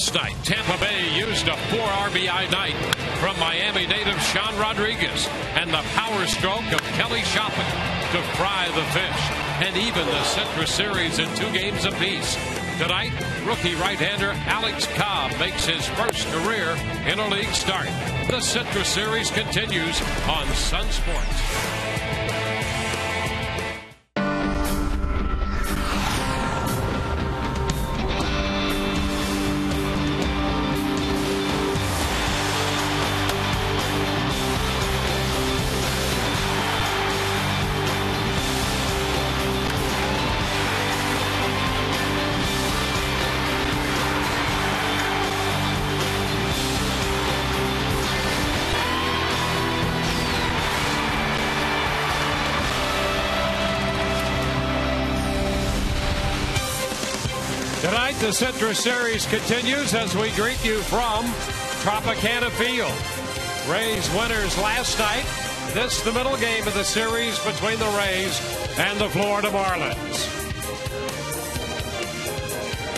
last night, Tampa Bay used a 4 RBI night from Miami native Sean Rodriguez and the power stroke of Kelly Shopping to fry the fish and even the Citrus Series in 2 games apiece. Tonight, rookie right-hander Alex Cobb makes his first career in a league start. The Citrus Series continues on Sun Sports. Tonight, the Citrus Series continues as we greet you from Tropicana Field. Rays winners last night. This the middle game of the series between the Rays and the Florida Marlins.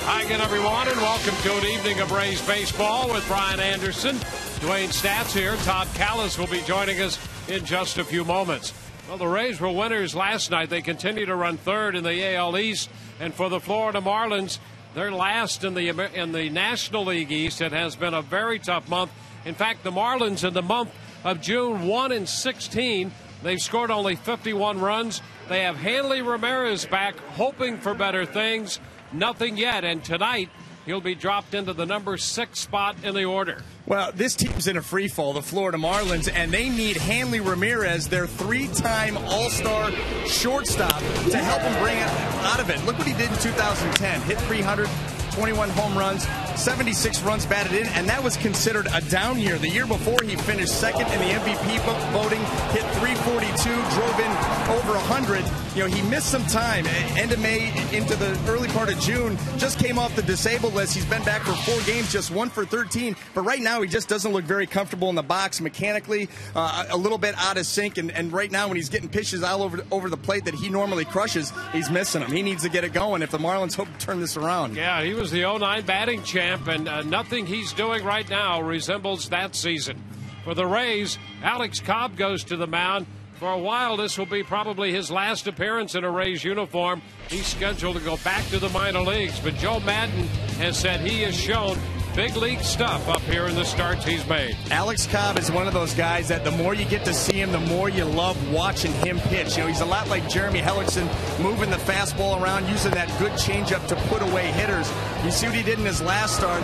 Hi again, everyone, and welcome to an evening of Rays baseball with Brian Anderson. Dwayne Stats here. Todd Callis will be joining us in just a few moments. Well, the Rays were winners last night. They continue to run third in the AL East. And for the Florida Marlins, they're last in the National League East. It has been a very tough month. In fact, the Marlins in the month of June 1-16. They've scored only 51 runs. They have Hanley Ramirez back, hoping for better things. Nothing yet. And tonight, he'll be dropped into the number 6 spot in the order. Well, this team's in a free fall, the Florida Marlins, and they need Hanley Ramirez, their 3-time All-Star shortstop, to help them bring it out of it. Look what he did in 2010. Hit 300, 21 home runs, 76 runs batted in, and that was considered a down year. The year before, he finished second in the MVP voting, hit 342, drove in over 100. You know, he missed some time, end of May into the early part of June, just came off the disabled list. He's been back for 4 games, just 1 for 13, but right now he just doesn't look very comfortable in the box mechanically, a little bit out of sync, and right now when he's getting pitches all over the plate that he normally crushes, he's missing them. He needs to get it going if the Marlins hope to turn this around. Yeah, he was the 09 batting champ, and nothing he's doing right now resembles that season. For the Rays, Alex Cobb goes to the mound. For a while, this will be probably his last appearance in a Rays uniform. He's scheduled to go back to the minor leagues, but Joe Madden has said he has shown big league stuff up here in the starts he's made. Alex Cobb is one of those guys that the more you get to see him, the more you love watching him pitch. You know, he's a lot like Jeremy Hellickson, moving the fastball around, using that good changeup to put away hitters. You see what he did in his last start.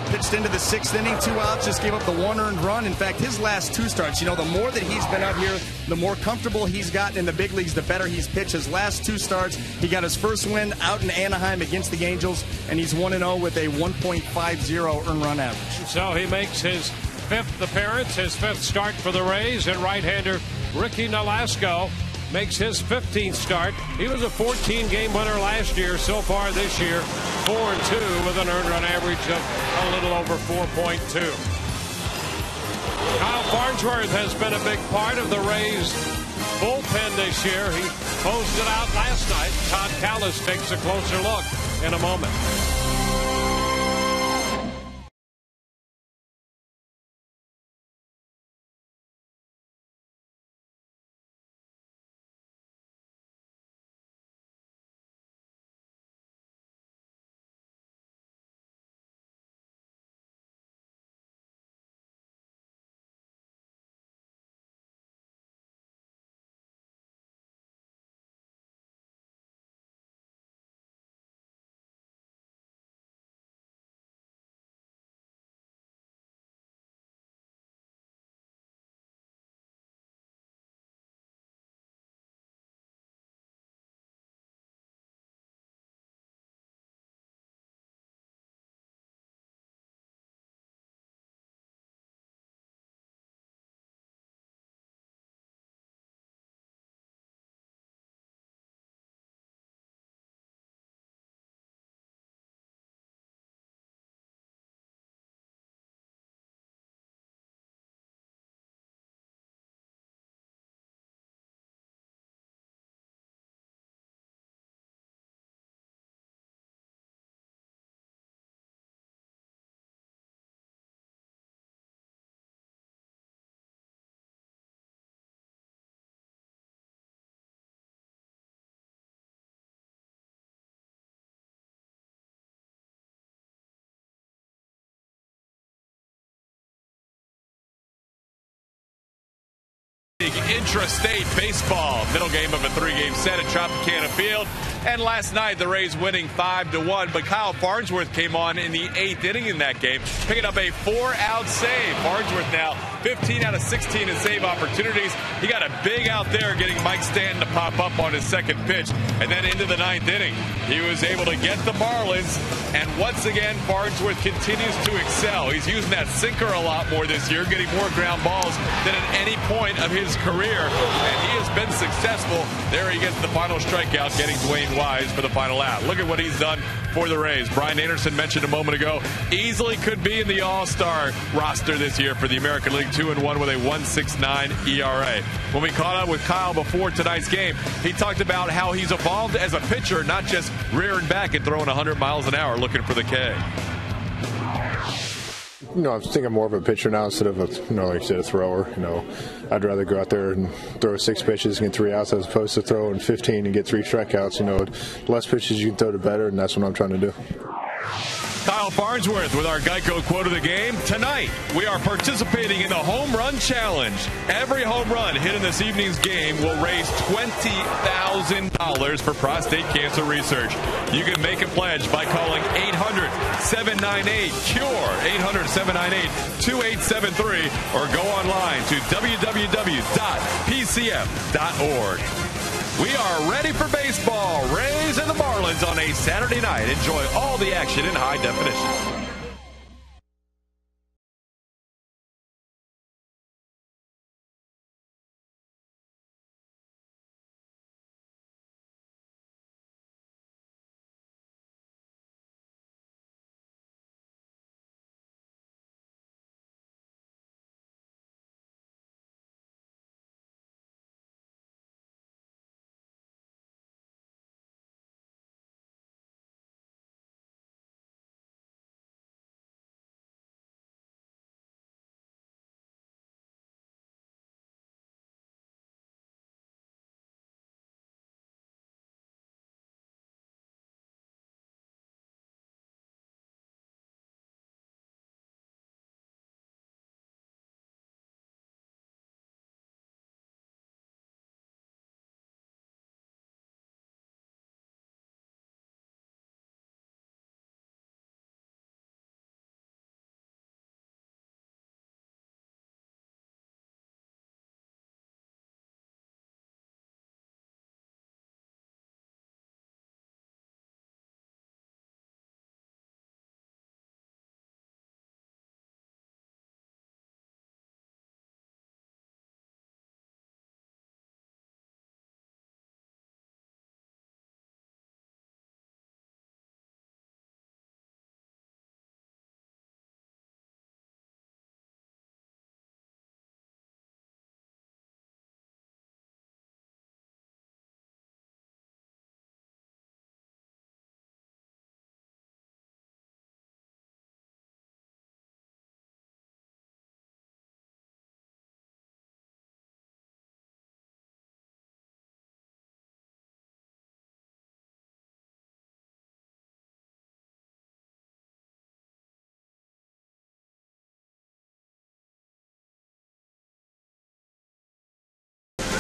Pitched into the 6th inning, 2 outs, just gave up the 1 earned run. In fact, his last 2 starts, you know, the more that he's been out here, the more comfortable he's gotten in the big leagues, the better he's pitched. His last 2 starts, he got his first win out in Anaheim against the Angels, and he's 1-0 with a 1.50 earned run average. So he makes his 5th appearance, hhis 5th start for the Rays, and right-hander Ricky Nolasco makes his 15th start. He was a 14-game winner last year. So far this year, 4-2 with an earned run average of a little over 4.2. Kyle Farnsworth has been a big part of the Rays bullpen this year. He closed it out last night. Todd Callis takes a closer look in a moment. intrastate baseball. Middle game of a 3-game set at Tropicana Field. And last night, the Rays winning 5-1. But Kyle Farnsworth came on in the 8th inning in that game, picking up a 4-out save. Farnsworth now 15 out of 16 in save opportunities. He got a big out there, getting Mike Stanton to pop up on his second pitch. And then into the 9th inning, he was able to get the Marlins. And once again, Farnsworth continues to excel. He's using that sinker a lot more this year, getting more ground balls than at any point of his career. And he has been successful. There he gets the final strikeout, getting Dwayne Wise for the final out. Look at what he's done for the Rays. Brian Anderson mentioned a moment ago, easily could be in the All-Star roster this year for the American League, 2-1 with a 1.69 ERA. When we caught up with Kyle before tonight's game, he talked about how he's evolved as a pitcher, not just rearing back and throwing 100 miles an hour looking for the K. I think I'm more of a pitcher now instead of like you said, a thrower. I'd rather go out there and throw 6 pitches and get 3 outs as opposed to throwing 15 and get 3 strikeouts. The less pitches you can throw, the better, and that's what I'm trying to do. Kyle Farnsworth with our Geico quote of the game. Tonight, we are participating in the Home Run Challenge. Every home run hit in this evening's game will raise $20,000 for prostate cancer research. You can make a pledge by calling 800-798-CURE, 800-798-2873, or go online to www.pcf.org. We are ready for baseball. Rays and the Marlins on a Saturday night. Enjoy all the action in high definition.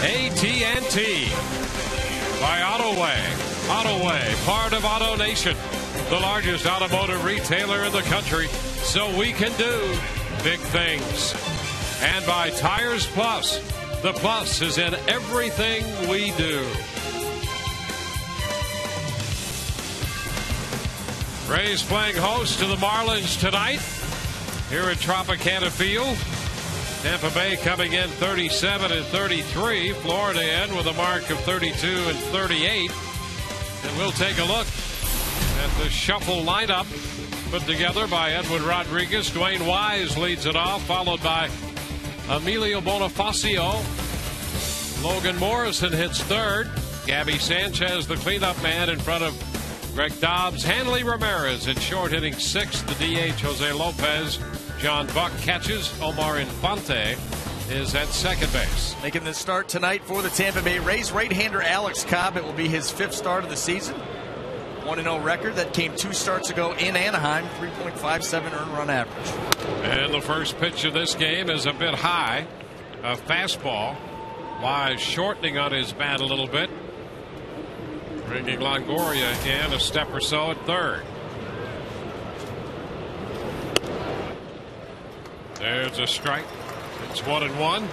AT&T by AutoWay. AutoWay, part of Auto Nation, the largest automotive retailer in the country, so we can do big things. And by Tires Plus. The plus is in everything we do. Rays playing host to the Marlins tonight here at Tropicana Field. Tampa Bay coming in 37-33. Florida in with a mark of 32-38. And we'll take a look at the shuffle lineup put together by Edwin Rodriguez. Dwayne Wise leads it off, followed by Emilio Bonifacio. Logan Morrison hits third. Gabby Sanchez, the cleanup man, in front of Greg Dobbs. Hanley Ramirez in short, hitting sixth. The DH, Jose Lopez. John Buck catches. Omar Infante is at second base. Making the start tonight for the Tampa Bay Rays, right-hander Alex Cobb. It will be his fifth start of the season. 1-0 record that came 2 starts ago in Anaheim. 3.57 earned run average. And the first pitch of this game is a bit high. A fastball. Wise shortening on his bat a little bit, bringing Longoria in a step or so at third. There's a strike. It's 1-1.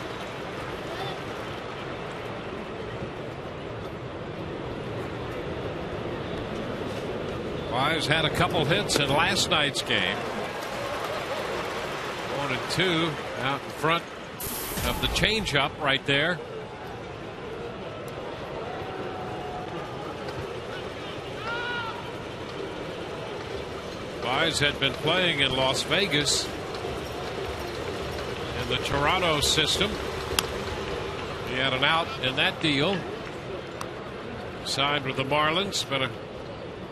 Wise had a couple hits in last night's game. 1-2 out in front of the changeup right there. Wise had been playing in Las Vegas in the Toronto system. He had an out in that deal. Signed with the Marlins, spent a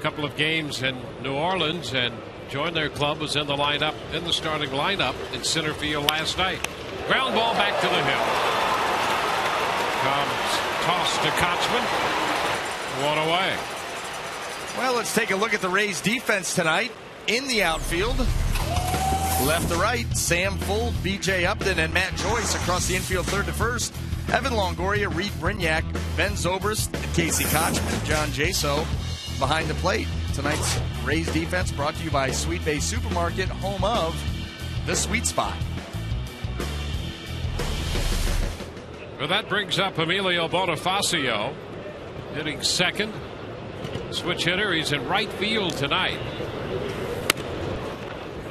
couple of games in New Orleans and joined their club. Was in the lineup, in the starting lineup in center field last night. Ground ball back to the hill. Comes tossed to Kochman. One away. Well, let's take a look at the Rays defense tonight. In the outfield, left to right, Sam Fuld, B.J. Upton, and Matt Joyce across the infield, third to first. Evan Longoria, Reed Brignac, Ben Zobrist, and Casey Kochman, John Jaso behind the plate. Tonight's Rays defense brought to you by Sweet Bay Supermarket, home of the Sweet Spot. Well, that brings up Emilio Bonifacio, hitting second. Switch hitter. He's in right field tonight.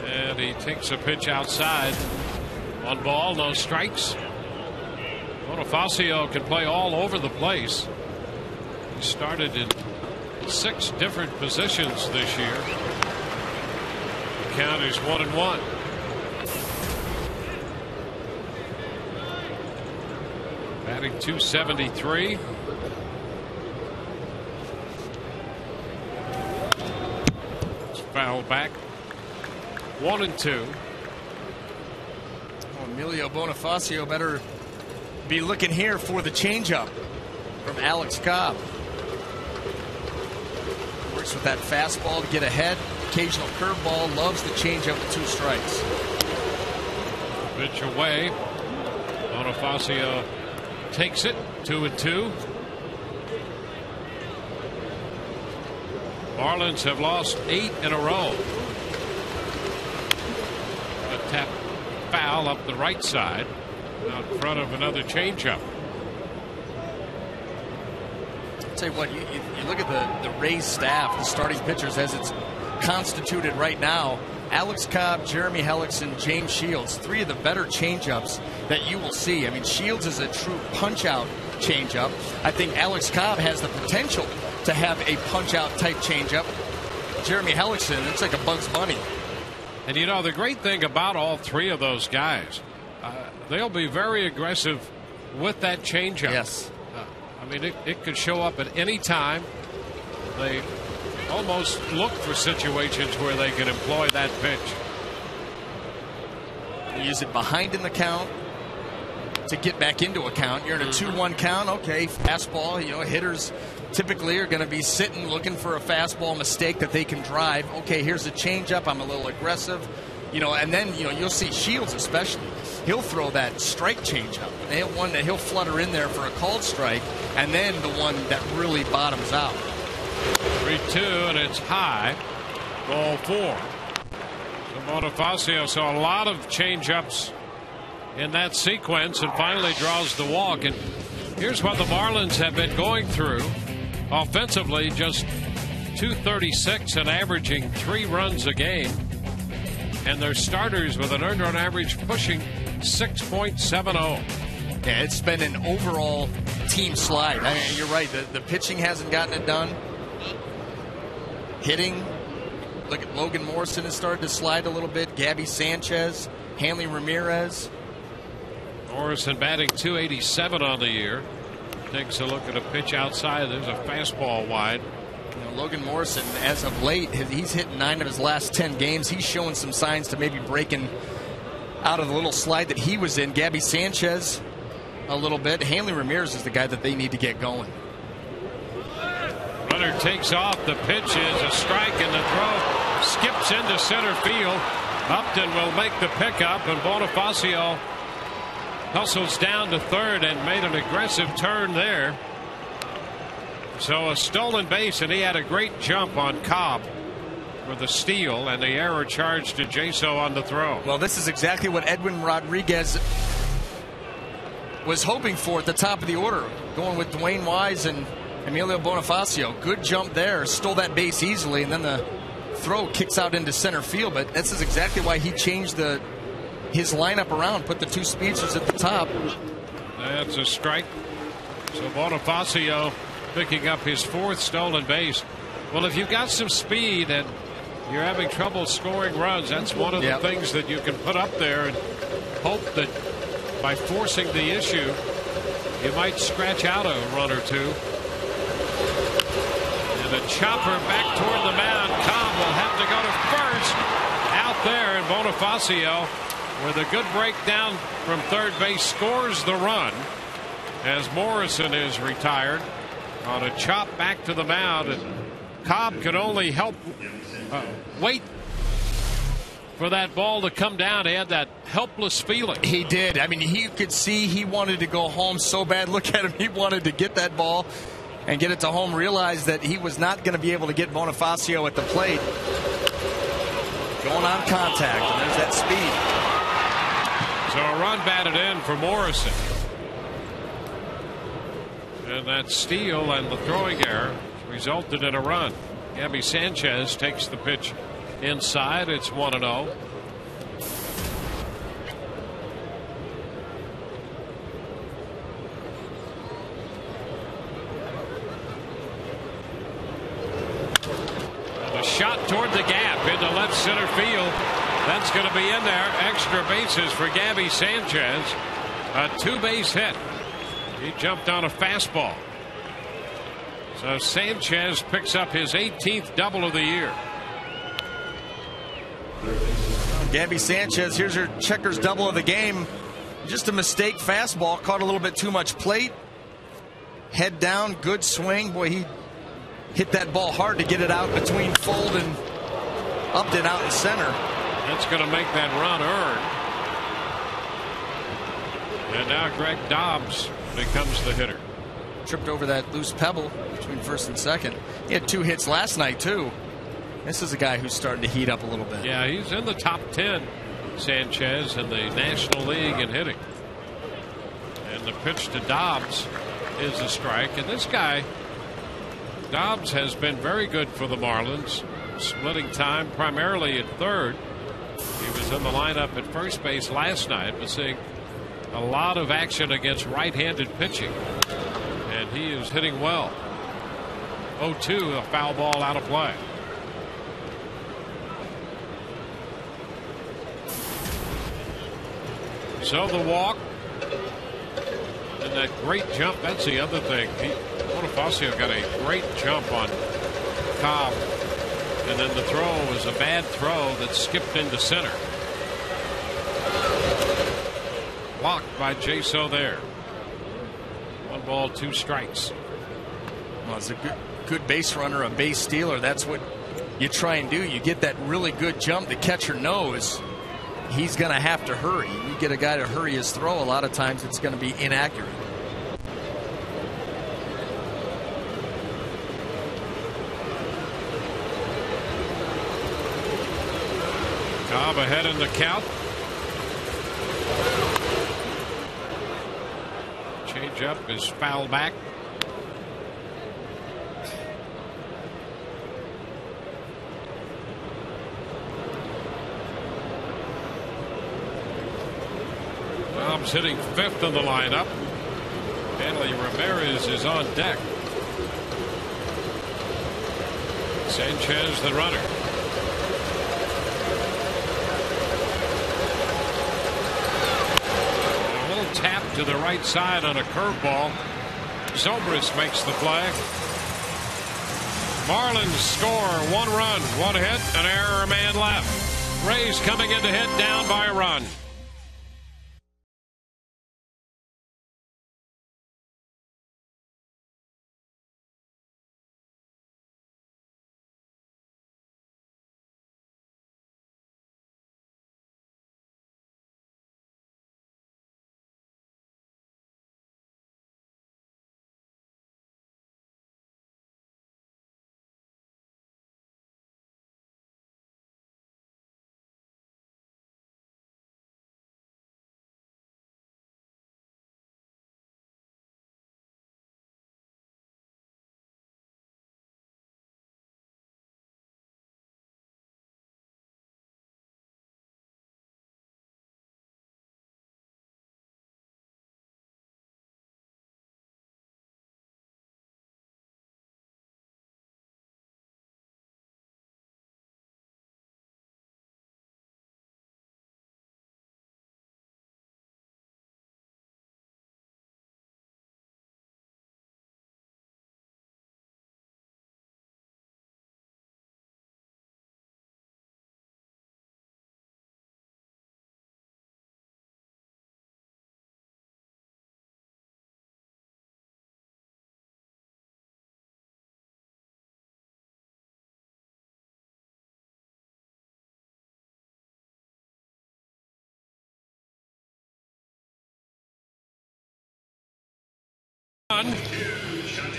And he takes a pitch outside. 1 ball, no strikes. Bonifacio can play all over the place. He started in 6 different positions this year. The count is 1-1. Batting .273. It's fouled back. 1-2. Oh, Emilio Bonifacio better be looking here for the changeup from Alex Cobb. Works with that fastball to get ahead. Occasional curveball. Loves the changeup with 2 strikes. Pitch away. Bonifacio takes it. 2-2. Marlins have lost 8 in a row. A tap foul up the right side out in front of another changeup. I'll tell you what, you look at the Rays staff, the starting pitchers as it's constituted right now. Alex Cobb, Jeremy Hellickson, James Shields, 3 of the better changeups that you will see. I mean, Shields is a true punch-out changeup. I think Alex Cobb has the potential to have a punch-out type changeup. Jeremy Hellickson, it's like a Bugs Bunny. And you know, the great thing about all 3 of those guys, they'll be very aggressive with that changeup. Yes. I mean, it could show up at any time. They almost look for situations where they can employ that pitch. You use it behind in the count to get back into a count. You're in a 2-1 count. Okay, fastball. You know, hitters typically are going to be sitting looking for a fastball mistake that they can drive. Okay, here's a changeup. I'm a little aggressive. You know, and then, you know, you'll see Shields especially. He'll throw that strike changeup. One that he'll flutter in there for a called strike, and then the one that really bottoms out. 3-2, and it's high. Ball 4. So Bonifacio saw a lot of changeups in that sequence and finally draws the walk. And here's what the Marlins have been going through offensively: just .236 and averaging 3 runs a game. And their starters with an earned run average pushing 6.70. Yeah, it's been an overall team slide. I mean, you're right. The pitching hasn't gotten it done. Hitting. Look at Logan Morrison has started to slide a little bit. Gabby Sanchez, Hanley Ramirez. Morrison batting .287 on the year. Takes a look at a pitch outside. There's a fastball wide. You know, Logan Morrison, as of late, he's hit 9 of his last 10 games. He's showing some signs to maybe breaking out of the little slide that he was in. Gabby Sanchez a little bit. Hanley Ramirez is the guy that they need to get going. Runner takes off. The pitch is a strike, and the throw skips into center field. Upton will make the pickup, and Bonifacio hustles down to third and made an aggressive turn there. So a stolen base, and he had a great jump on Cobb for the steal, and the error charged to Jaso on the throw. Well, this is exactly what Edwin Rodriguez was hoping for at the top of the order, going with Dwayne Wise and Emilio Bonifacio. Good jump there, stole that base easily, and then the throw kicks out into center field. But this is exactly why he changed his lineup around, put the two speedsters at the top. That's a strike. So Bonifacio picking up his fourth stolen base. Well, if you've got some speed and you're having trouble scoring runs, that's one of the things that you can put up there and hope that by forcing the issue, you might scratch out a run or two. And a chopper back toward the mound. Cobb will have to go to first. Out there, and Bonifacio, with a good breakdown from third base, scores the run as Morrison is retired on a chop back to the mound. And Cobb could only help wait for that ball to come down. He had that helpless feeling. He did. I mean, he could see he wanted to go home so bad. Look at him. He wanted to get that ball and get it to home. Realized that he was not going to be able to get Bonifacio at the plate. Going on contact, and there's that speed. So a run batted in for Morrison. And that steal and the throwing error resulted in a run. Gabby Sanchez takes the pitch inside. It's 1-0. A shot toward the gap into left center field. That's going to be in there. Extra bases for Gabby Sanchez. A two-base hit. He jumped on a fastball. So Sanchez picks up his 18th double of the year. Gabby Sanchez, here's her checkers double of the game. Just a mistake fastball, caught a little bit too much plate. Head down, good swing. Boy, he hit that ball hard to get it out between fold and upped it out in center. That's going to make that run earned. And now Greg Dobbs becomes the hitter. Tripped over that loose pebble between first and second. He had two hits last night, too. This is a guy who's starting to heat up a little bit. Yeah, he's in the top 10, Sanchez, in the National League in hitting. And the pitch to Dobbs is a strike. And this guy, Dobbs, has been very good for the Marlins, splitting time primarily at third. He was in the lineup at first base last night, but seeing a lot of action against right-handed pitching. And he is hitting well. 0-2, a foul ball out of play. So the walk and that great jump. That's the other thing. Bonifacio got a great jump on Cobb, and then the throw was a bad throw that skipped into center. Blocked by Jaso there. 1 ball, 2 strikes. Well, it's a good base runner, a base stealer. That's what you try and do. You get that really good jump. The catcher knows he's going to have to hurry. You get a guy to hurry his throw, a lot of times it's going to be inaccurate. Cobb ahead in the count. Change up is foul back. Dobbs hitting 5th in the lineup. Hanley Ramirez is on deck. Sanchez the runner. A little tap to the right side on a curveball. Zobrist makes the play. Marlins score 1 run, 1 hit, an error, a man left. Rays coming in to hit, down by a run.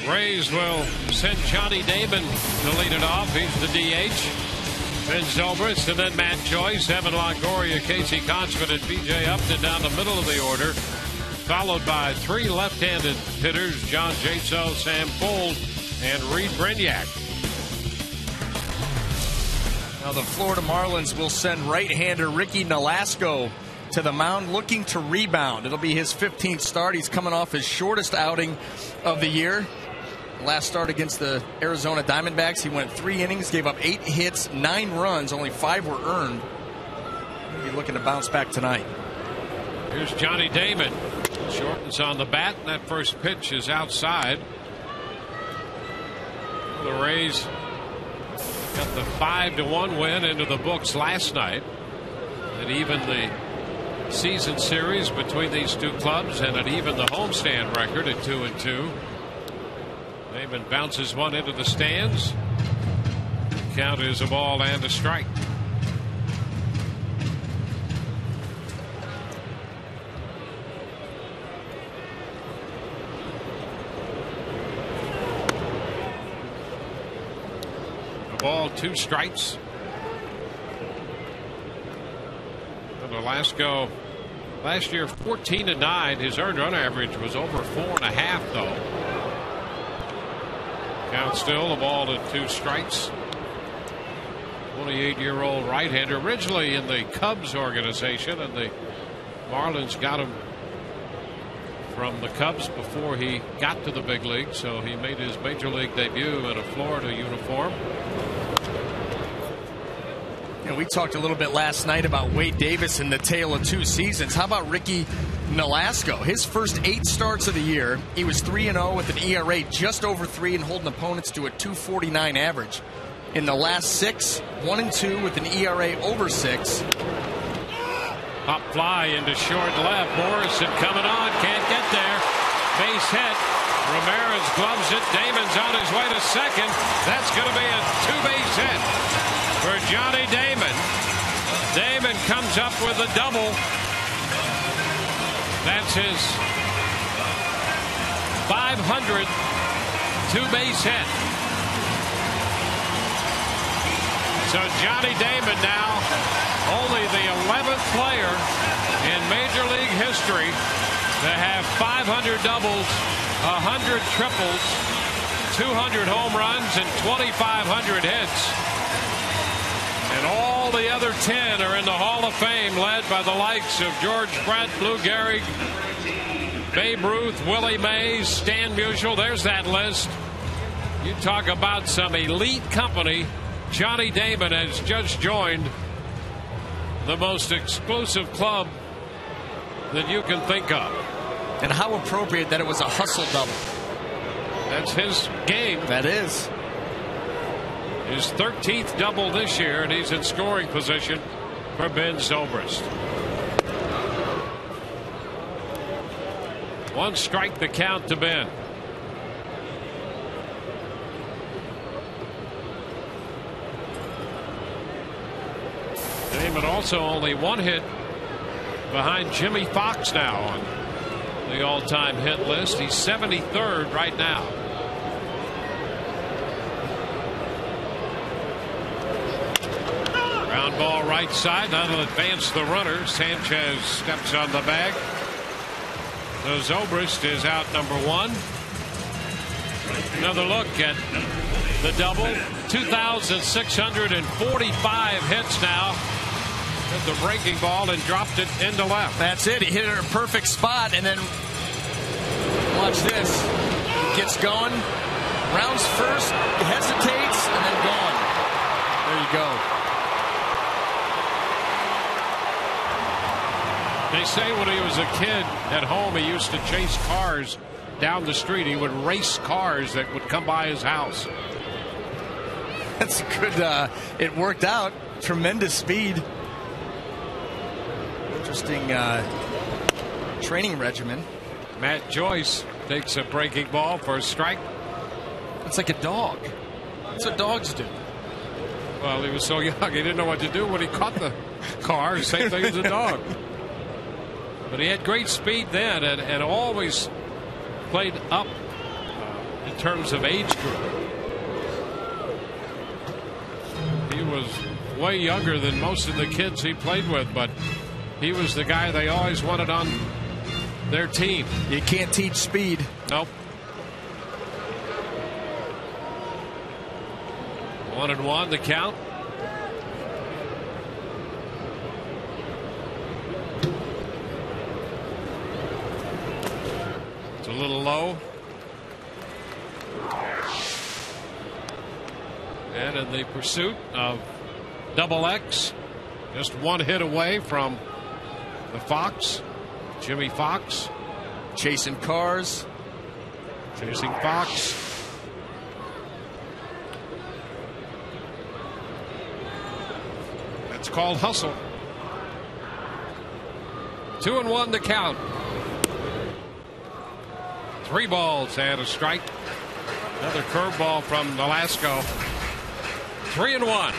Rays will send Johnny Damon to lead it off. He's the DH. Ben Zobrist, and then Matt Joyce, Evan Longoria, Casey Conchman, and B.J. Upton down the middle of the order, followed by three left-handed hitters, John Jaso, Sam Fuld, and Reed Brignac. Now the Florida Marlins will send right-hander Ricky Nolasco to the mound looking to rebound. It'll be his 15th start. He's coming off his shortest outing of the year. Last start against the Arizona Diamondbacks, he went 3 innings, gave up 8 hits, 9 runs, only 5 were earned. He'll be looking to bounce back tonight. Here's Johnny Damon. Shortens on the bat, and that first pitch is outside. The Rays got the 5-1 win into the books last night. And even the season series between these two clubs, and it even the homestand record at 2-2. Damon bounces one into the stands. The count is a ball and a strike. A ball, 2 strikes. And Nolasco last year 14-9. His earned run average was over 4.5 though. Count still, a ball to 2 strikes. 28-year-old right-hander, originally in the Cubs organization, and the Marlins got him from the Cubs before he got to the big league, so he made his major league debut in a Florida uniform. You know, we talked a little bit last night about Wade Davis and the tale of 2 seasons. How about Ricky Nolasco? His first 8 starts of the year, he was 3-0 with an ERA just over 3 and holding opponents to a 2.49 average. In the last 6, 1-2 with an ERA over 6. Pop fly into short left. Morrison coming on, can't get there. Base hit. Ramirez gloves it. Damon's on his way to second. That's going to be a 2-base hit for Johnny Damon. Damon comes up with a double. That's his 500 2-base hit. So Johnny Damon now only the 11th player in Major League history to have 500 doubles, 100 triples, 200 home runs, and 2,500 hits. And all the other 10 are in the Hall of Fame, led by the likes of George Brett, Lou Gehrig, Babe Ruth, Willie Mays, Stan Musial. There's that list. You talk about some elite company. Johnny Damon has just joined the most exclusive club that you can think of. And how appropriate that it was a hustle double. That's his game. That is. His 13th double this year, and he's in scoring position for Ben Zobrist. 1 strike the count to Ben. Damon also only 1 hit behind Jimmy Fox now on the all-time hit list. He's 73rd right now. Ground ball right side. That'll advance the runner. Sanchez steps on the bag. So Zobrist is out number 1. Another look at the double. 2,645 hits now. Hit the breaking ball and dropped it into left. That's it. He hit it in a perfect spot, and then watch this. He gets going, rounds first, hesitates, and then gone. There you go. They say when he was a kid at home, he used to chase cars down the street. He would race cars that would come by his house. That's good. It worked out. Tremendous speed. Interesting training regimen. Matt Joyce takes a breaking ball for a strike. It's like a dog. That's what dogs do. Well, he was so young, he didn't know what to do when he caught the car. Same thing as a dog. But he had great speed then, and always played up in terms of age group. He was way younger than most of the kids he played with, but he was the guy they always wanted on their team. You can't teach speed. Nope. 1-1 the count. It's a little low. And in the pursuit of Double X, just one hit away from the Fox, Jimmy Fox. Chasing cars. Chasing Fox. That's called hustle. 2-1 the count. 3 balls and a strike. Another curveball from Nolasco. 3-1.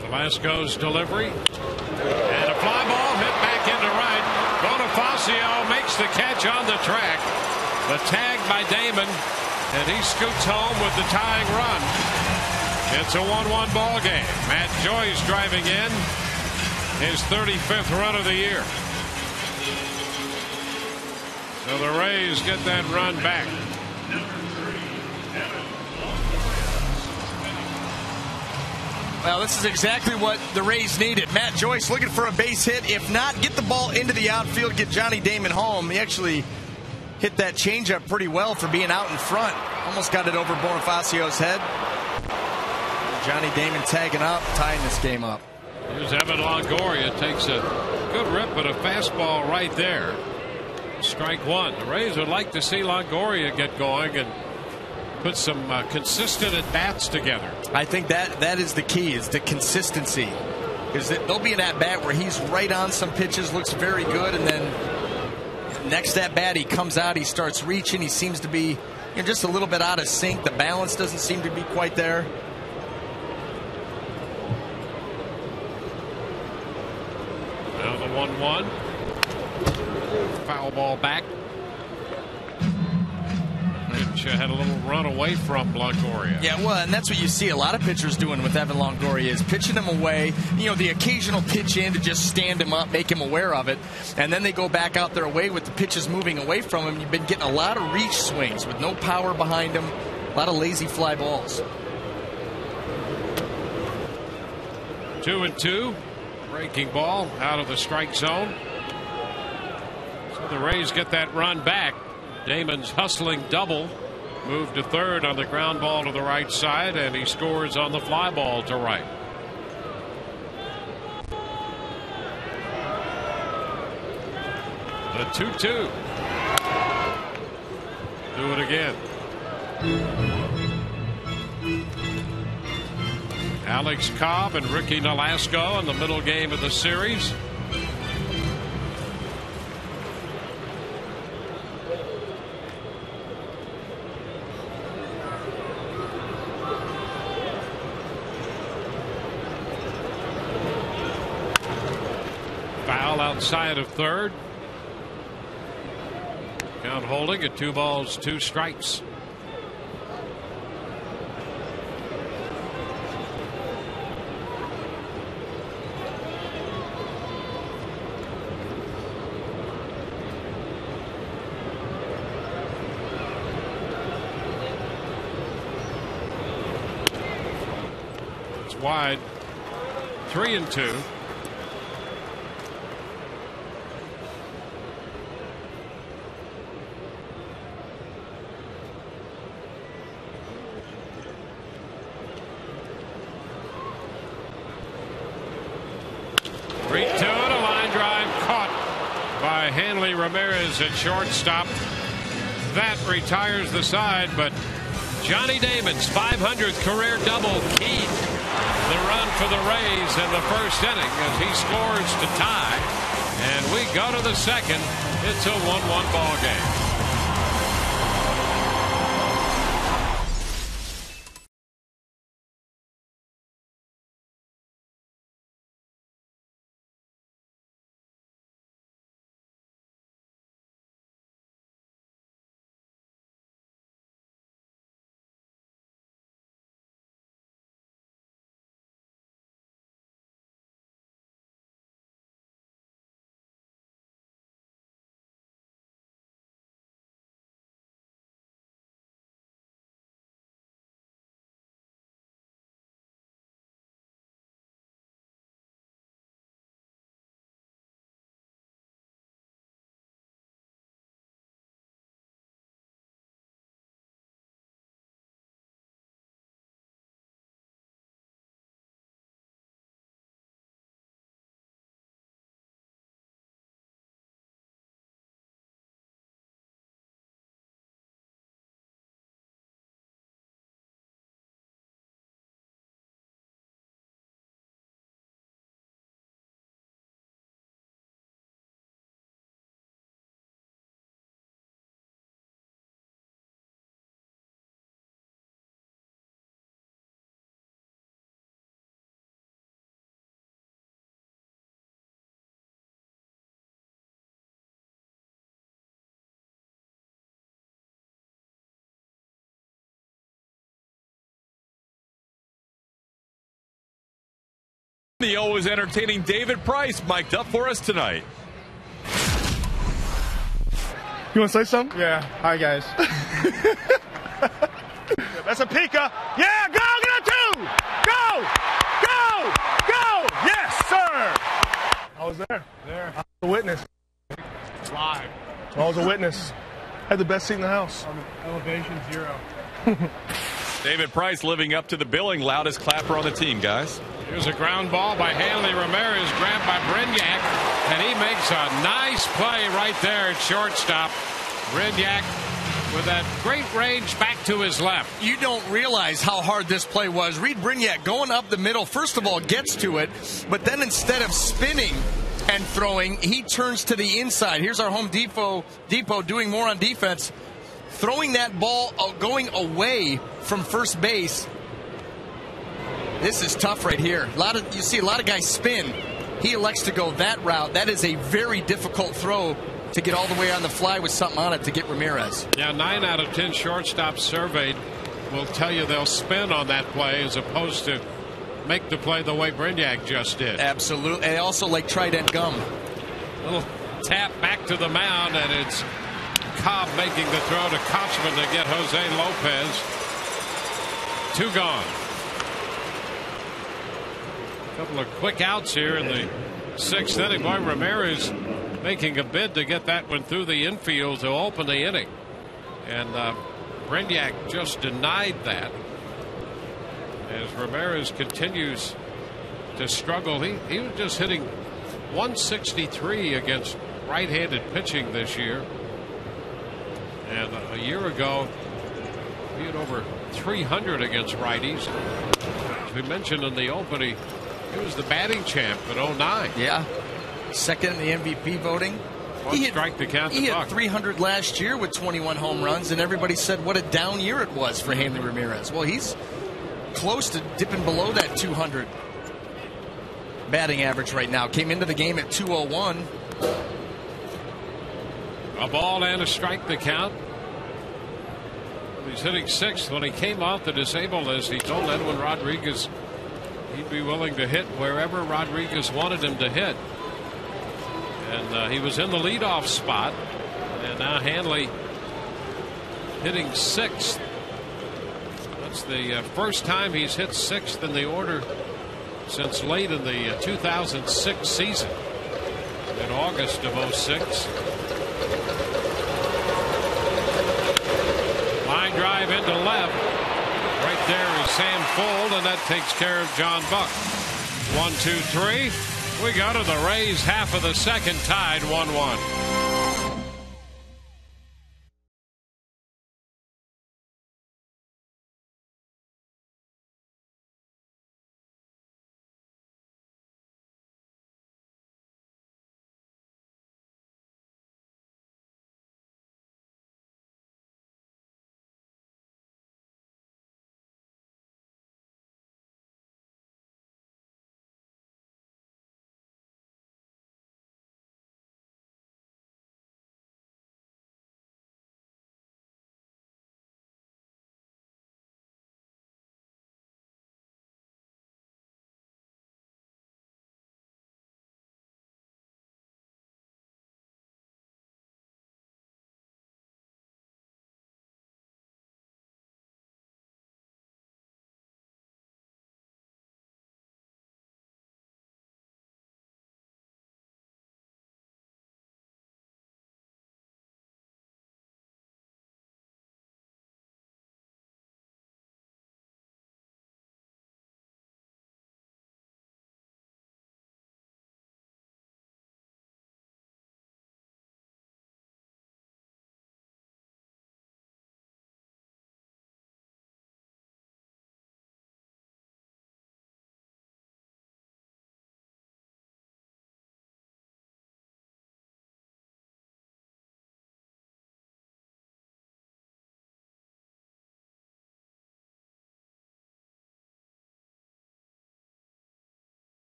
Velasco's delivery, and a fly ball hit back into right. Bonifacio makes the catch on the track, but tagged by Damon, and he scoots home with the tying run. It's a 1-1 ball game. Matt Joyce driving in, his 35th run of the year. So the Rays get that run back. Well, this is exactly what the Rays needed. Matt Joyce looking for a base hit. If not, get the ball into the outfield, get Johnny Damon home. He actually hit that changeup pretty well for being out in front. Almost got it over Bonifacio's head. Johnny Damon tagging up, tying this game up. Here's Evan Longoria. Takes a good rip, but a fastball right there. Strike one. The Rays would like to see Longoria get going and put some consistent at-bats together. I think that is the key, is the consistency. Because there'll be an at-bat where he's right on some pitches, looks very good, and then next at-bat he comes out, he starts reaching, he seems to be just a little bit out of sync. The balance doesn't seem to be quite there. Now the 1-1. Foul ball back. Which had a little run away from Longoria. Yeah, well, and that's what you see a lot of pitchers doing with Evan Longoria, is pitching him away. The occasional pitch in to just stand him up, make him aware of it, and then they go back out their way with the pitches moving away from him. You've been getting a lot of reach swings with no power behind him, a lot of lazy fly balls. 2-2. Breaking ball out of the strike zone. So the Rays get that run back. Damon's hustling double moved to third on the ground ball to the right side, and he scores on the fly ball to right. The 2-2. Do it again. Alex Cobb and Ricky Nolasco in the middle game of the series. Foul outside of third. Count holding at 2 balls, 2 strikes. It's wide. 3-2. Hanley Ramirez at shortstop. That retires the side, but Johnny Damon's 500th career double keyed the run for the Rays in the first inning as he scores to tie. And we go to the second. It's a 1-1 ball game. The always entertaining David Price mic'd up for us tonight. You want to say something? Yeah. Hi, guys. That's a Pika. Yeah, go, get a 2. Go, go, go. Yes, sir. I was there. I was a witness. Live. I was a witness. Had the best seat in the house. Elevation 0. David Price living up to the billing, loudest clapper on the team, guys. Here's a ground ball by Hanley Ramirez, grabbed by Brignac, and he makes a nice play right there at shortstop. Brignac with that great range back to his left. You don't realize how hard this play was. Reed Brignac going up the middle, first of all, gets to it, but then instead of spinning and throwing, he turns to the inside. Here's our Home Depot doing more on defense, throwing that ball going away from first base. This is tough right here. You see a lot of guys spin. He elects to go that route. That is a very difficult throw to get all the way on the fly with something on it to get Ramirez. Yeah, 9 out of 10 shortstops surveyed will tell you they'll spin on that play as opposed to make the play the way Brignac just did. Absolutely. And also like Trident gum. Little tap back to the mound, and it's Cobb making the throw to Kochman to get Jose Lopez. 2 gone. A couple of quick outs here in the 6th inning. Boy, Ramirez making a bid to get that one through the infield to open the inning. And Brignac just denied that. As Ramirez continues to struggle, he was just hitting 163 against right-handed pitching this year. And a year ago, he had over 300 against righties. As we mentioned in the opening, he was the batting champ in 09. Yeah. Second in the MVP voting. He had 300 last year with 21 home runs, and everybody said what a down year it was for Hanley Ramirez. Well, he's close to dipping below that 200 batting average right now. Came into the game at 201. A ball and a strike the count. He's hitting 6th. When he came off the disabled list, he told Edwin Rodriguez he'd be willing to hit wherever Rodriguez wanted him to hit. And he was in the leadoff spot. And now Hanley hitting 6th. That's the first time he's hit 6th in the order since late in the 2006 season. In August of 06. Line drive into left. Right there is Sam Fuld, and that takes care of John Buck. 1, 2, 3. We go to the Rays, half of the second, tied 1-1.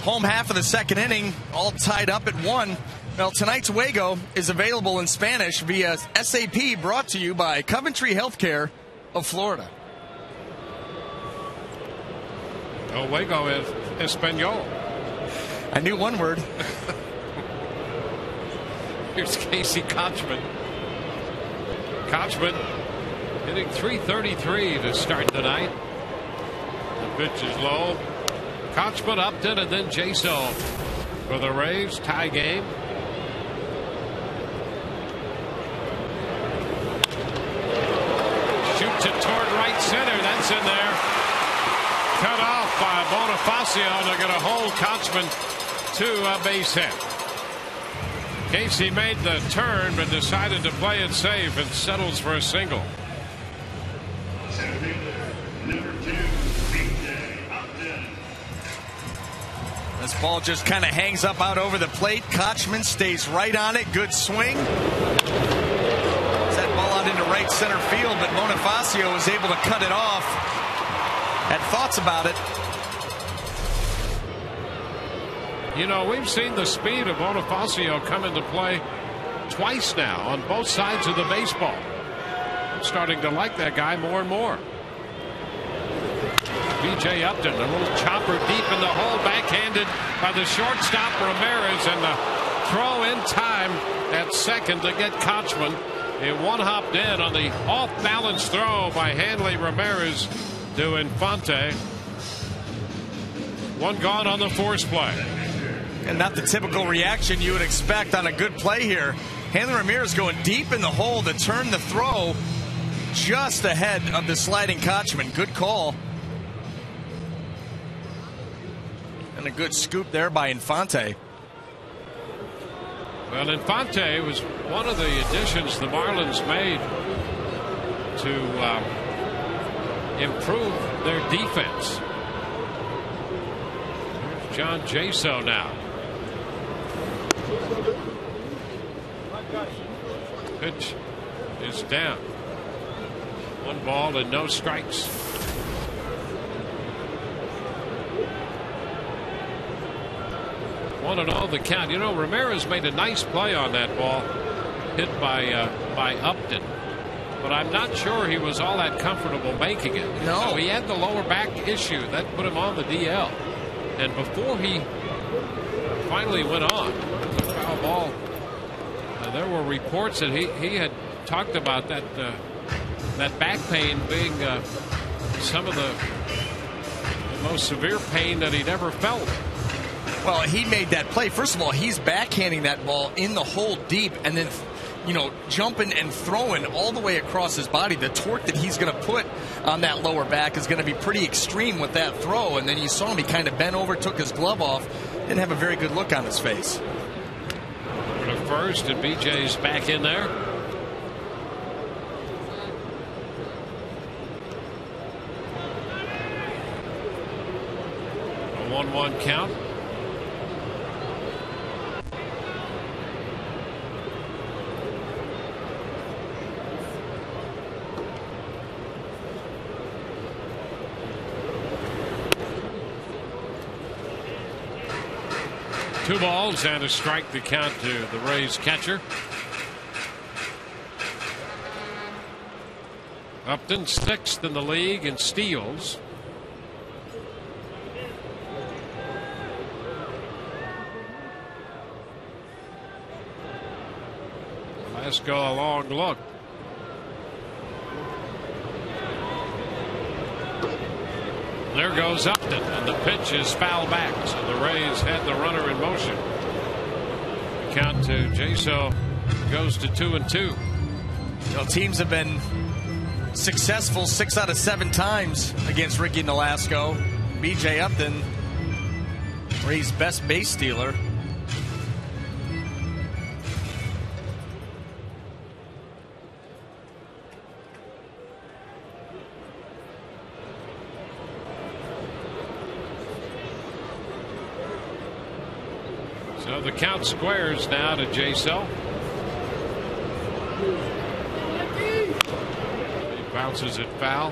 Home half of the second inning, all tied up at 1. Well, tonight's Wago is available in Spanish via SAP, brought to you by Coventry Healthcare of Florida. Oh, Wago is Espanol. I knew one word. Here's Casey Kochman. Kochman hitting .333 to start the night. The pitch is low. Kochman, Upton, and then Jaso for the Rays. Tie game. Shoots it toward right center. That's in there. Cut off by Bonifacio. They're going to hold Kochman to a base hit. Casey made the turn but decided to play it safe and settles for a single. This ball just kind of hangs up out over the plate. Kochman stays right on it. Good swing. That ball out into right center field, but Bonifacio was able to cut it off. Had thoughts about it. You know, we've seen the speed of Bonifacio come into play twice now on both sides of the baseball. I'm starting to like that guy more and more. B.J. Upton, a little chopper deep in the hole, backhanded by the shortstop Ramirez, and the throw in time at second to get Kochman. It one-hopped in on the off-balance throw by Hanley Ramirez to Infante. One gone on the force play. And not the typical reaction you would expect on a good play here. Hanley Ramirez going deep in the hole to turn the throw just ahead of the sliding Kochman. Good call. And a good scoop there by Infante. Well, Infante was one of the additions the Marlins made to improve their defense. Here's John Jaso now. Pitch is down. 1 ball and no strikes. 1-0 the count. You know, Ramirez made a nice play on that ball hit by Upton, but I'm not sure he was all that comfortable making it. No, so he had the lower back issue that put him on the DL, and before he finally went on the foul ball, there were reports that he had talked about that back pain being some of the most severe pain that he'd ever felt. Well, he made that play. First of all, he's backhanding that ball in the hole deep and then, you know, jumping and throwing all the way across his body. The torque that he's going to put on that lower back is going to be pretty extreme with that throw. And then you saw him, he kind of bent over, took his glove off, didn't have a very good look on his face. For the first, and BJ's back in there. A 1-1 count. Two balls and a strike to count to the Rays catcher. Upton 6th in the league in steals. Let's go a long look. There goes Upton, and the pitch is foul back, so the Rays had the runner in motion. The count to Jaso goes to 2-2. Well, teams have been successful 6 out of 7 times against Ricky Nolasco. B.J. Upton, Rays' best base stealer. So the count squares now to Jaso. He bounces it foul.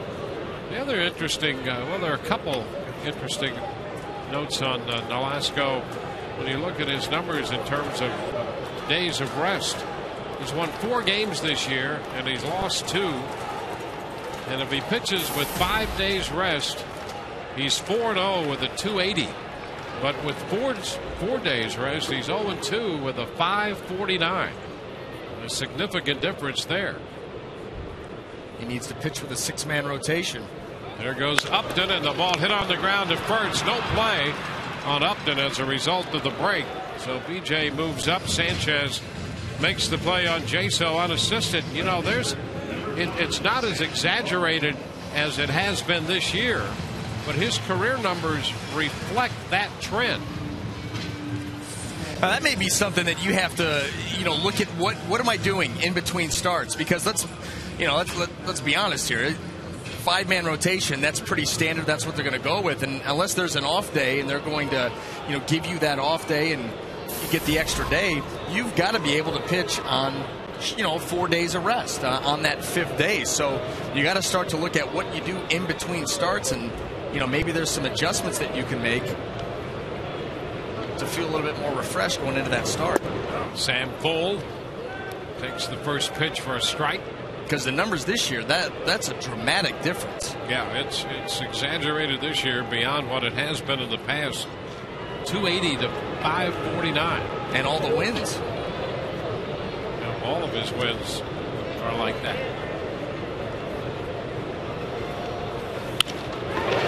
The other interesting, well, there are a couple interesting notes on Nolasco when you look at his numbers in terms of days of rest. He's won 4 games this year, and he's lost 2. And if he pitches with 5 days rest, he's 4-0 with a 280. But with 4 days rest, he's 0-2 with a 549. A significant difference there. He needs to pitch with a 6-man rotation. There goes Upton, and the ball hit on the ground at first. No play on Upton as a result of the break. So BJ moves up. Sanchez makes the play on Jaso unassisted. You know, it's not as exaggerated as it has been this year, but his career numbers reflect that trend. Now, that may be something that you have to, look at what am I doing in between starts? Because let's be honest here. 5-man rotation, that's pretty standard. That's what they're going to go with. And unless there's an off day and they're going to, give you that off day and you get the extra day, you've got to be able to pitch on, 4 days of rest on that 5th day. So you got to start to look at what you do in between starts, and maybe there's some adjustments that you can make to feel a little bit more refreshed going into that start. Sam Fuld takes the first pitch for a strike. Because the numbers this year, that's a dramatic difference. Yeah, it's exaggerated this year beyond what it has been in the past. 280 to 549. And all the wins. Now, all of his wins are like that.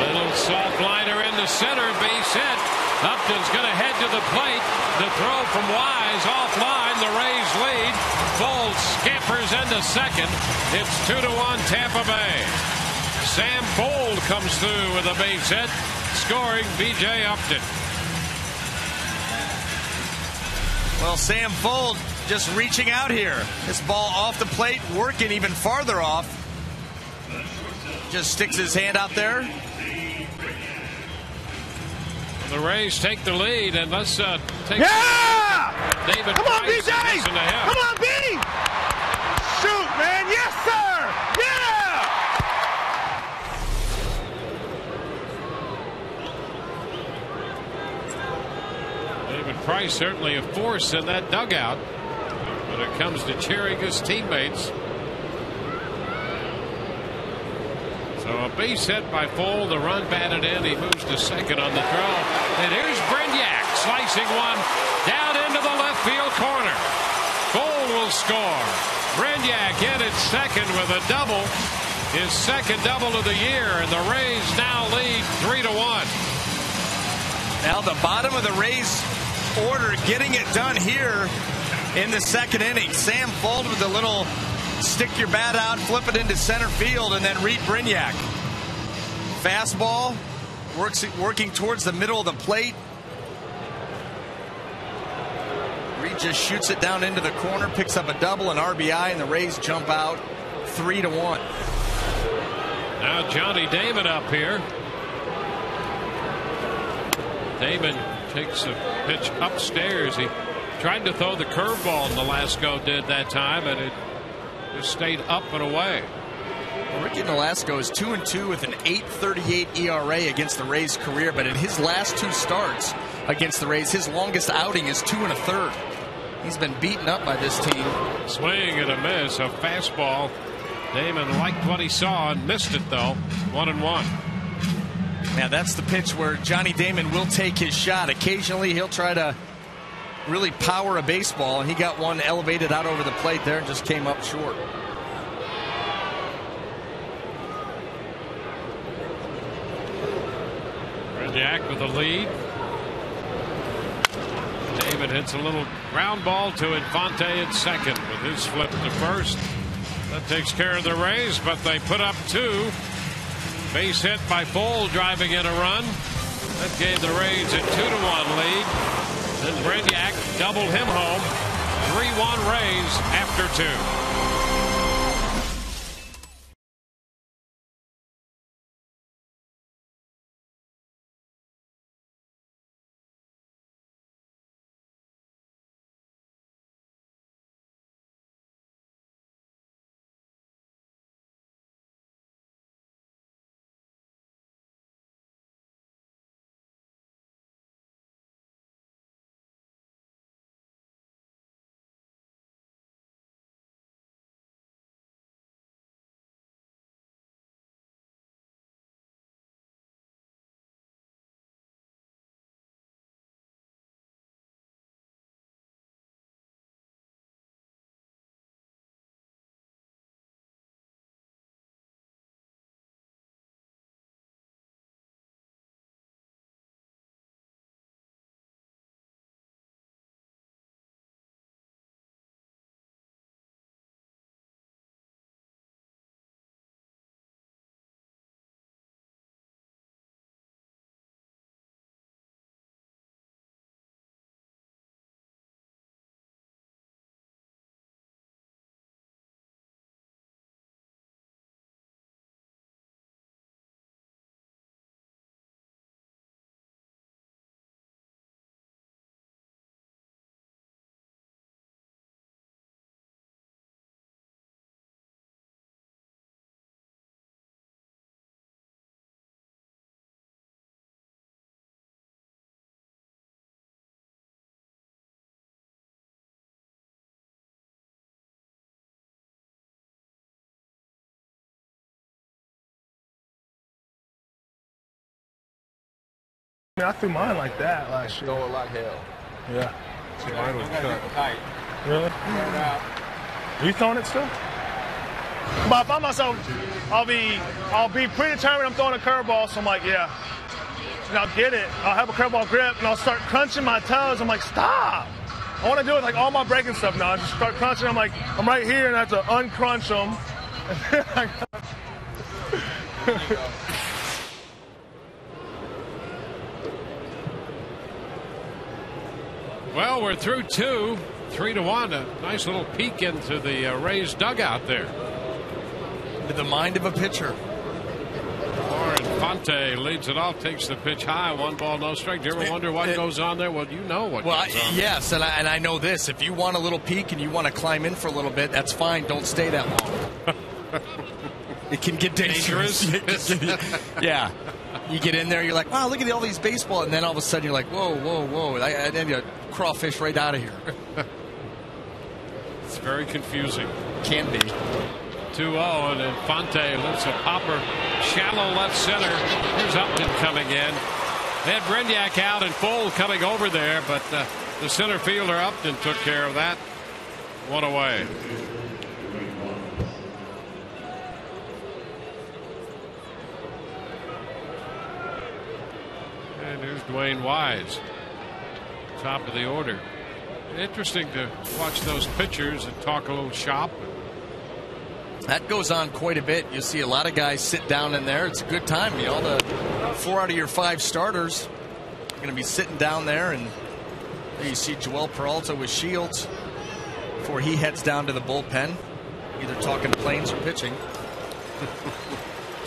Little soft liner in the center, base hit. Upton's going to head to the plate. The throw from Wise offline. The Rays lead. Fuld scampers into second. It's 2-1 Tampa Bay. Sam Fuld comes through with a base hit, scoring B.J. Upton. Well, Sam Fuld just reaching out here. This ball off the plate, working even farther off. Just sticks his hand out there. The Rays take the lead, and let's take David. Come on, Price BJ! and listen to him. Come on, B! Shoot, man! Yes, sir! Yeah! David Price certainly a force in that dugout when it comes to cheering his teammates. So a base hit by Fuld, the run batted in. He moves to second on the throw. And here's Brignac slicing one down into the left field corner. Fuld will score. Brignac in at second with a double. His second double of the year, and the Rays now lead 3-1. Now the bottom of the Rays order getting it done here in the second inning. Sam Fuld with a little stick your bat out, flip it into center field, and then Reed Brignac. Fastball, working towards the middle of the plate. Reed just shoots it down into the corner, picks up a double, an RBI, and the Rays jump out 3-1. Now Johnny Damon up here. Damon takes a pitch upstairs. He tried to throw the curveball, and Nolasco did that time, and it just stayed up and away. Well, Ricky Nolasco is 2-2 with an 8.38 ERA against the Rays' career, but in his last 2 starts against the Rays, his longest outing is 2 1/3. He's been beaten up by this team. Swing and a miss, a fastball. Damon liked what he saw and missed it though. 1-1. Now that's the pitch where Johnny Damon will take his shot. Occasionally he'll try to really power a baseball, and he got one elevated out over the plate there and just came up short. Brignac with the lead. David hits a little ground ball to Infante at second with his flip to first. That takes care of the Rays, but they put up 2. Base hit by Fuld driving in a run. That gave the Rays a 2-1 lead. Then Brignac doubled him home. 3-1 Rays after 2. I threw mine like that last year. Throw it like hell. Yeah. See, mine was cut. Really? Are you throwing it still? But if I'm myself, I'll be predetermined I'm throwing a curveball, so I'm like, yeah. And I'll get it. I'll have a curveball grip, and I'll start crunching my toes. I'm like, stop. I want to do it like all my breaking stuff now. I just start crunching. I'm like, I'm right here, and I have to uncrunch them. Well, we're through 2, 3-1. A nice little peek into the Rays dugout there. Into the mind of a pitcher. Infante leads it off, takes the pitch high, 1 ball, no strike. Do you ever wonder what goes on there? Well, you know what goes on. Yes, and I know this. If you want a little peek and you want to climb in for a little bit, that's fine. Don't stay that long. It can get dangerous. Yeah. You get in there, you're like, wow, look at all these baseball. And then all of a sudden you're like, whoa, whoa, whoa. And then you crawfish right out of here. It's very confusing. Can be. 2-0, and Infante lifts a popper, shallow left center. Here's Upton coming in. They had Brenyak out and full coming over there, but the center fielder Upton took care of that. 1 away. And here's Dwayne Wise, top of the order. Interesting to watch those pitchers and talk a little shop. That goes on quite a bit. You see a lot of guys sit down in there. It's a good time. You know, the 4 out of your 5 starters are going to be sitting down there. And there you see Joel Peralta with Shields before he heads down to the bullpen, either talking planes or pitching.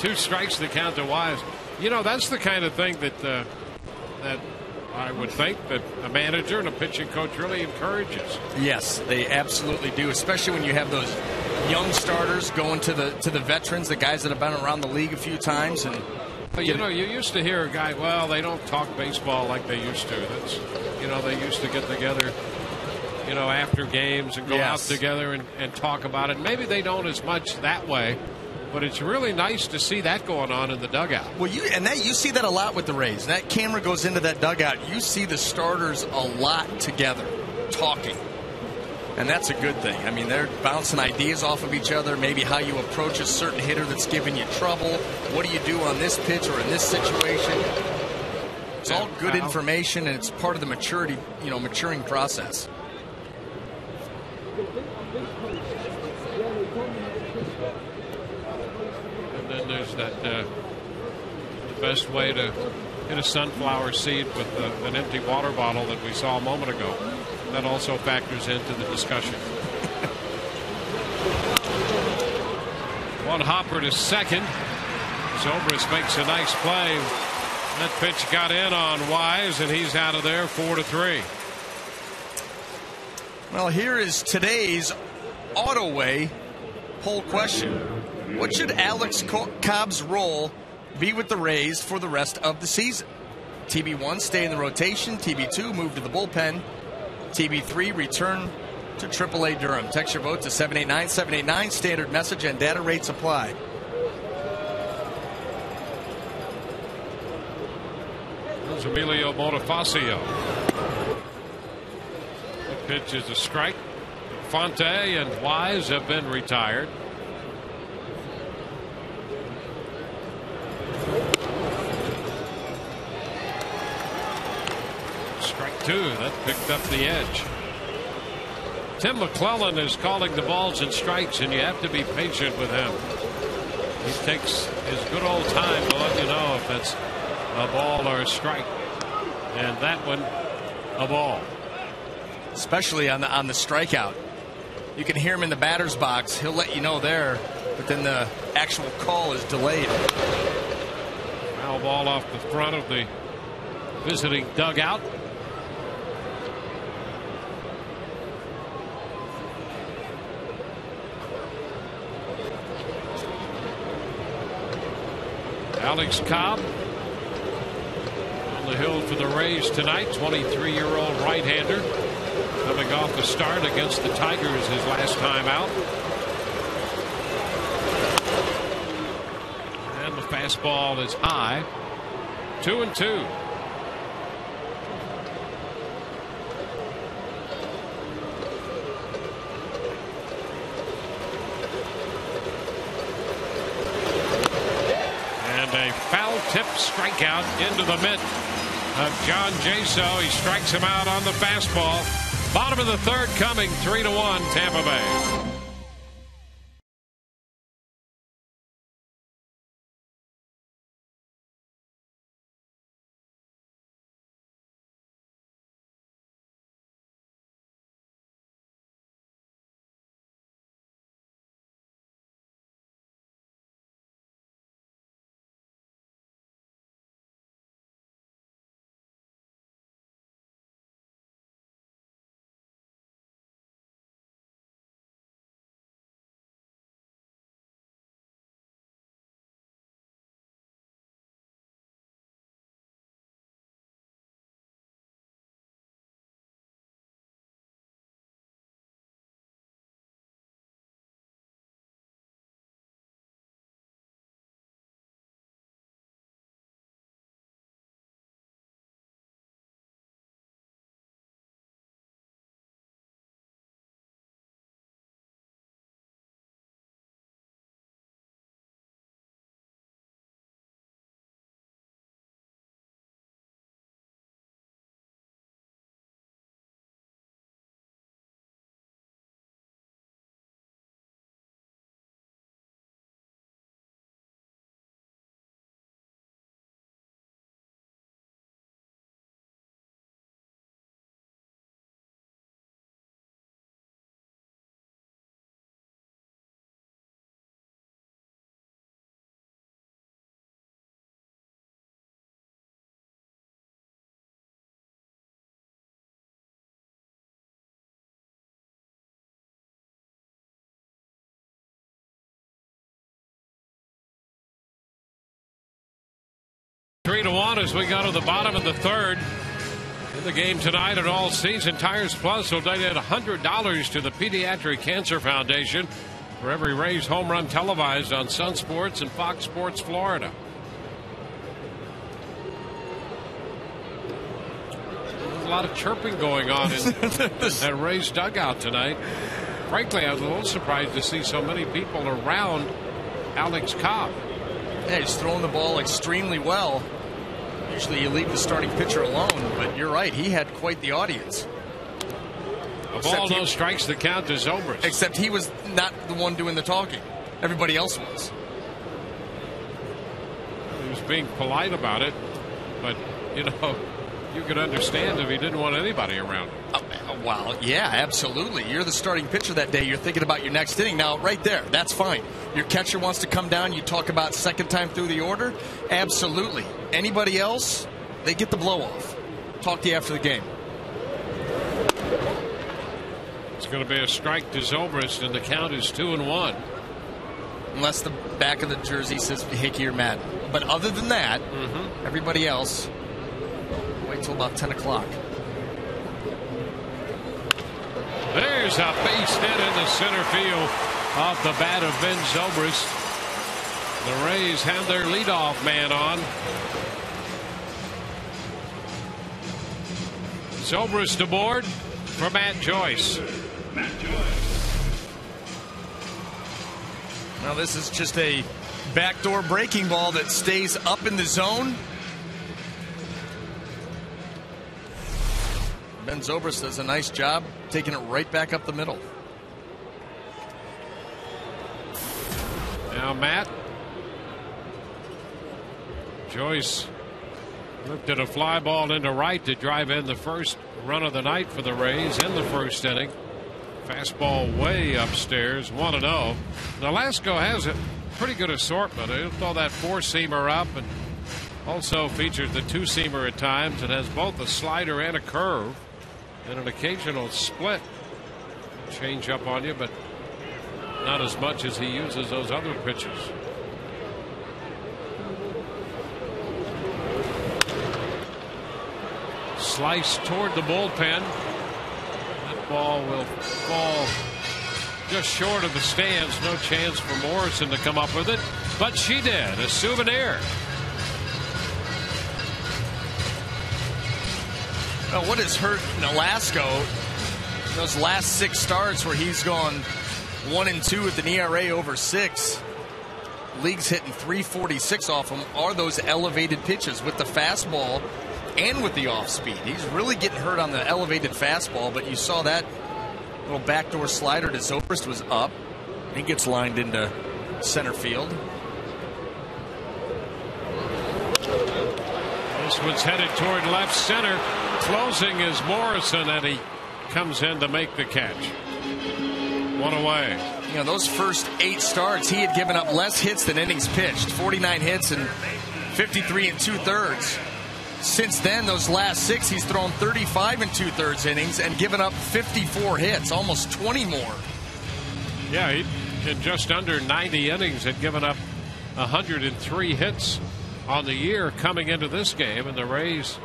2 strikes to count to Wise. You know, that's the kind of thing that that I would think that a manager and a pitching coach really encourages. Yes, they absolutely do, especially when you have those young starters going to the veterans, the guys that have been around the league a few times. And but you know, you used to hear a guy, well, they don't talk baseball like they used to. That's, you know, they used to get together, you know, after games and go out together and talk about it. Maybe they don't as much that way, but it's really nice to see that going on in the dugout. Well, you see that a lot with the Rays. That camera goes into that dugout. You see the starters a lot together, talking. And that's a good thing. I mean, they're bouncing ideas off of each other, maybe how you approach a certain hitter that's giving you trouble. What do you do on this pitch or in this situation? It's all good information, and it's part of the maturing process. And then there's that the best way to hit a sunflower seed with an empty water bottle that we saw a moment ago. That also factors into the discussion. 1 hopper to second. Zobrist makes a nice play. That pitch got in on Wise, and he's out of there 4-3. Well, here is today's Autoway poll question. What should Alex Cobb's role be with the Rays for the rest of the season? TB1, stay in the rotation. TB2, move to the bullpen. TB3, return to AAA Durham. Text your vote to 789-789. Standard message and data rates apply. There's Emilio Bonifacio. The pitch is a strike. Fonte and Wise have been retired. Strike 2. That picked up the edge. Tim McClellan is calling the balls and strikes, and you have to be patient with him. He takes his good old time to let you know if that's a ball or a strike. And that one, a ball. Especially on the strikeout. You can hear him in the batter's box. He'll let you know there, but then the actual call is delayed. Foul ball off the front of the visiting dugout. Alex Cobb on the hill for the Rays tonight. 23-year-old right-hander coming off a start against the Tigers his last time out. And the fastball is high. 2-2. tip strikeout into the mitt of John Jaso. He strikes him out on the fastball. Bottom of the third coming, 3-1 Tampa Bay. Three to one as we go to the bottom of the third. In the game tonight and all season, Tires Plus will donate $100 to the Pediatric Cancer Foundation for every Rays home run televised on Sun Sports and Fox Sports Florida. There's a lot of chirping going on in that Rays dugout tonight. Frankly, I was a little surprised to see so many people around Alex Cobb. Yeah, he's throwing the ball extremely well. Usually you leave the starting pitcher alone, but you're right. He had quite the audience. Of all those strikes that count to Zobrist. Except he was not the one doing the talking. Everybody else was. He was being polite about it, but, you know, you could understand if he didn't want anybody around. Well, yeah, absolutely. You're the starting pitcher that day. You're thinking about your next inning. Now, right there, that's fine. Your catcher wants to come down. You talk about second time through the order. Absolutely. Anybody else, they get the blow off. Talk to you after the game. It's going to be a strike to Zobrist, and the count is 2-1. Unless the back of the jersey says Hickey or Madden. But other than that, everybody else, wait till about 10 o'clock. There's a base hit in the center field off the bat of Ben Zobrist. The Rays have their leadoff man on. Zobrist aboard for Matt Joyce. Now this is just a backdoor breaking ball that stays up in the zone. Ben Zobrist does a nice job taking it right back up the middle. Now Matt. Joyce lifted a fly ball into right to drive in the first run of the night for the Rays in the first inning. Fastball way upstairs, 1-0. Nolasco has a pretty good assortment. He'll throw that four-seamer up and also features the two-seamer at times and has both a slider and a curve and an occasional split. Change up on you, but not as much as he uses those other pitches. Slice toward the bullpen. That ball will fall just short of the stands. No chance for Morrison to come up with it, but she did. A souvenir. Well, what has hurt Nolasco, those last 6 starts where he's gone 1-2 with an ERA over 6. league's hitting 346 off him are those elevated pitches with the fastball and with the off speed. He's really getting hurt on the elevated fastball, but you saw that little backdoor slider to Zobrist was up. He gets lined into center field. This one's headed toward left center. Closing is Morrison, and he comes in to make the catch. One away. You know, those first 8 starts, he had given up less hits than innings pitched. 49 hits and 53 2/3. Since then, those last 6, he's thrown 35 2/3 innings and given up 54 hits, almost 20 more. Yeah, he in just under 90 innings had given up 103 hits on the year coming into this game, and the Rays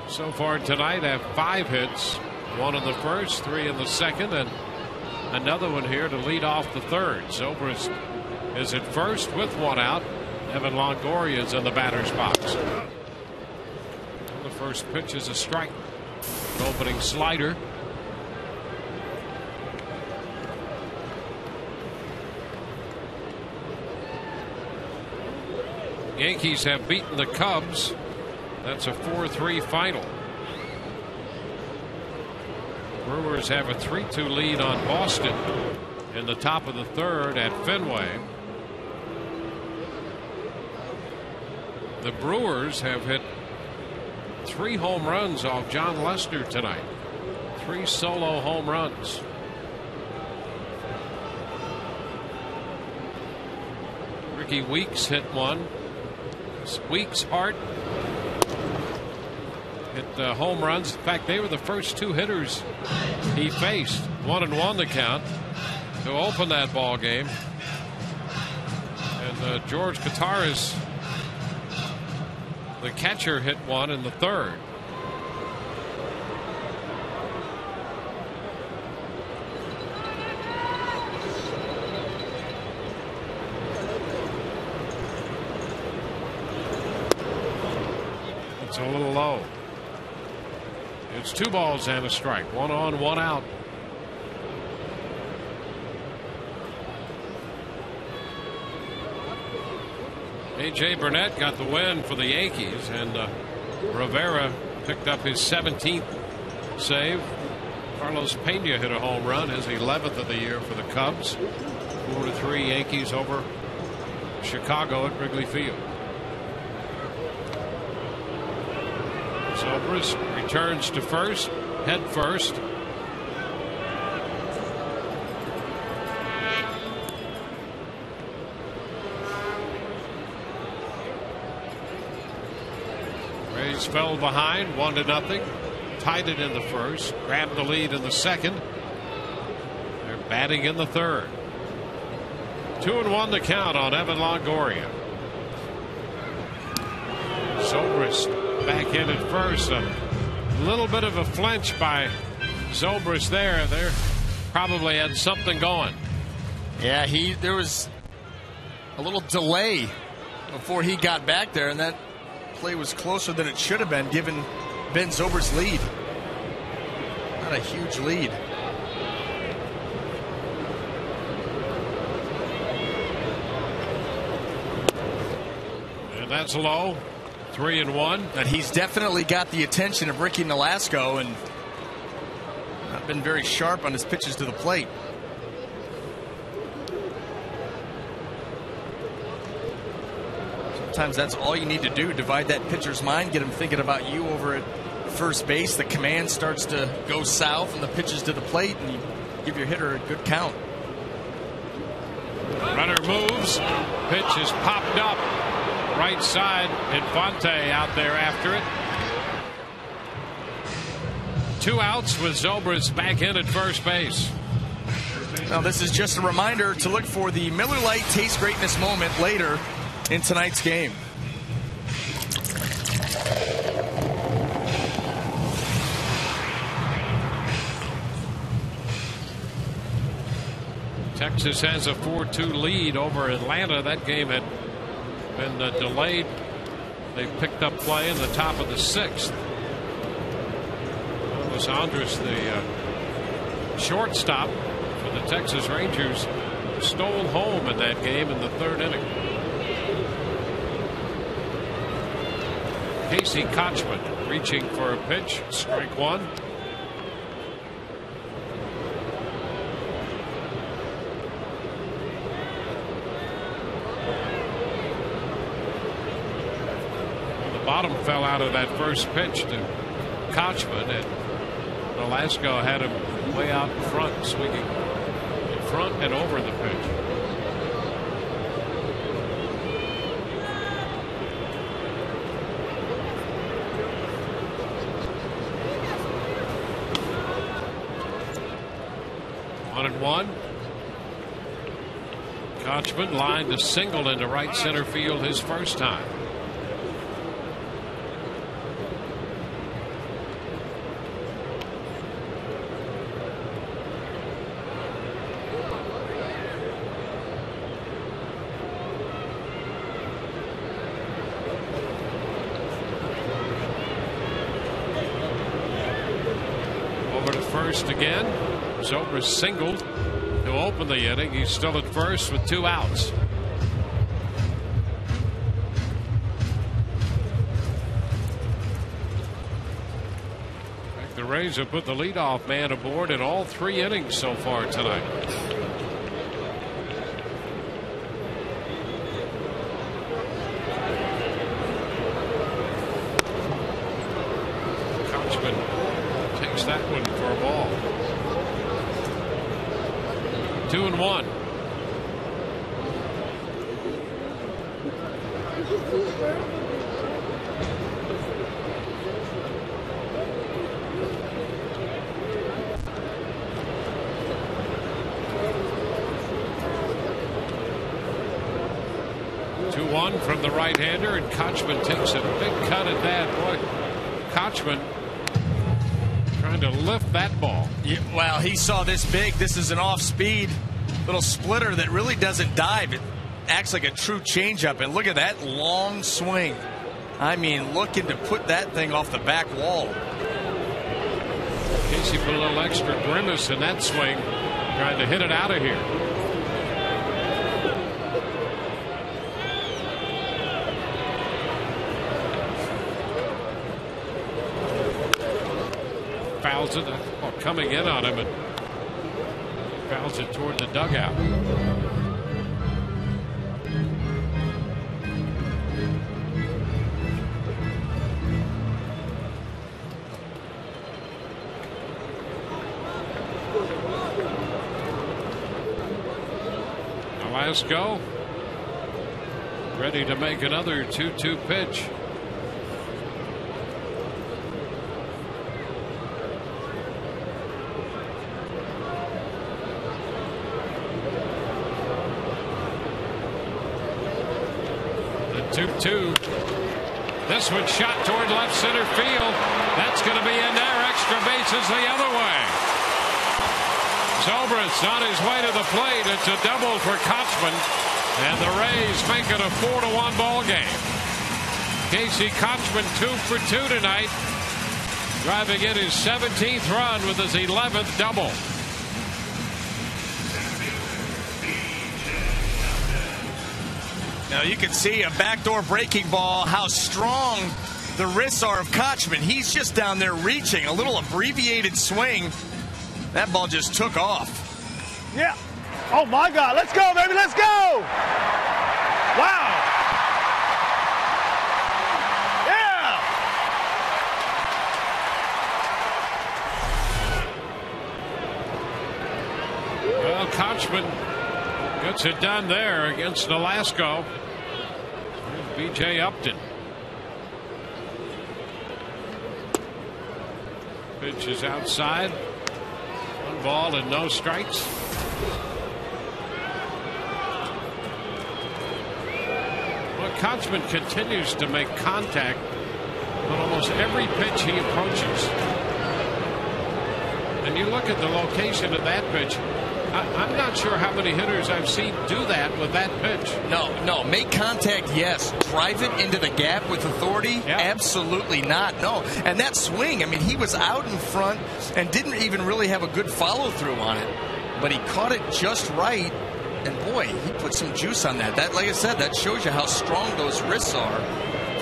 so far tonight have 5 hits, 1 in the first, 3 in the second, and another one here to lead off the third. Zobrist is at first with 1 out. Evan Longoria is in the batter's box. The first pitch is a strike. Opening slider. Yankees have beaten the Cubs. That's a 4-3 final. Brewers have a 3-2 lead on Boston in the top of the third at Fenway. The Brewers have hit 3 home runs off John Lester tonight. 3 solo home runs. Ricky Weeks hit 1. Weeks, Hart hit home runs. In fact, they were the first 2 hitters he faced. 1-1 the count to open that ball game. And George Kataris, the catcher, hit 1 in the third. It's a little low. It's 2 balls and a strike. 1 on, 1 out. A.J. Burnett got the win for the Yankees, and Rivera picked up his 17th save. Carlos Pena hit a home run, his 11th of the year for the Cubs. 4-3 Yankees over Chicago at Wrigley Field. Zobrist returns to first, head first. Rays fell behind 1-0, tied it in the first, grabbed the lead in the second. They're batting in the third. 2-1 the count on Evan Longoria. Zobrist back in at first. A little bit of a flinch by Zobrist there. They probably had something going. Yeah, there was a little delay before he got back there, and that play was closer than it should have been given Ben Zobrist's lead. Not a huge lead. And that's low. 3-1. And he's definitely got the attention of Ricky Nolasco and not been very sharp on his pitches to the plate. Sometimes that's all you need to do. Divide that pitcher's mind, get him thinking about you over at first base. The command starts to go south and the pitches to the plate, and you give your hitter a good count. Runner moves. Pitch is popped up. Right side, Infante out there after it. 2 outs with Zobrist back in at first base. Now this is just a reminder to look for the Miller Lite Taste Greatness moment later in tonight's game. Texas has a 4-2 lead over Atlanta. That game had been delayed. They picked up play in the top of the 6th. Los Andres, the shortstop for the Texas Rangers, stole home in that game in the 3rd inning. Casey Kochman reaching for a pitch. Strike one. The bottom fell out of that first pitch to Kochman, and Velasco had him way out in front, swinging in front and over the pitch. One and one. Kochman lined a single into right center field his first time. Over to first again. Zobrist singled to open the inning. He's still at first with 2 outs. The Rays have put the leadoff man aboard in all 3 innings so far tonight. Kochman takes that one for a ball. 2 and 1. From the right-hander, and Kochman takes a big cut at that. Boy, Kochman trying to lift that ball. Yeah, well, he saw this big. This is an off-speed little splitter that really doesn't dive. It acts like a true changeup, and look at that long swing. I mean, looking to put that thing off the back wall. Casey put a little extra grimace in that swing, trying to hit it out of here. Fouls it, coming in on him, and fouls it toward the dugout. Velasco ready to make another 2-2 pitch. The 2-2. This one shot toward left center field. That's going to be in there. Extra bases the other way. Zobrist on his way to the plate. It's a double for Kochman, and the Rays make it a 4-1 ball game. Casey Kochman 2 for 2 tonight, driving in his 17th run with his 11th double. Now you can see a backdoor breaking ball, how strong the wrists are of Kochman. He's just down there reaching, a little abbreviated swing. That ball just took off. Yeah. Oh, my God. Let's go, baby. Let's go. Wow. Yeah. Well, Kochman gets it done there against Velasco. B.J. Upton. Pitch is outside. 1 ball and no strikes. Well, Kochman continues to make contact on almost every pitch he approaches. And you look at the location of that pitch. I'm not sure how many hitters I've seen do that with that pitch. No, make contact, yes. Drive it into the gap with authority? Yeah. Absolutely not, no. And that swing, I mean, he was out in front and didn't even really have a good follow-through on it. But he caught it just right, and boy, he put some juice on that. That, like I said, that shows you how strong those wrists are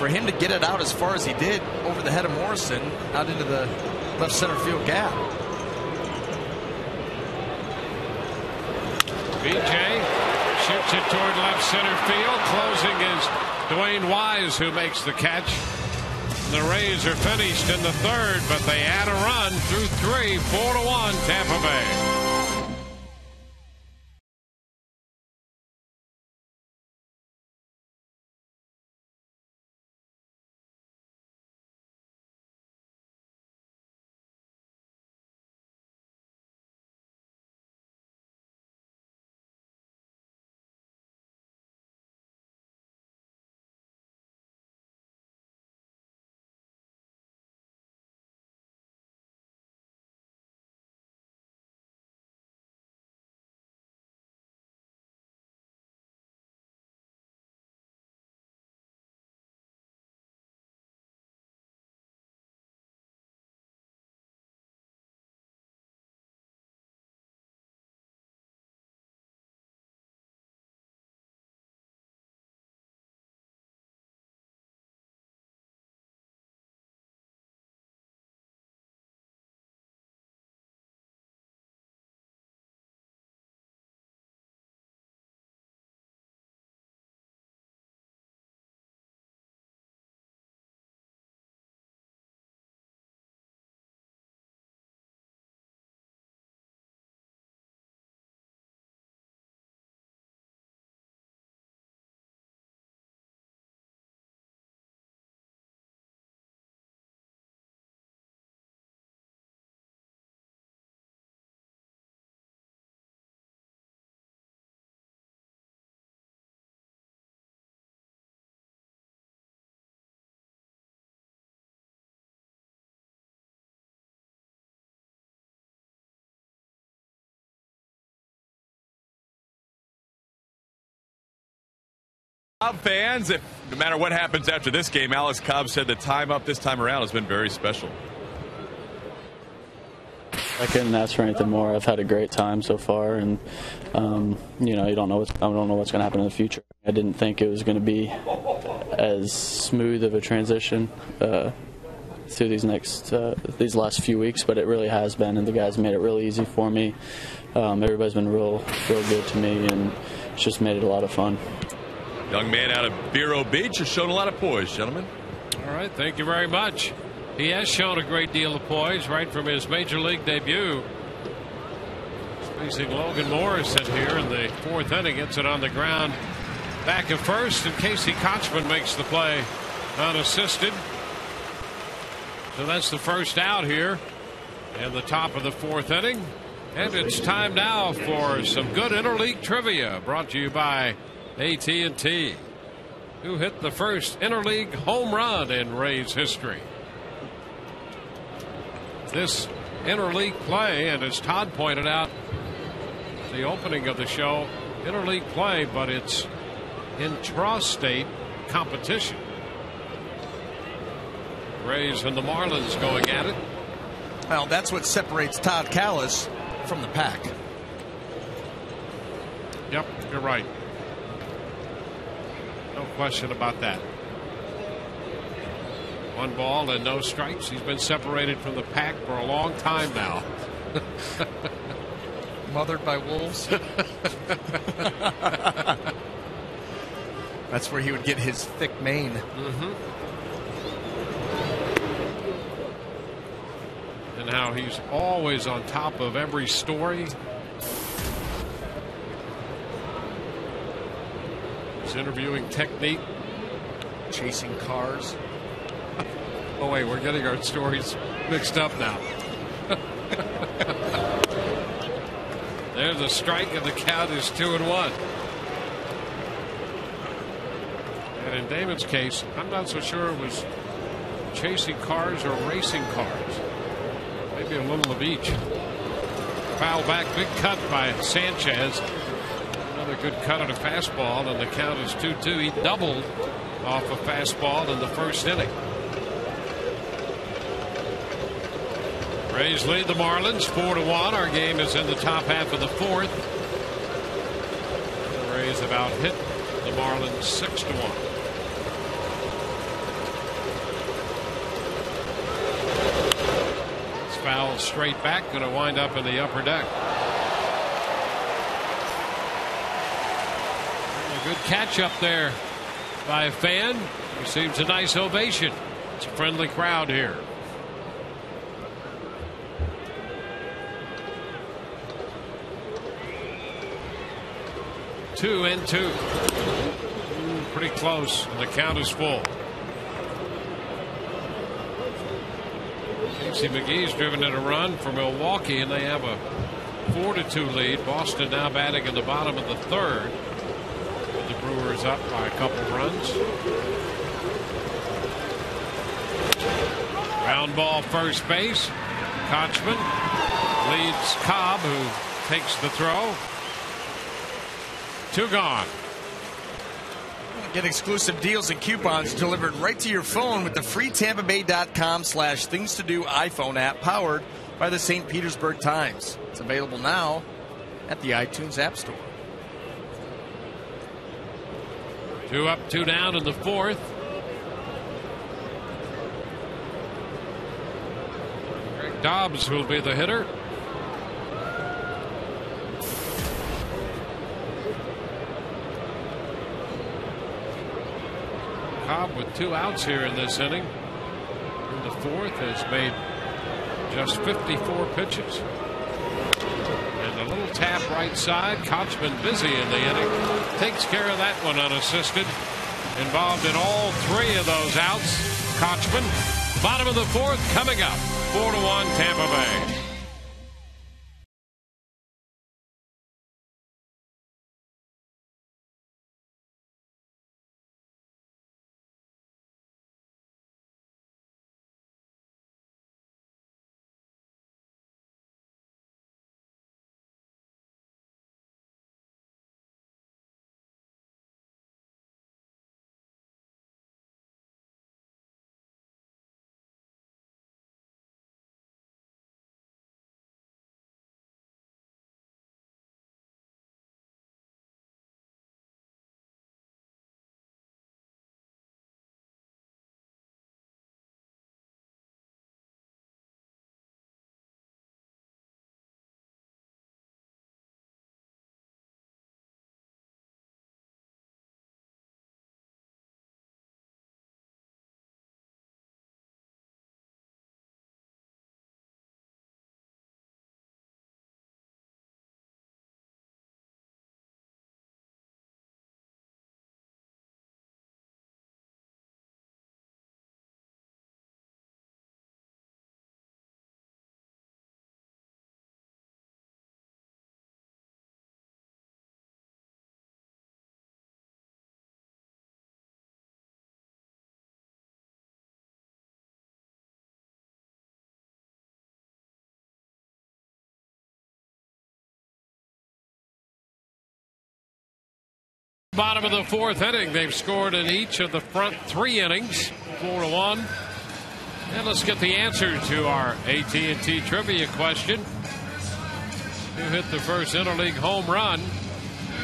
for him to get it out as far as he did over the head of Morrison out into the left center field gap. BJ shoots it toward left center field. Closing is Dwayne Wise, who makes the catch. The Rays are finished in the third, but they add a run through 3, 4-1 Tampa Bay. Cobb fans, no matter what happens after this game, Alex Cobb said the time up this time around has been very special. I couldn't ask for anything more. I've had a great time so far, and you know, I don't know what's going to happen in the future. I didn't think it was going to be as smooth of a transition through these last few weeks, but it really has been, and the guys made it really easy for me. Everybody's been real good to me, and it's just made it a lot of fun. Young man out of Vero Beach has shown a lot of poise, gentlemen. All right, thank you very much. He has shown a great deal of poise right from his major league debut. Facing Logan Morrison here in the fourth inning. Gets it on the ground back at first, and Casey Kochman makes the play unassisted. So that's the first out here in the top of the fourth inning. And it's time now for some good interleague trivia brought to you by AT&T. Who hit the first interleague home run in Rays history? This interleague play, and as Todd pointed out at the opening of the show, interleague play, but it's intra-state competition. Rays and the Marlins going at it. Well, that's what separates Todd Callis from the pack. Yep, you're right. No question about that. 1 ball and no strikes. He's been separated from the pack for a long time now. Mothered by wolves. That's where he would get his thick mane. And how he's always on top of every story. His interviewing technique. Chasing cars. Oh wait, we're getting our stories mixed up now. There's a strike, and the count is 2-1. And in Damon's case, I'm not so sure it was chasing cars or racing cars. Maybe a little of each. Foul back, big cut by Sanchez. Another good cut on a fastball, and the count is 2-2. He doubled off a fastball in the first inning. Rays lead the Marlins 4-1. Our game is in the top half of the fourth. The Rays have out hit the Marlins 6-1. foul straight back, going to wind up in the upper deck. A good catch up there by a fan. Receives a nice ovation. It's a friendly crowd here. Two and two. Pretty close. And the count is full. Casey McGee's driven in a run for Milwaukee, and they have a 4-2 lead. Boston now batting in the bottom of the third. The Brewers up by a couple runs. Ground ball first base. Kochman leads Cobb, who takes the throw. 2 gone. Get exclusive deals and coupons delivered right to your phone with the free TampaBay.com/things-to-do iPhone app powered by the St. Petersburg Times. It's available now at the iTunes App Store. 2 up, 2 down in the fourth. Greg Dobbs will be the hitter. Cobb with 2 outs here in this inning. In the fourth has made just 54 pitches. And a little tap right side. Kochman busy in the inning. Takes care of that one unassisted. Involved in all 3 of those outs. Kochman. Bottom of the fourth coming up. 4-1 Tampa Bay. Bottom of the fourth inning. They've scored in each of the front 3 innings. 4-1. And let's get the answer to our AT&T trivia question. Who hit the first interleague home run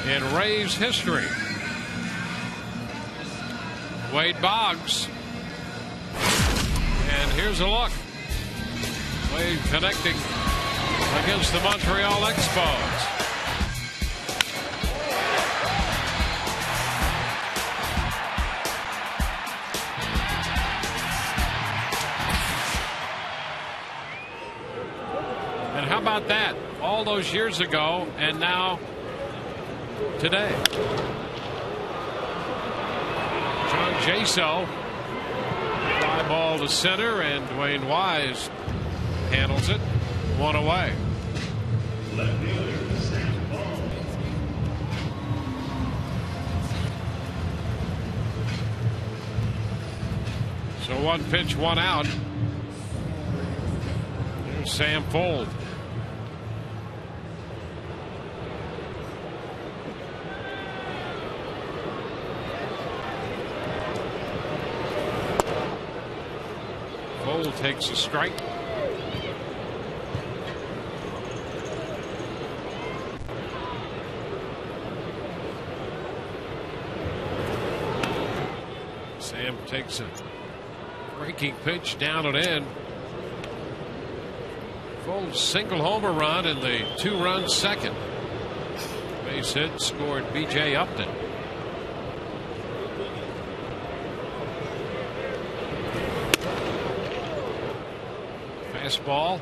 in Rays history? Wade Boggs. And here's a look. Wade connecting against the Montreal Expos. And how about that? All those years ago and now today. John Jaso. Fly ball to center, and Dwayne Wise handles it. 1 away. So 1 pitch, 1 out. There's Sam Fuld. Fuld takes a strike. Sam takes a breaking pitch down and in. Full single homer run in the 2-run second. Base hit scored B.J. Upton. Fastball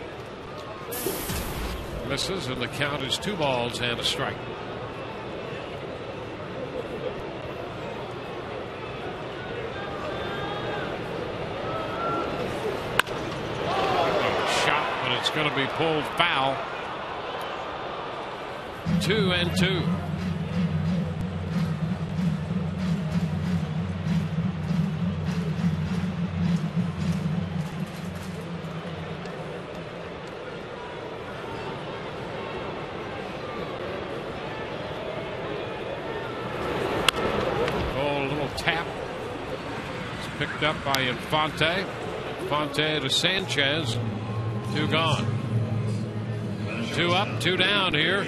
misses, and the count is 2 balls and a strike. Shot, but it's going to be pulled foul. 2-2. Tap. It's picked up by Infante. Infante to Sanchez. 2 gone. 2 up, 2 down here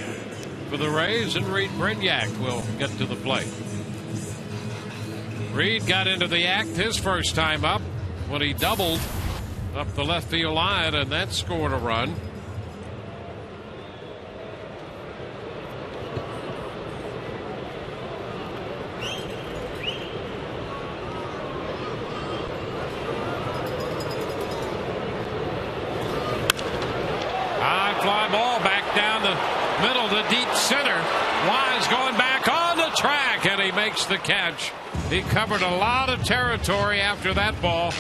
for the Rays, and Reed Brignac will get to the plate. Reed got into the act his first time up when he doubled up the left field line, and that scored a run. Fly ball back down the middle to deep center. Wise going back on the track, and he makes the catch. He covered a lot of territory after that ball.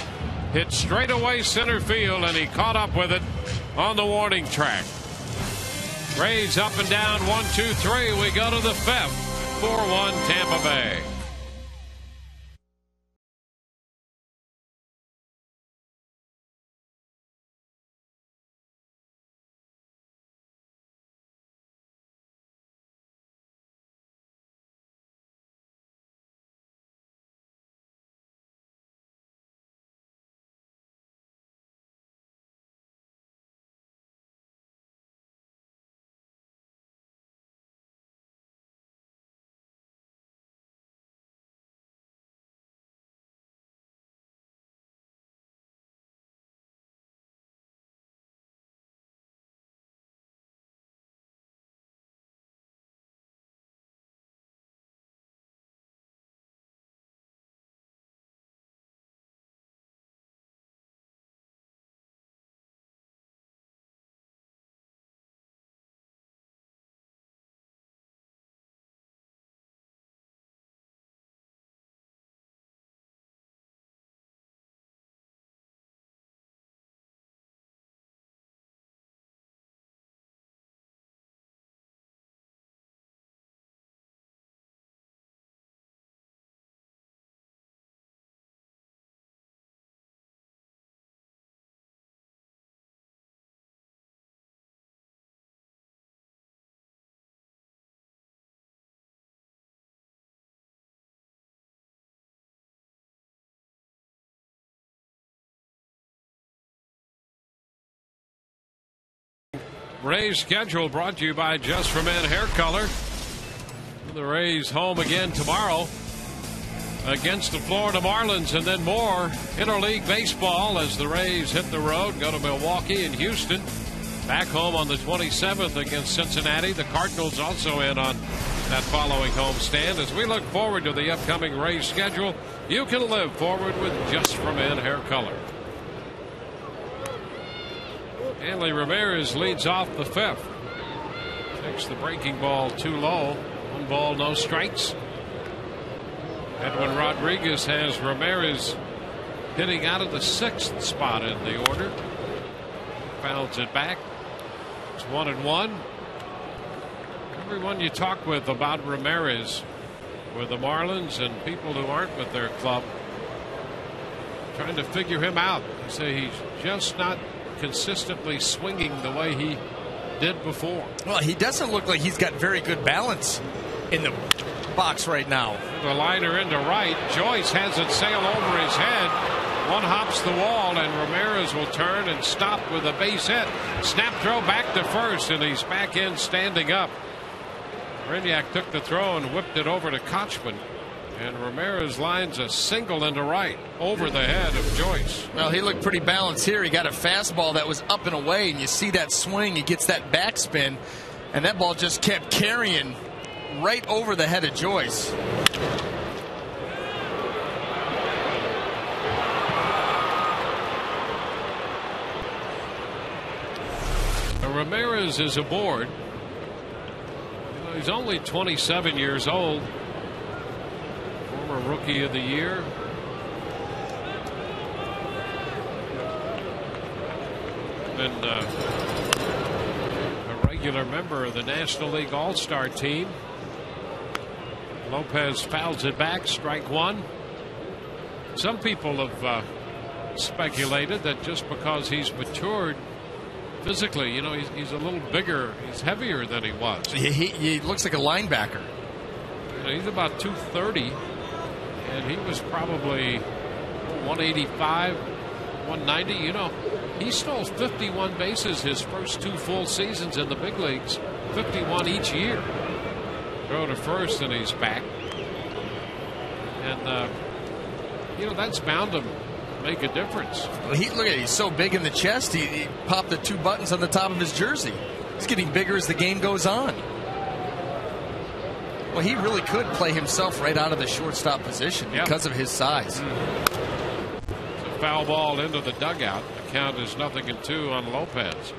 Hit straight away center field, and he caught up with it on the warning track. Rays up and down 1-2-3. We go to the 5th. 4-1 Tampa Bay. Rays schedule brought to you by Just for Men Hair Color. The Rays home again tomorrow against the Florida Marlins, and then more interleague baseball as the Rays hit the road, go to Milwaukee and Houston. Back home on the 27th against Cincinnati. The Cardinals also in on that following homestand. As we look forward to the upcoming Rays schedule, you can live forward with Just for Men Hair Color. Hanley Ramirez leads off the 5th. Takes the breaking ball too low. 1 ball, no strikes. Edwin Rodriguez has Ramirez hitting out of the 6th spot in the order. Fouls it back. It's 1-1. Everyone you talk with about Ramirez, with the Marlins and people who aren't with their club, trying to figure him out. They say he's just not consistently swinging the way he did before. Well, he doesn't look like he's got very good balance in the box right now. The liner into right. Joyce has it sail over his head. One hops the wall, and Ramirez will turn and stop with a base hit. Snap throw back to first, and he's back in standing up. Brignac took the throw and whipped it over to Kochman. And Ramirez lines a single into right over the head of Joyce. Well, he looked pretty balanced here. He got a fastball that was up and away, and you see that swing. He gets that backspin, and that ball just kept carrying right over the head of Joyce. Ramirez is aboard. He's only 27 years old. Former Rookie of the Year. And a regular member of the National League All-Star team. Lopez fouls it back, strike one. Some people have speculated that just because he's matured physically, you know, he's a little bigger, he's heavier than he was. He looks like a linebacker. You know, he's about 230, and he was probably 185, 190. You know, he stole 51 bases his first 2 full seasons in the big leagues, 51 each year. Throw to first, and he's back. And, you know, that's bound to make a difference. Well, look at it. He's so big in the chest. He popped the 2 buttons on the top of his jersey. He's getting bigger as the game goes on. Well, he really could play himself right out of the shortstop position because of his size. It's a foul ball into the dugout. The count is 0-2 on Lopez.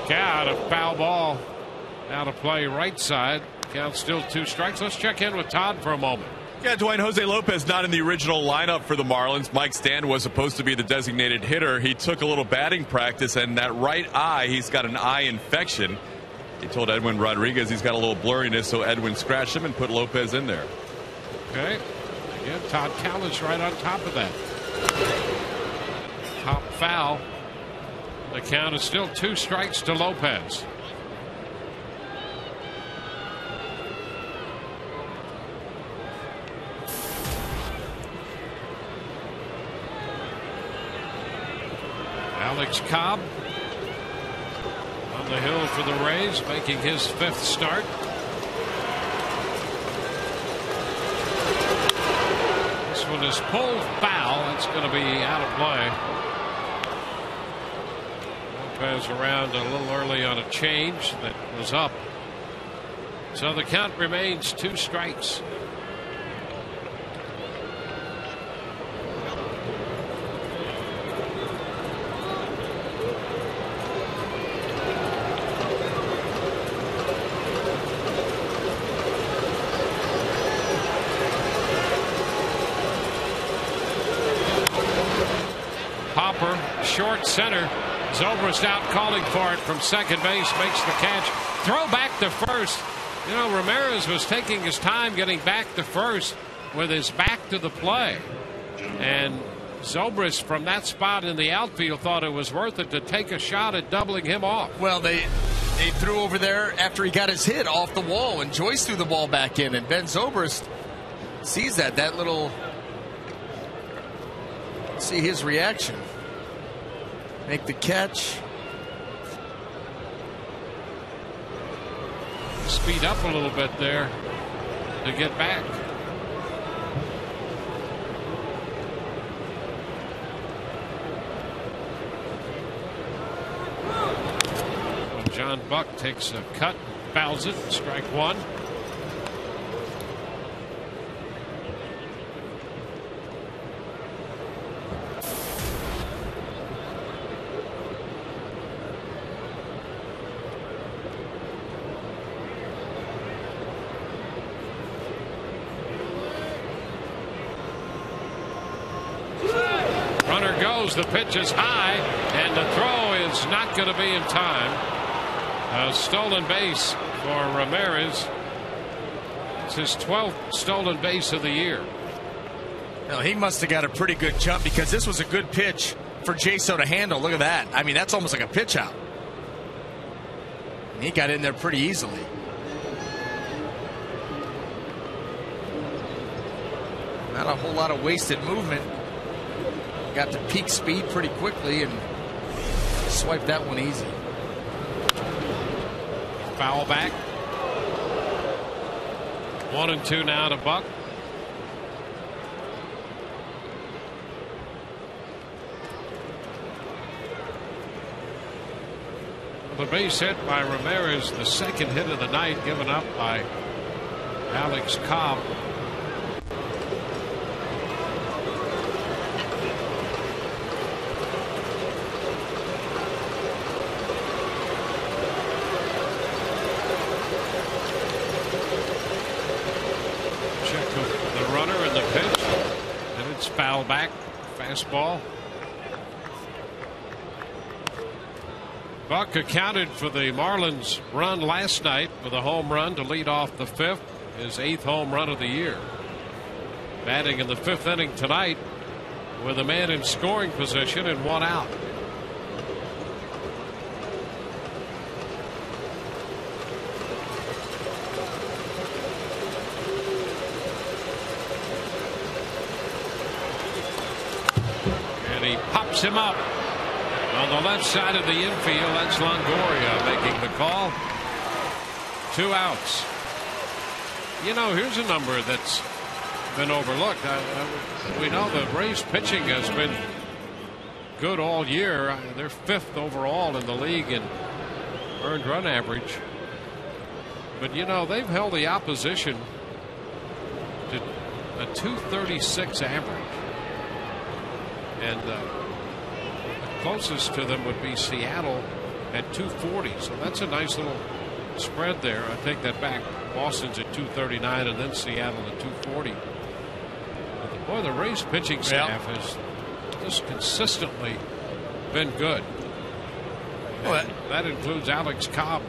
Count, a foul ball out of play right side. Count still 2 strikes. Let's check in with Todd for a moment. Yeah, Dwayne, Jose Lopez not in the original lineup for the Marlins. Mike Stanton was supposed to be the designated hitter. He took a little batting practice, and that right eye, he's got an eye infection. He told Edwin Rodriguez he's got a little blurriness, so Edwin scratched him and put Lopez in there. Okay. Again, Todd Callis right on top of that. Top foul. The count is still 2 strikes to Lopez. Alex Cobb on the hill for the Rays, making his 5th start. This one is pulled foul. It's going to be out of play. Lopez around a little early on a change that was up. So the count remains 2 strikes. Hopper, short center. Zobrist out calling for it from second base, makes the catch. Throw back to first. You know, Ramirez was taking his time getting back to first with his back to the play. And Zobrist from that spot in the outfield thought it was worth it to take a shot at doubling him off. Well, they threw over there after he got his hit off the wall, and Joyce threw the ball back in, and Ben Zobrist sees that little. See his reaction. Make the catch. Speed up a little bit there to get back. When John Buck takes a cut, fouls it, strike 1. The pitch is high, and the throw is not going to be in time. A stolen base for Ramirez. It's his 12th stolen base of the year. No, he must have got a pretty good jump because this was a good pitch for Jaso to handle. Look at that. I mean, that's almost like a pitch out. And he got in there pretty easily. Not a whole lot of wasted movement. Got to peak speed pretty quickly and swiped that one easy. Foul back. 1-2 now to Buck. The base hit by Ramirez, the second hit of the night, given up by Alex Cobb. Check the runner and the pitch, and it's foul back. Fastball. Buck accounted for the Marlins' run last night with a home run to lead off the fifth, his 8th home run of the year. Batting in the 5th inning tonight with a man in scoring position and 1 out. And he pops him up. On the left side of the infield, that's Longoria making the call. 2 outs. You know, here's a number that's been overlooked. We know the Rays pitching has been good all year. They're 5th overall in the league in earned run average. But, you know, they've held the opposition to a 236 average. And closest to them would be Seattle at 240, so that's a nice little spread there. I take that back. Boston's at 239 and then Seattle at 240. But boy, the Rays pitching staff has just consistently been good. Well, that includes Alex Cobb.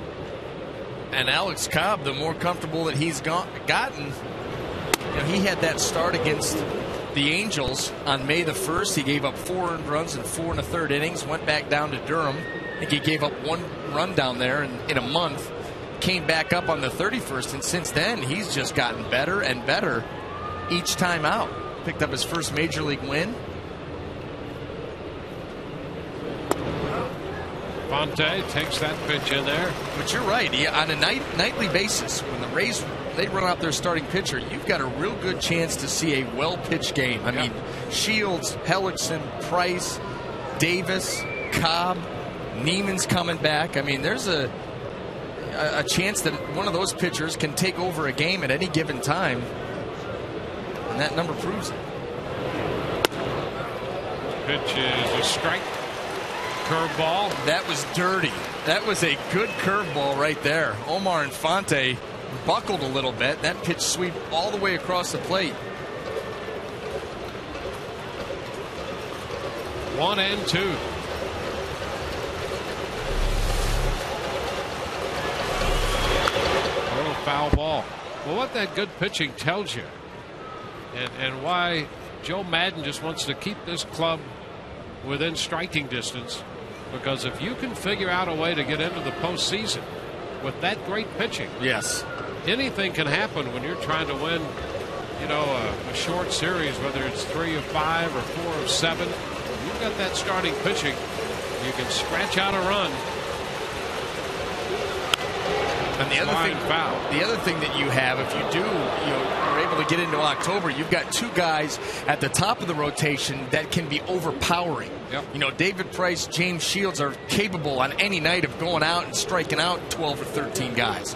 And Alex Cobb, the more comfortable that he's gotten, you know, he had that start against the Angels on May the 1st. He gave up 4 earned runs in 4 1/3 innings, went back down to Durham. I think he gave up 1 run down there in a month, came back up on the 31st, and since then he's just gotten better and better each time out. Picked up his first major league win. Fonte takes that pitch in there. But you're right. On a nightly basis, when the Rays they run out their starting pitcher, you've got a real good chance to see a well-pitched game. I mean, Shields, Hellickson, Price, Davis, Cobb, Neiman's coming back. I mean, there's a chance that one of those pitchers can take over a game at any given time, and that number proves it. Pitch is a strike. Curveball. That was dirty. That was a good curveball right there. Omar Infante buckled a little bit. That pitch sweep all the way across the plate. 1-2. Oh, foul ball. Well, what that good pitching tells you, and why Joe Madden just wants to keep this club within striking distance, because if you can figure out a way to get into the postseason with that great pitching, yes, anything can happen when you're trying to win, you know, a short series, whether it's 3 of 5 or 4 of 7. You've got that starting pitching. You can scratch out a run. And the other thing that you have, if you are able to get into October, you've got 2 guys at the top of the rotation that can be overpowering. Yep. You know, David Price, James Shields are capable on any night of going out and striking out 12 or 13 guys.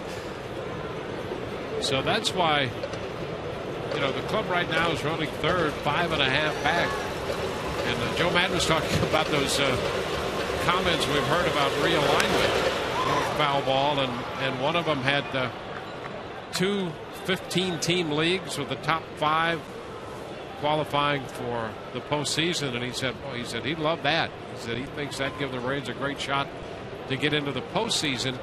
So that's why, you know, the club right now is running third, 5.5 back. And Joe Madden was talking about those comments we've heard about realignment. Foul ball, and one of them had 2 15-team leagues with the top 5 qualifying for the postseason, and he said he'd love that. He said he thinks that'd give the Rays a great shot to get into the postseason.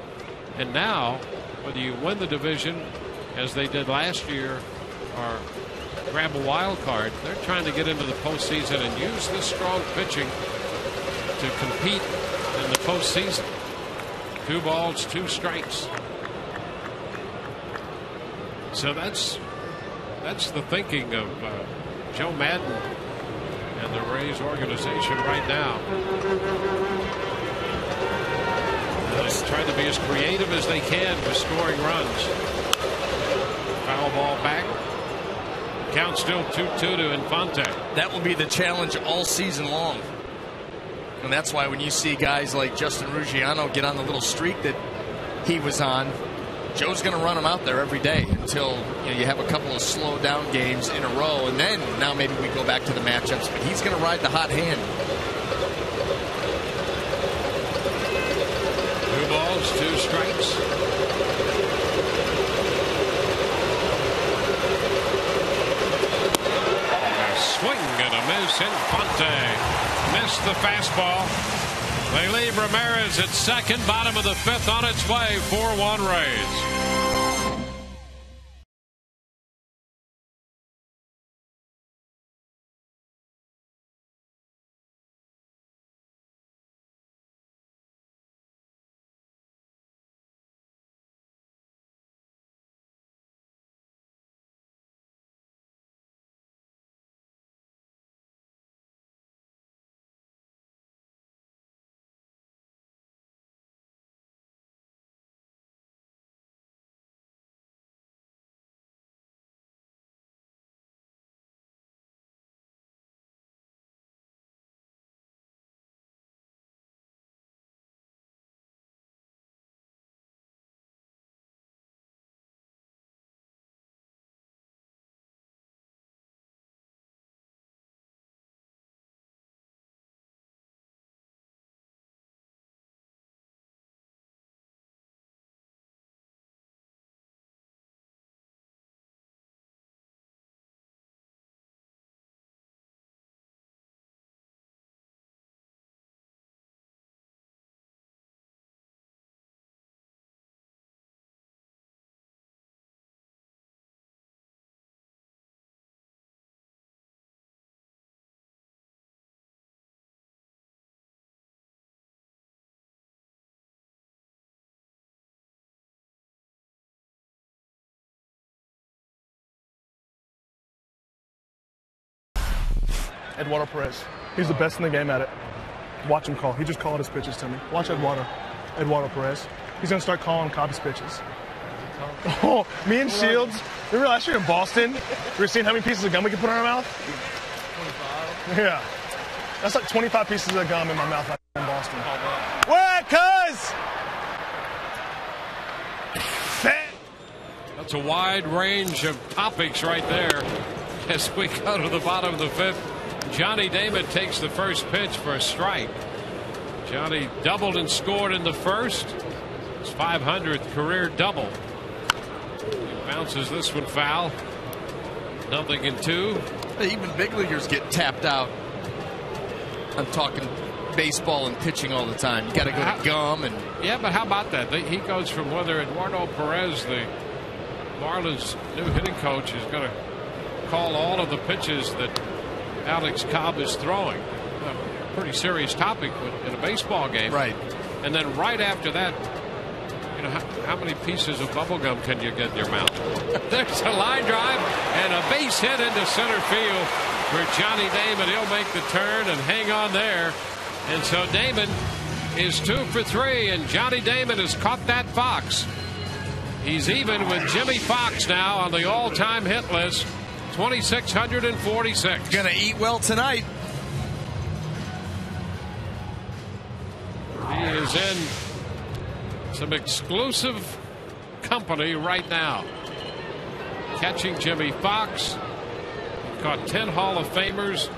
And now, whether you win the division as they did last year or grab a wild card. They're trying to get into the postseason and use this strong pitching to compete in the postseason. 2 balls, 2 strikes. So that's the thinking of Joe Madden and the Rays organization right now. They try to be as creative as they can with scoring runs. Foul ball back. Count still 2-2 to Infante. That will be the challenge all season long. And that's why when you see guys like Justin Ruggiano get on the little streak that he was on, Joe's going to run him out there every day until you have a couple of slow down games in a row, and then now maybe we go back to the matchups. But he's going to ride the hot hand. 2 balls, 2 strikes. A swing and a miss. Infante missed the fastball. They leave Ramirez at second. Bottom of the 5th on its way. 4-1 Rays. Eduardo Perez. He's the best in the game at it. Watch him call. He just called his pitches to me. Watch Eduardo Perez. He's going to start calling Cobb's pitches. Oh, me and Shields, remember last year in Boston, we were seeing how many pieces of gum we could put in our mouth? 25. Yeah. That's like 25 pieces of gum in my mouth in Boston. What, cuz? That's a wide range of topics right there as we go to the bottom of the 5th. Johnny Damon takes the first pitch for a strike. Johnny doubled and scored in the first. His 500th career double. He bounces this one foul. 0-2. Even big leaguers get tapped out. I'm talking baseball and pitching all the time. You got to go to gum and. Yeah, but how about that? He goes from whether Eduardo Perez, the Marlins' new hitting coach, is going to call all of the pitches that Alex Cobb is throwing. A pretty serious topic in a baseball game. Right. And then right after that, how many pieces of bubble gum can you get in your mouth? There's a line drive and a base hit into center field for Johnny Damon. He'll make the turn and hang on there. And so Damon is 2 for 3, and Johnny Damon has caught that fox. He's even with Jimmy Fox now on the all-time hit list. 2,646. Gonna eat well tonight. He is in some exclusive company right now. Catching Jimmy Fox. Caught 10 Hall of Famers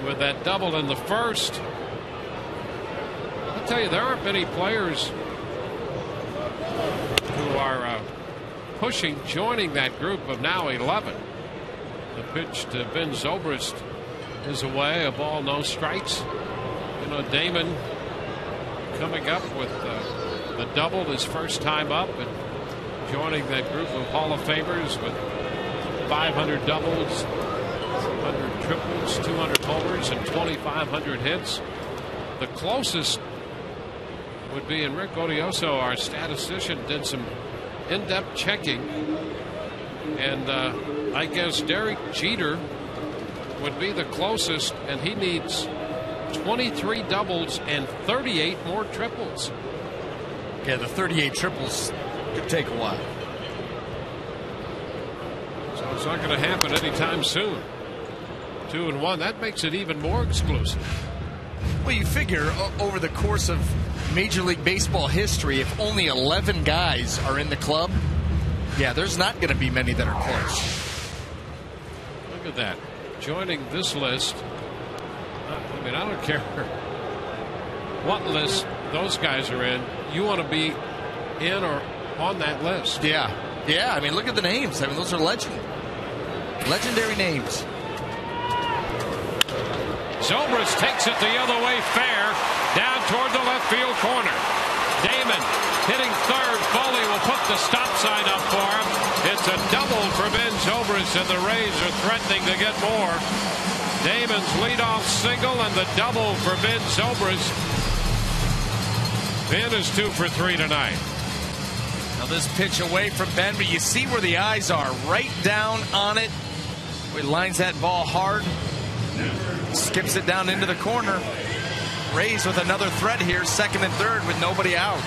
with that double in the first. I'll tell you, there aren't many players who are joining that group of now 11. The pitch to Ben Zobrist is away. A ball, no strikes. Damon coming up with the double his first time up and joining that group of Hall of Famers with 500 doubles, 100 triples, 200 homers, and 2,500 hits. The closest would be, and Rick Odioso, our statistician, did some in-depth checking, and I guess Derek Jeter would be the closest, and he needs 23 doubles and 38 more triples. Yeah, the 38 triples could take a while. So it's not going to happen anytime soon. 2-1. That makes it even more exclusive. Well, you figure over the course of Major League Baseball history, if only 11 guys are in the club, yeah, there's not going to be many that are close. Look at that. Joining this list, I mean, I don't care what list those guys are in. You want to be in or on that list. Yeah. Yeah, I mean, look at the names. I mean, those are legendary names. Zobrist takes it the other way fair, down toward the left field corner. Damon hitting third. Foley will put the stop sign up for him. It's a double for Ben Zobrist, and the Rays are threatening to get more. Damon's leadoff single and the double for Ben Zobrist. Ben is 2 for 3 tonight. Now this pitch away from Ben, but you see where the eyes are, right down on it. He lines that ball hard, skips it down into the corner. Rays with another threat here, second and third with nobody out.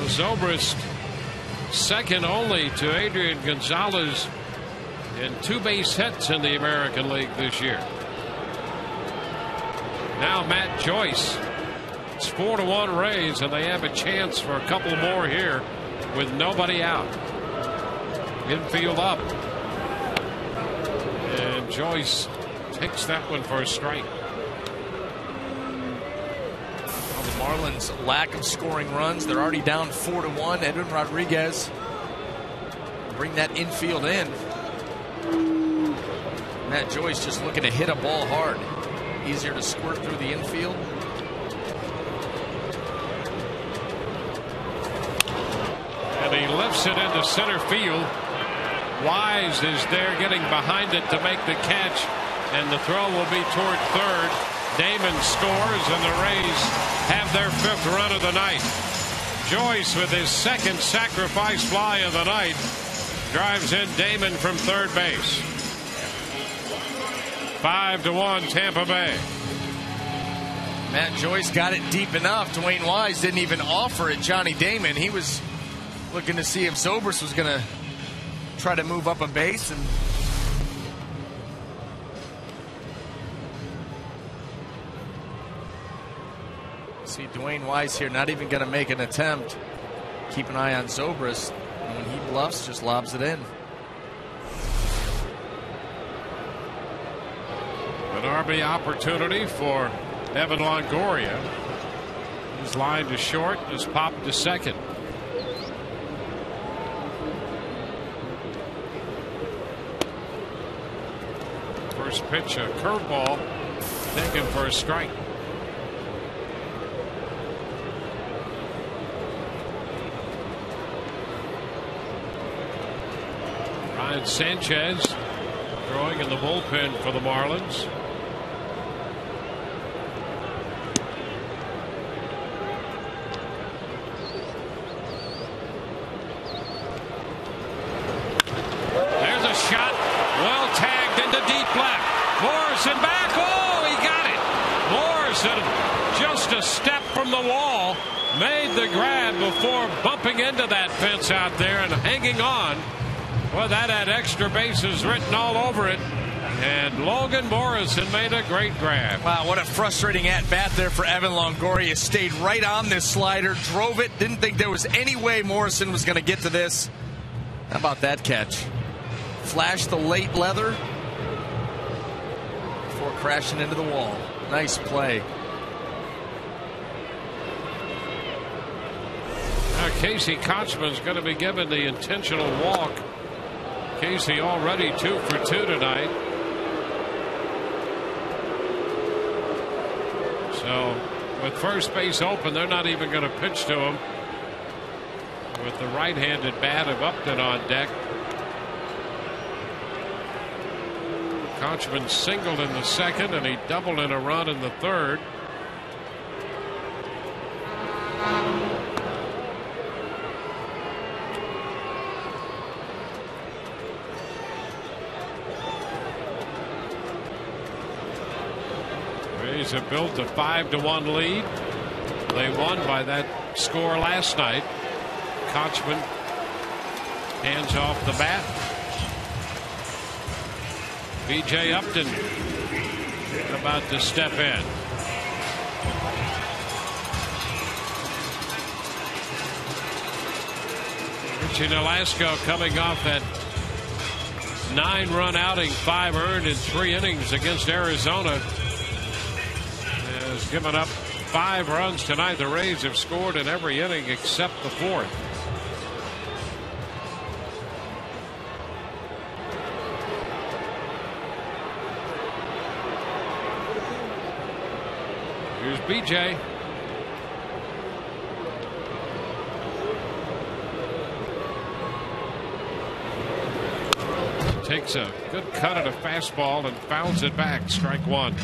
Zobrist second only to Adrian Gonzalez in 2 base hits in the American League this year. Now Matt Joyce. It's 4-1 Rays, and they have a chance for a couple more here with nobody out. Infield up, and Joyce takes that one for a strike. Well, the Marlins' lack of scoring runs, they're already down 4-1. Edwin Rodriguez bring that infield in. Matt Joyce just looking to hit a ball hard. Easier to squirt through the infield. And he lifts it into center field. Wise is there getting behind it to make the catch, and the throw will be toward third. Damon scores, and the Rays have their 5th run of the night. Joyce, with his 2nd sacrifice fly of the night, drives in Damon from third base. 5-1 Tampa Bay. Matt Joyce got it deep enough. Dwayne Wise didn't even offer it. Johnny Damon, he was looking to see if Zobrist was going to try to move up a base, and see Dwayne Wise here not even going to make an attempt. Keep an eye on Zobrist, and when he bluffs, just lobs it in. An RB opportunity for Evan Longoria. He's lined to short, is popped to second. First pitch, a curveball taken for a strike. Ryan Sanchez throwing in the bullpen for the Marlins. There's a shot, well tagged into deep left. Morrison back. Oh, he got it. Morrison, just a step from the wall, made the grab before bumping into that fence out there and hanging on. Well, that had extra bases written all over it. And Logan Morrison made a great grab. Wow, what a frustrating at-bat there for Evan Longoria. Stayed right on this slider, drove it, didn't think there was any way Morrison was going to get to this. How about that catch? Flashed the late leather before crashing into the wall. Nice play. Now Casey Kochman's going to be given the intentional walk. Casey already 2 for 2 tonight. So With first base open, they're not even going to pitch to him. With the right-handed bat of Upton on deck. Konchman singled in the second, and he doubled in a run in the third. Rays have built a 5-1 lead. They won by that score last night. Konchman hands off the bat. B.J. Upton about to step in. Richie Nolasco coming off that 9-run outing, 5 earned in 3 innings against Arizona, has given up 5 runs tonight. The Rays have scored in every inning except the 4th. Here's BJ. Takes a good cut at a fastball and fouls it back. Strike 1.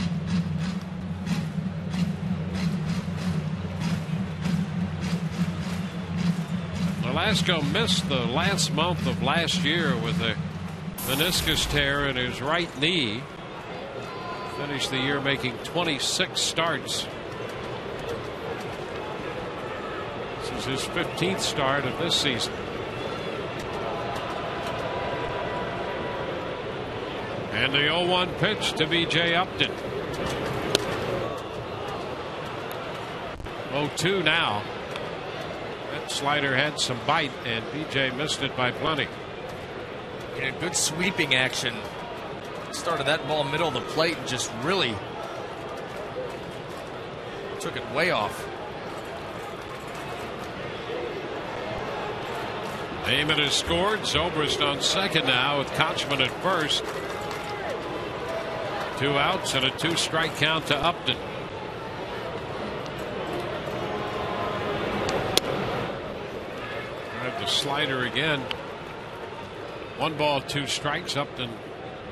Nolasco missed the last month of last year with a meniscus tear in his right knee. Finished the year making 26 starts. This is his 15th start of this season. And the 0-1 pitch to B.J. Upton. 0-2 now. That slider had some bite, and B.J. missed it by plenty. Yeah, good sweeping action. Started that ball middle of the plate and just really took it way off. Heyman has scored. Zobrist on second now with Konchman at first. 2 outs and a 2-strike count to Upton. Tried the slider again. 1 ball, 2 strikes. Upton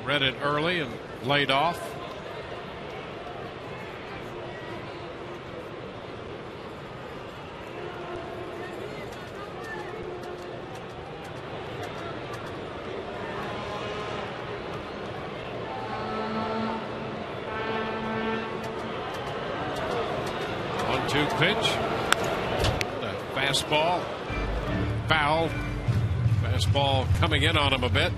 read it early and laid off. One-two pitch. The fastball. Foul. Fastball coming in on him a bit.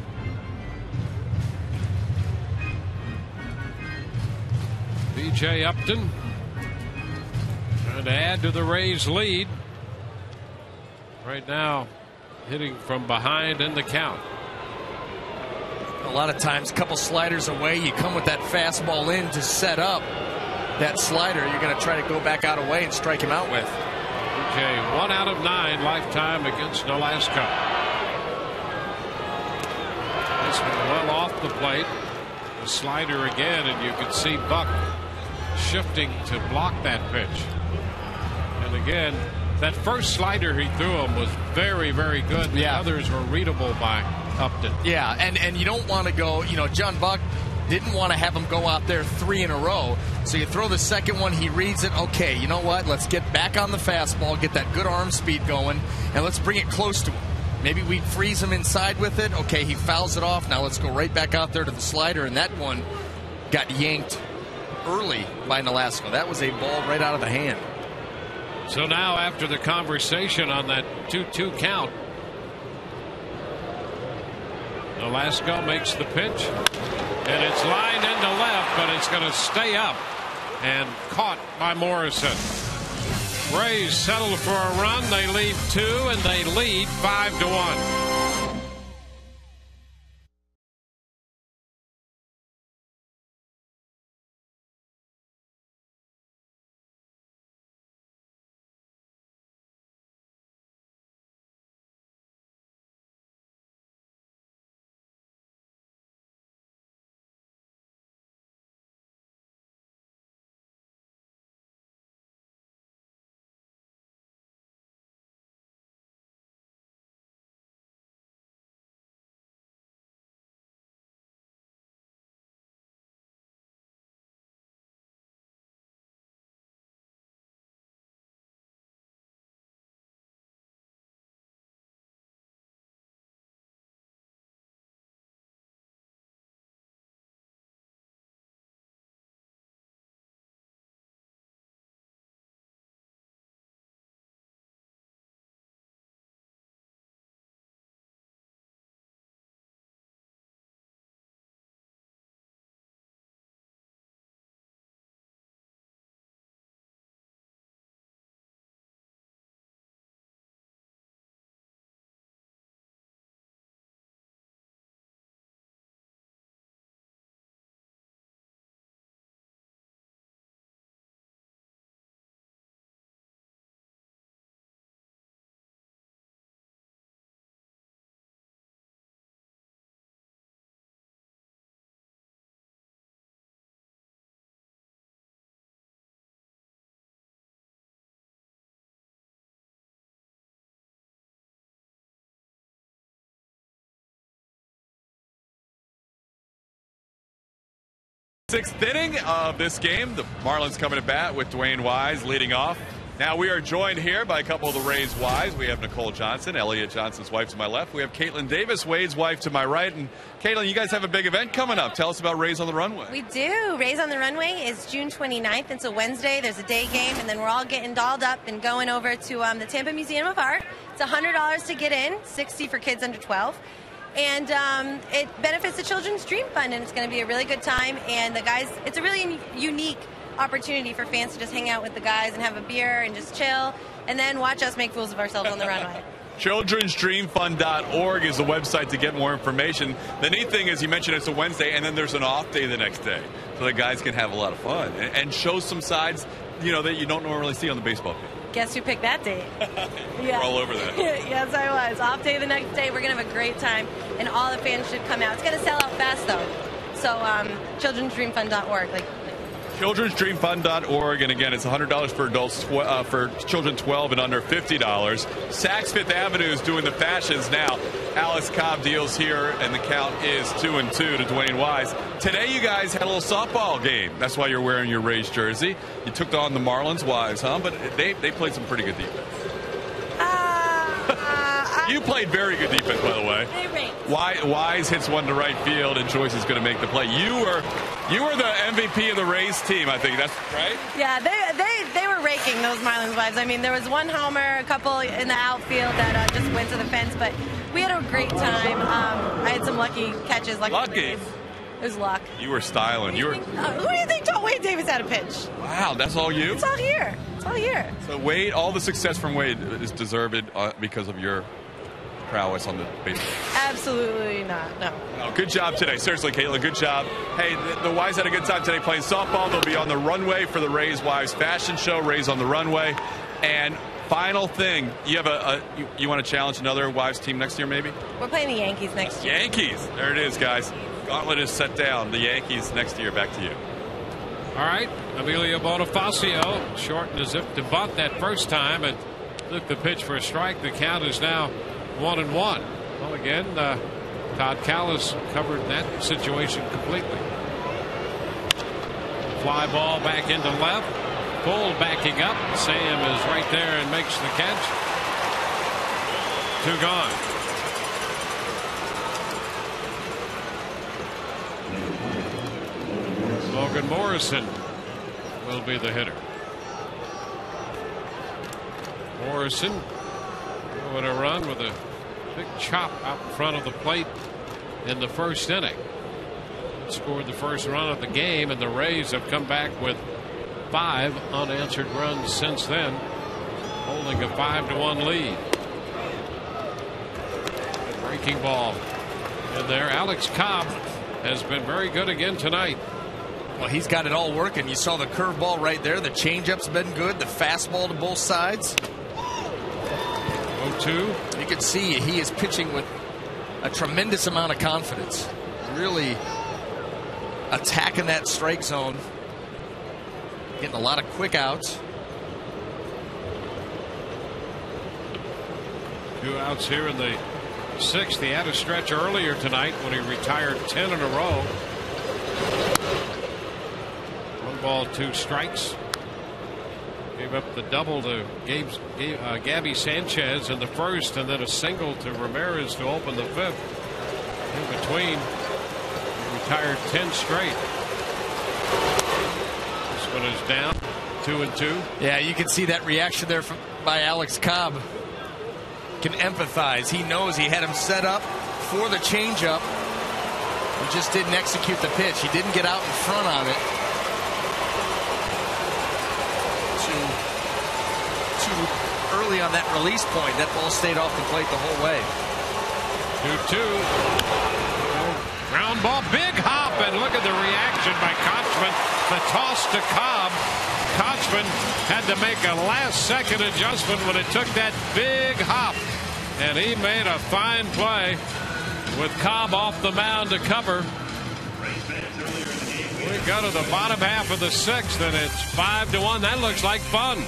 B.J. Upton trying to add to the Rays' lead. Right now, hitting from behind in the count. A lot of times, a couple sliders away, you come with that fastball in to set up that slider. You're going to try to go back out away and strike him out with. B.J. 1 out of 9 lifetime against Nolasco. This one well off the plate. The slider again, and you can see Buck shifting to block that pitch. And again, that first slider he threw him was very, very good. The others were readable by Upton. Yeah, and you don't want to go, John Buck didn't want to have him go out there 3 in a row. So you throw the second one, he reads it. Okay, you know what? Let's get back on the fastball, get that good arm speed going, and let's bring it close to him. Maybe we freeze him inside with it. Okay, he fouls it off. Now let's go right back out there to the slider, and that one got yanked early by Nolasco. That was a ball right out of the hand. So now after the conversation on that 2-2 count, Nolasco makes the pitch, and it's lined into left, but it's going to stay up and caught by Morrison. Rays settle for a run. They leave 2, and they lead 5-1. Sixth inning of this game. The Marlins coming to bat with Dwayne Wise leading off. Now we are joined here by a couple of the Rays' wives. We have Nicole Johnson, Elliot Johnson's wife to my left. We have Caitlin Davis, Wade's wife to my right. And Caitlin, you guys have a big event coming up. Tell us about Rays on the Runway. We do. Rays on the Runway is June 29th. It's a Wednesday. There's a day game, and then we're all getting dolled up and going over to the Tampa Museum of Art. It's $100 to get in, $60 for kids under 12. And it benefits the Children's Dream Fund, and it's going to be a really good time. And the guys, it's a really unique opportunity for fans to just hang out with the guys and have a beer and just chill, and then watch us make fools of ourselves on the runway. Children'sDreamFund.org is the website to get more information. The neat thing is you mentioned it's a Wednesday, and then there's an off day the next day, so the guys can have a lot of fun and show some sides, you know, that you don't normally see on the baseball field. Guess who picked that date? We're all over that. Yes, I was. Off day the next day. We're going to have a great time, and all the fans should come out. It's going to sell out fast, though. So, Children'sDreamFund.org. Children'sDreamFund.org, and again, it's $100 for adults, for children 12 and under, $50. Saks Fifth Avenue is doing the fashions now. Alex Cobb deals here, and the count is 2-2 to Dwayne Wise. Today, you guys had a little softball game. That's why you're wearing your Rays jersey. You took on the Marlins, Wise, huh? But they played some pretty good defense. You played very good defense, by the way. Wise hits one to right field, and Joyce is going to make the play. You were the MVP of the Rays team, I think. That's right? Yeah, they were raking, those Marlins wives. I mean, there was one homer, a couple in the outfield that just went to the fence, but we had a great time. I had some lucky catches. Lucky? It was luck. You were styling. Who do you think taught Wade Davis how to pitch? Wow, that's all you? It's all here. It's all here. So Wade, all the success from Wade is deserved because of your prowess on the baseball. Absolutely not. No. Oh, good job today. Seriously, Caitlin, good job. Hey, the Wives had a good time today playing softball. They'll be on the runway for the Rays Wives fashion show, Rays on the Runway. And final thing, you have you want to challenge another Wives team next year, maybe? We're playing the Yankees next year. Yankees. There it is, guys. Gauntlet is set down. The Yankees next year. Back to you. All right. Amelia Bonifacio shortened as if to bunt that first time and took the pitch for a strike. The count is now 1-1. Well, again, Todd Callis covered that situation completely. Fly ball back into left. Full backing up. Sam is right there and makes the catch. 2 gone. Logan Morrison will be the hitter. Morrison with a run with a big chop out in front of the plate in the first inning. Scored the first run of the game, and the Rays have come back with 5 unanswered runs since then, holding a 5-1 lead. Breaking ball in there. Alex Cobb has been very good again tonight. Well, he's got it all working. You saw the curveball right there. The changeup's been good. The fastball to both sides. 0-2. You can see he is pitching with a tremendous amount of confidence. Really attacking that strike zone. Getting a lot of quick outs. 2 outs here in the 6th. He had a stretch earlier tonight when he retired 10 in a row. 1 ball, 2 strikes. Gave up the double to Gabby Sanchez in the first, and then a single to Ramirez to open the 5th. In between, he retired 10 straight. This one is down 2-2. Yeah, you can see that reaction there by Alex Cobb. Can empathize. He knows he had him set up for the changeup. He just didn't execute the pitch. He didn't get out in front on it. Too early on that release point. That ball stayed off the plate the whole way. 2-2. Ground ball, big hop, and look at the reaction by Kochman. The toss to Cobb. Kochman had to make a last-second adjustment when it took that big hop, and he made a fine play with Cobb off the mound to cover. We go to the bottom half of the 6th, and it's 5-1. That looks like fun.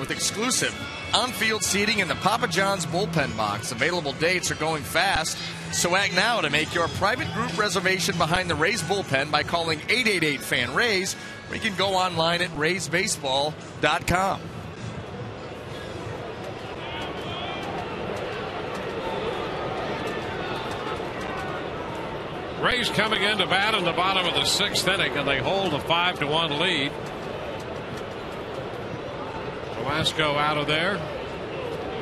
with exclusive on-field seating in the Papa John's bullpen box. Available dates are going fast, so act now to make your private group reservation behind the Rays bullpen by calling 888-FAN-RAYS, or you can go online at raysbaseball.com. Rays coming into bat in the bottom of the 6th inning, and they hold a 5-1 lead. Velasco out of there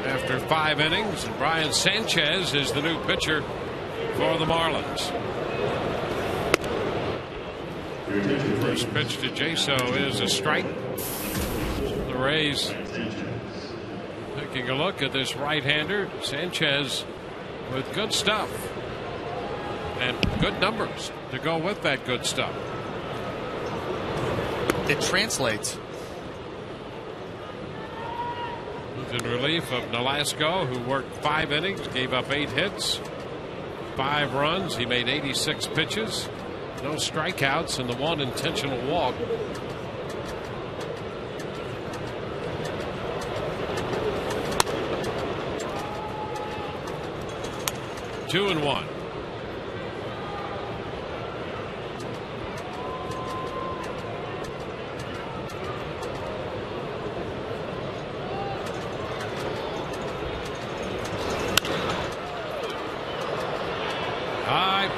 after 5 innings. Brian Sanchez is the new pitcher for the Marlins. First pitch to Jaso is a strike. The Rays taking a look at this right-hander. Sanchez with good stuff and good numbers to go with that good stuff. It translates. In relief of Nolasco, who worked 5 innings, gave up 8 hits, 5 runs. He made 86 pitches, no strikeouts, and the 1 intentional walk. Two and one.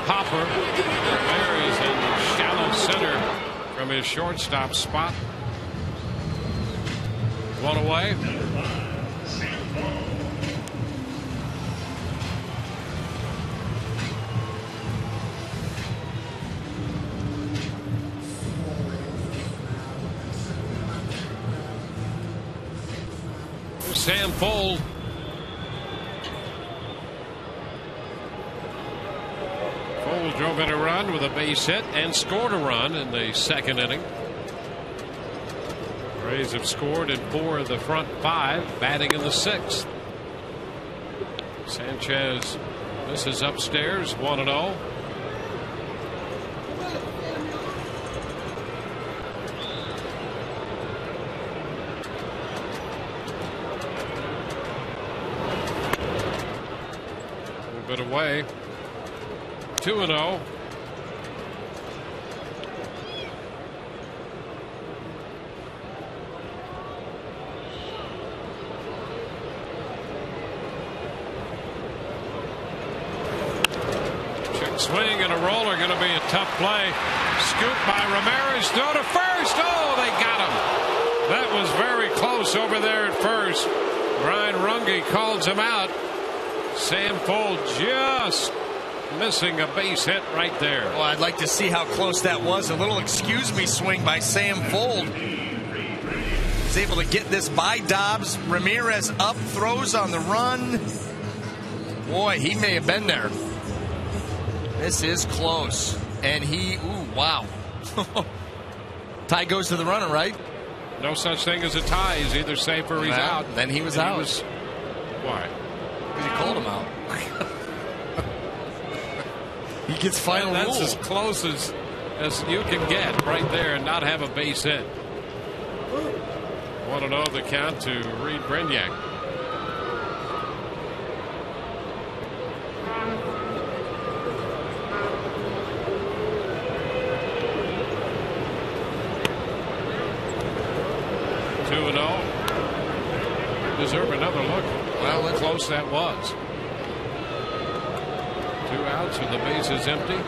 Popper. There is in shallow center from his shortstop spot. 1 away. There's Sam Fold. Drove in a run with a base hit and scored a run in the 2nd inning. Rays have scored in 4 of the front 5, batting in the 6th. Sanchez misses upstairs, 1-0. A little bit away. 2-0. Check swing and a roller, going to be a tough play. Scoop by Ramirez, throw to first. Oh, they got him. That was very close over there at first. Brian Runge calls him out. Sam Fold just missing a base hit right there. Well, I'd like to see how close that was. A little excuse me swing by Sam Fold. He's able to get this by Dobbs. Ramirez up, throws on the run. Boy, he may have been there. This is close. And he, ooh, wow. Tie goes to the runner, right? No such thing as a tie. He's either safe or he's out. Then he was out. Why? Because he called him out. He gets final That's rule. as close as you can get right there and not have a base hit. 1-0 the count to Reed Brignac. Deserve another look. Well, how close that was. 2 outs with the bases empty.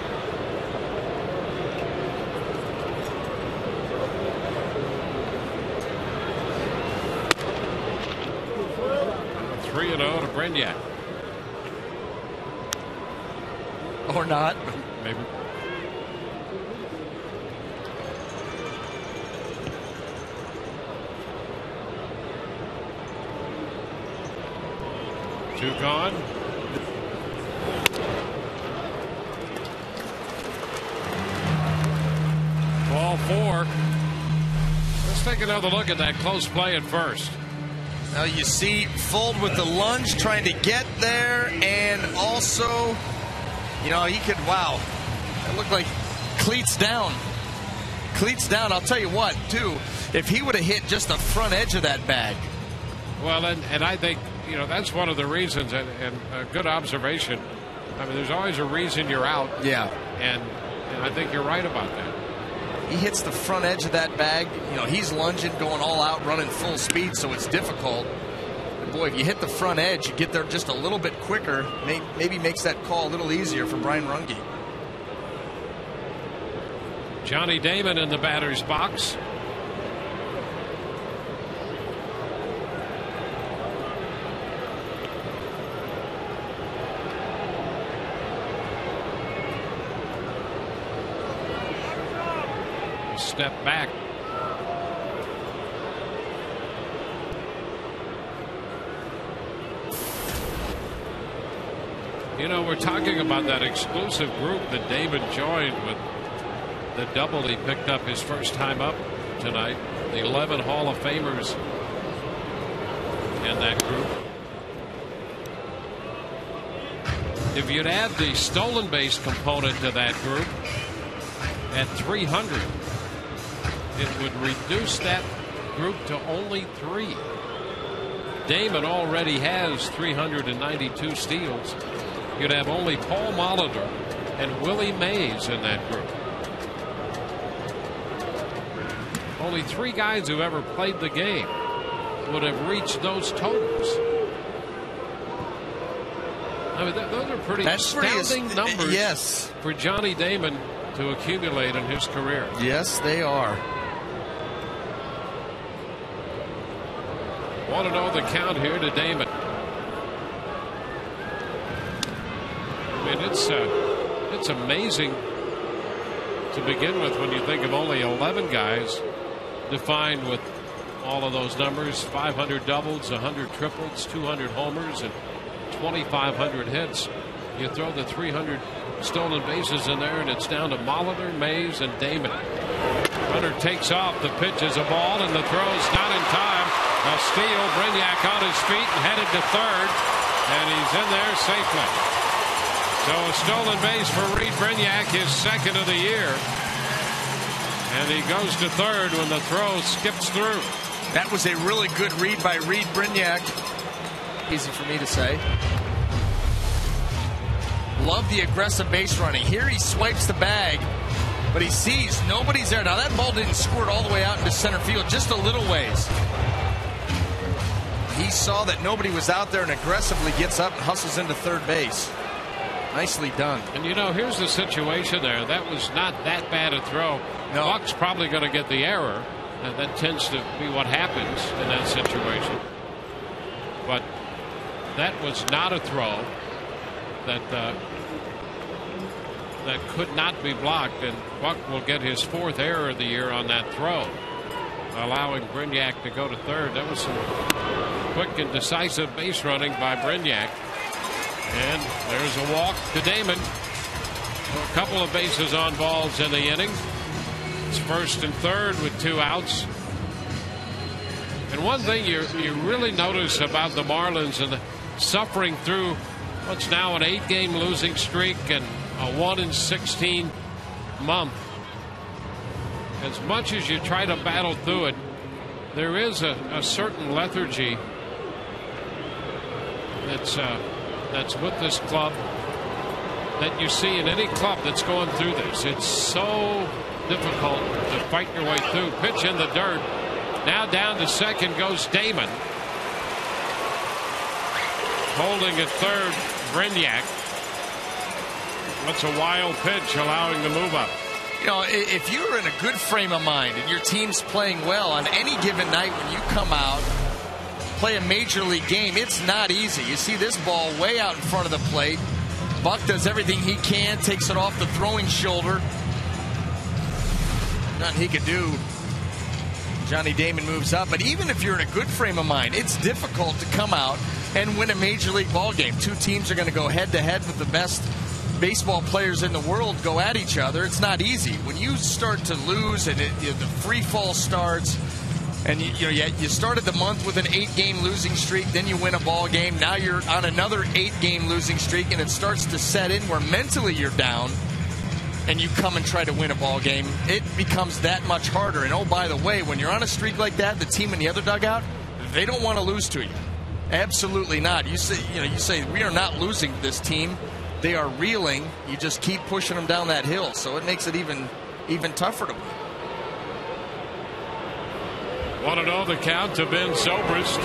Three and 0 to Brignac. Or not. Maybe. Two gone. Ball 4. Let's take another look at that close play at first. Now you see Fold with the lunge trying to get there, and also, you know, he could, wow, it looked like cleats down. Cleats down. I'll tell you what, too, if he would have hit just the front edge of that bag, Well, and I think, that's one of the reasons, and a good observation. I mean, there's always a reason you're out. Yeah. And I think you're right about that. He hits the front edge of that bag. He's lunging, going all out, running full speed, so it's difficult. But boy, if you hit the front edge, you get there just a little bit quicker. Maybe makes that call a little easier for Brian Runge. Johnny Damon in the batter's box. Step back. We're talking about that exclusive group that Damon joined with the double he picked up his first time up tonight. The 11 Hall of Famers in that group. If you'd add the stolen base component to that group at 300, it would reduce that group to only 3. Damon already has 392 steals. You'd have only Paul Molitor and Willie Mays in that group. Only 3 guys who've ever played the game would have reached those totals. I mean, those are pretty astounding numbers. Yes. For Johnny Damon to accumulate in his career. Yes, they are. Want to know the count here to Damon. I mean, it's amazing to begin with when you think of only 11 guys defined with all of those numbers: 500 doubles, 100 triples, 200 homers, and 2,500 hits. You throw the 300 stolen bases in there, and it's down to Molitor, Mays, and Damon. Runner takes off. The pitch is a ball, and the throw's not in time. A steal. Brignac on his feet and headed to third, and he's in there safely. So a stolen base for Reed Brignac, his second of the year. And he goes to third when the throw skips through. That was a really good read by Reed Brignac. Easy for me to say. Love the aggressive base running. Here he swipes the bag, but he sees nobody's there. Now that ball didn't squirt all the way out into center field, just a little ways. He saw that nobody was out there and aggressively gets up and hustles into third base. Nicely done. And here's the situation there. That was not that bad a throw. No. Buck's probably going to get the error, and that tends to be what happens in that situation. But that was not a throw that could not be blocked, and Buck will get his 4th error of the year on that throw, allowing Brignac to go to third. That was some quick and decisive base running by Brignac. And there's a walk to Damon. A couple of bases on balls in the inning. It's first and third with 2 outs. And one thing you really notice about the Marlins and suffering through what's now an 8-game losing streak and a 1-16 month. As much as you try to battle through it, there is a certain lethargy that's with this club that you see in any club that's going through this. It's so difficult to fight your way through. Pitch in the dirt. Now down to second goes Damon. Holding at third, Brignac. That's a wild pitch, allowing the move up. If you're in a good frame of mind and your team's playing well on any given night when you come out, play a major league game, it's not easy. You see this ball way out in front of the plate. Buck does everything he can, takes it off the throwing shoulder. Nothing he could do. Johnny Damon moves up. But even if you're in a good frame of mind, it's difficult to come out and win a major league ball game. 2 teams are going to go head to head with the best baseball players in the world go at each other. It's not easy. When you start to lose and the free fall starts, and you started the month with an 8-game losing streak, then you win a ball game. Now you're on another 8-game losing streak, and it starts to set in where mentally you're down, and you come and try to win a ball game. It becomes that much harder. And oh, by the way, when you're on a streak like that, the team in the other dugout, They don't want to lose to you. Absolutely not. You say we are not losing this team. They are reeling. You just keep pushing them down that hill, so it makes it even tougher to win. 1-0 the count to Ben Zobrist.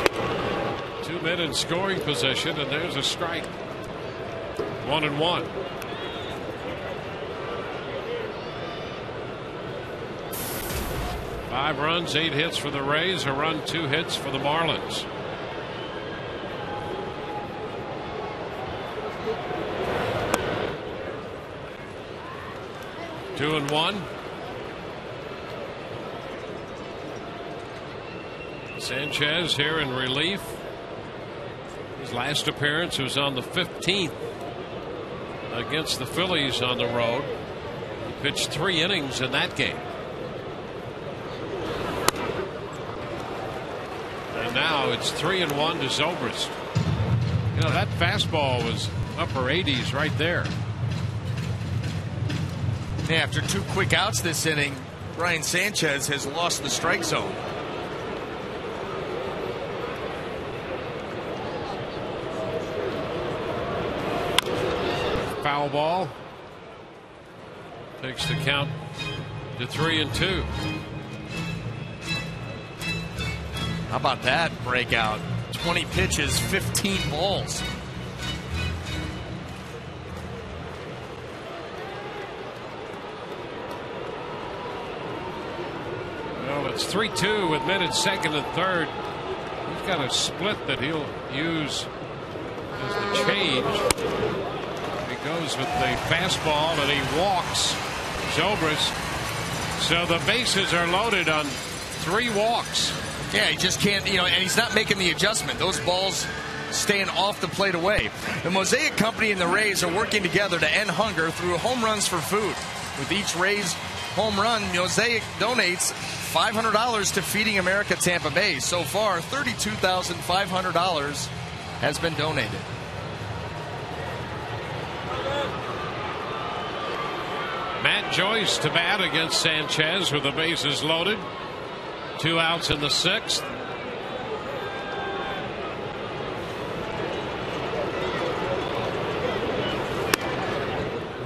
2 men in scoring position, and there's a strike. 1-1. Five runs, 8 hits for the Rays, a run, 2 hits for the Marlins. Two and one. Sanchez here in relief. His last appearance was on the 15th against the Phillies on the road. He pitched 3 innings in that game. And now it's 3-1 to Zobrist. You know, that fastball was upper 80s right there. Yeah, after 2 quick outs this inning, Brian Sanchez has lost the strike zone. Foul ball. Takes the count to 3-2. How about that breakout? 20 pitches, 15 balls. Well, it's 3-2 with men at second and third. He's got a split that he'll use as the change. He goes with the fastball and he walks Zobrist. So the bases are loaded on 3 walks. Yeah, he just can't, and he's not making the adjustment. Those balls staying off the plate away. The Mosaic Company and the Rays are working together to end hunger through home runs for food. With each Rays home run, Mosaic donates $500 to Feeding America Tampa Bay. So far, $32,500 has been donated. Matt Joyce to bat against Sanchez with the bases loaded. 2 outs in the 6th.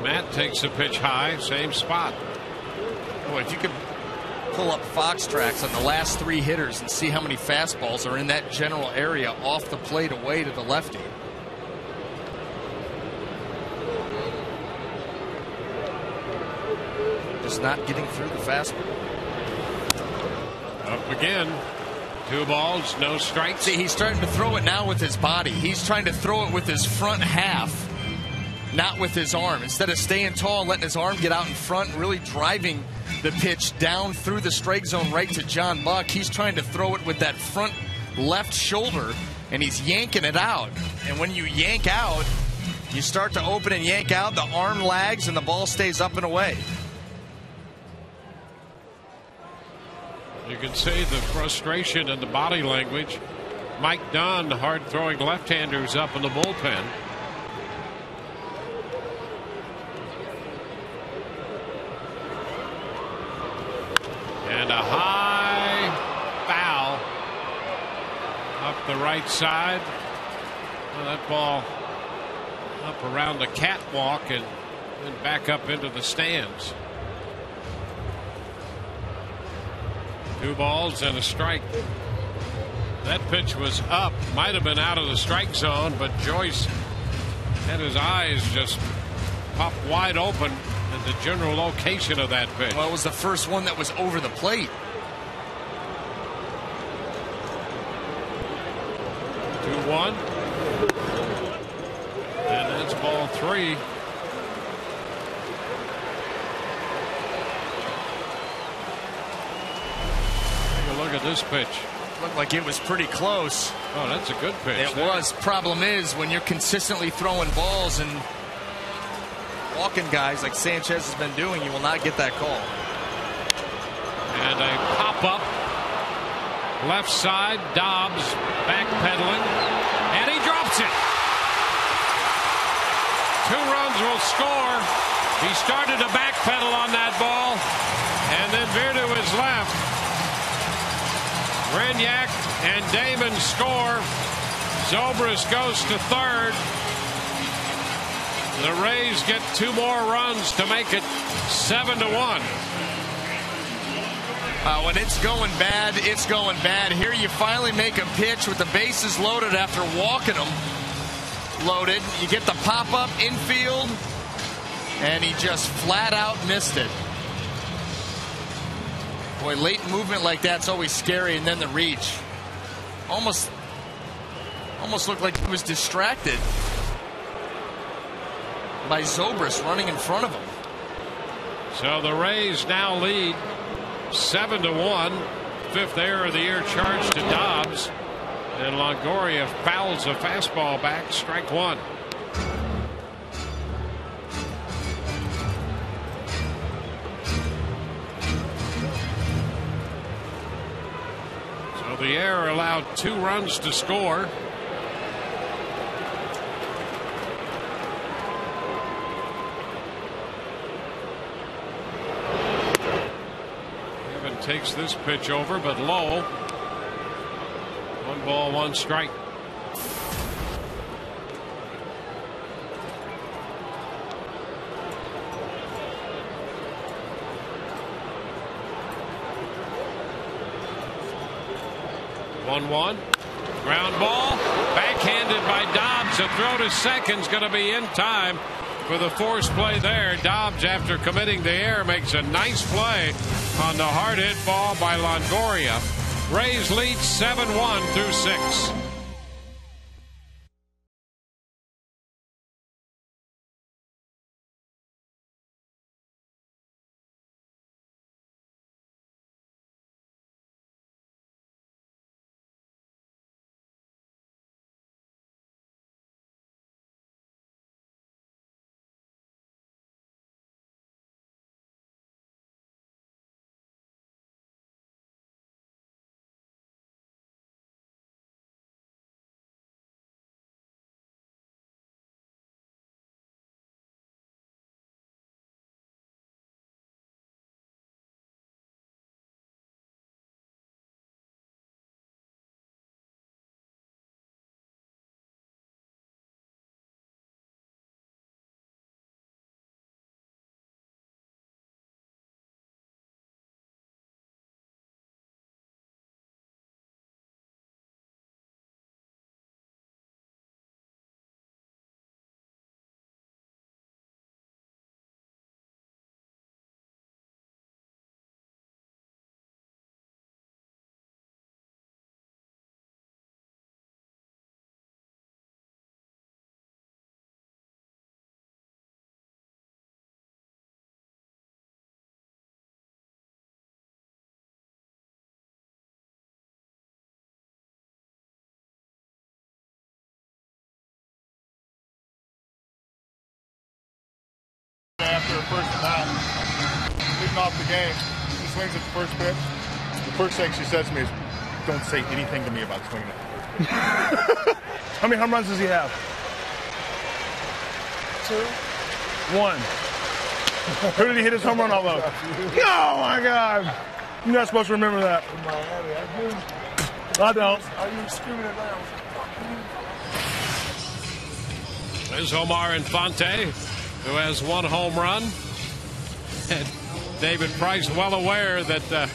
Matt takes a pitch high, same spot. Boy, if you could pull up Fox tracks on the last 3 hitters and see how many fastballs are in that general area off the plate away to the lefty. Just not getting through the fastball. Up again. 2 balls, no strikes. See, he's starting to throw it now with his body. He's trying to throw it with his front half, not with his arm. Instead of staying tall and letting his arm get out in front and really driving the pitch down through the strike zone right to John Buck, he's trying to throw it with that front left shoulder, and he's yanking it out. And when you yank out, you start to open and yank out, the arm lags, and the ball stays up and away. You can see the frustration in the body language. Mike Dunn, hard-throwing left-handers up in the bullpen. And a high foul up the right side. Well, that ball up around the catwalk and then back up into the stands. 2 balls and a strike. That pitch was up, might have been out of the strike zone, but Joyce had his eyes just pop wide open at the general location of that pitch. Well, it was the first one that was over the plate. 2-1. And that's ball 3. Look at this pitch. Looked like it was pretty close. Oh, that's a good pitch. It was. Problem is, when you're consistently throwing balls and walking guys like Sanchez has been doing, you will not get that call. And a pop-up. Left side, Dobbs backpedaling. And he drops it. 2 runs will score. He started to backpedal on that ball and then veered to his left. Renyak and Damon score. Zobrist goes to third. The Rays get 2 more runs to make it 7-1. When it's going bad, it's going bad. Here you finally make a pitch with the bases loaded after walking them loaded. You get the pop-up infield, and he just flat out missed it. Boy, late movement like that's always scary, and then the reach. Almost looked like he was distracted by Zobrist running in front of him. So the Rays now lead 7-1. 5th error of the year charged to Dobbs. And Longoria fouls a fastball back. Strike 1. So the error allowed 2 runs to score. Takes this pitch over, but low. 1 ball, 1 strike. One ground ball, backhanded by Dobbs. A throw to second's going to be in time for the force play there. Dobbs, after committing the error, makes a nice play on the hard hit ball by Longoria. Rays lead 7-1 through 6. After the first out, leading off the game, he swings at the first pitch. The first thing she says to me is, "Don't say anything to me about swinging at the first pitch." How many home runs does he have? 2. 1. Who did he hit his home run off of? Oh my God! You're not supposed to remember that. In Miami, I do. I don't. Are you screaming at that? There's Omar Infante, who has 1 home run. And David Price well aware that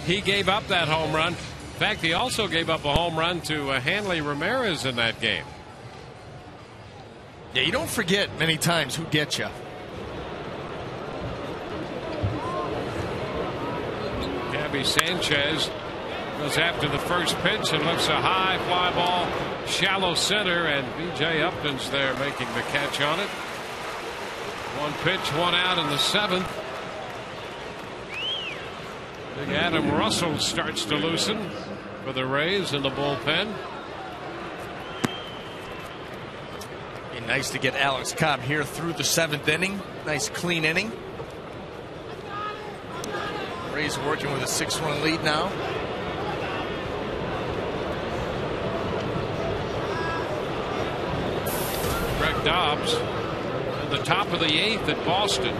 he gave up that home run. In fact, he also gave up a home run to Hanley Ramirez in that game. Yeah, you don't forget many times who gets you. Gabby Sanchez goes after the first pitch and looks a high fly ball, shallow center, and B.J. Upton's there making the catch on it. 1 pitch, 1 out in the 7th. Big Adam Russell starts to loosen for the Rays in the bullpen. Be nice to get Alex Cobb here through the 7th inning. Nice clean inning. Rays working with a 6-1 lead now. Greg Dobbs in the top of the 8th at Boston.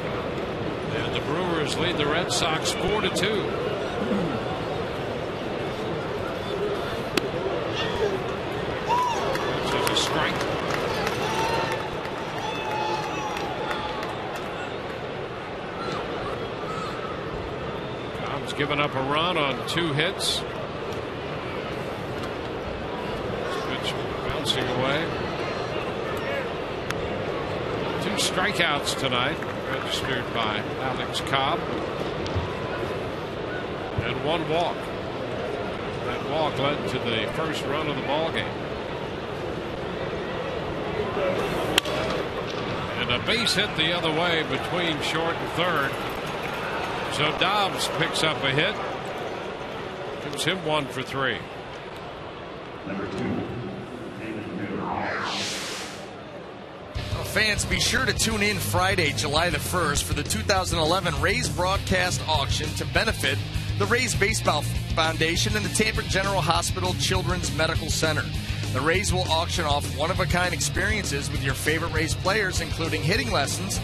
And the Brewers lead the Red Sox 4-2. given up a run on 2 hits. Pitch bouncing away. 2 strikeouts tonight registered by Alex Cobb. And 1 walk. That walk led to the first run of the ball game. And a base hit the other way between short and third. So Dobbs picks up a hit. Gives him 1 for 3. Number 2. Fans, be sure to tune in Friday, July the 1st for the 2011 Rays broadcast auction to benefit the Rays Baseball Foundation and the Tampa General Hospital Children's Medical Center. The Rays will auction off one-of-a-kind experiences with your favorite Rays players, including hitting lessons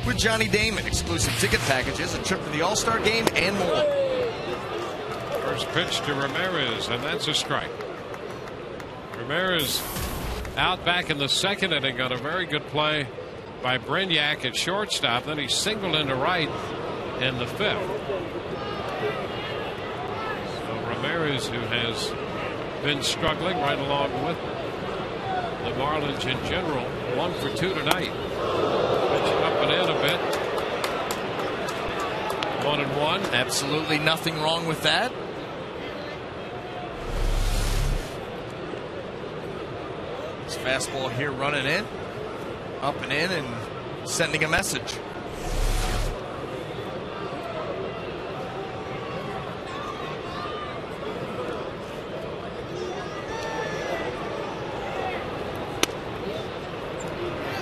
with Johnny Damon, exclusive ticket packages, a trip to the All-Star Game, and more. First pitch to Ramirez, and that's a strike. Ramirez out back in the second inning on a very good play by Brignac at shortstop. Then he singled into right in the 5th. So Ramirez, who has been struggling right along with the Marlins in general, 1 for 2 tonight. Pitch up and in a bit. 1-1. Absolutely nothing wrong with that. Fastball here running in, up and in, and sending a message.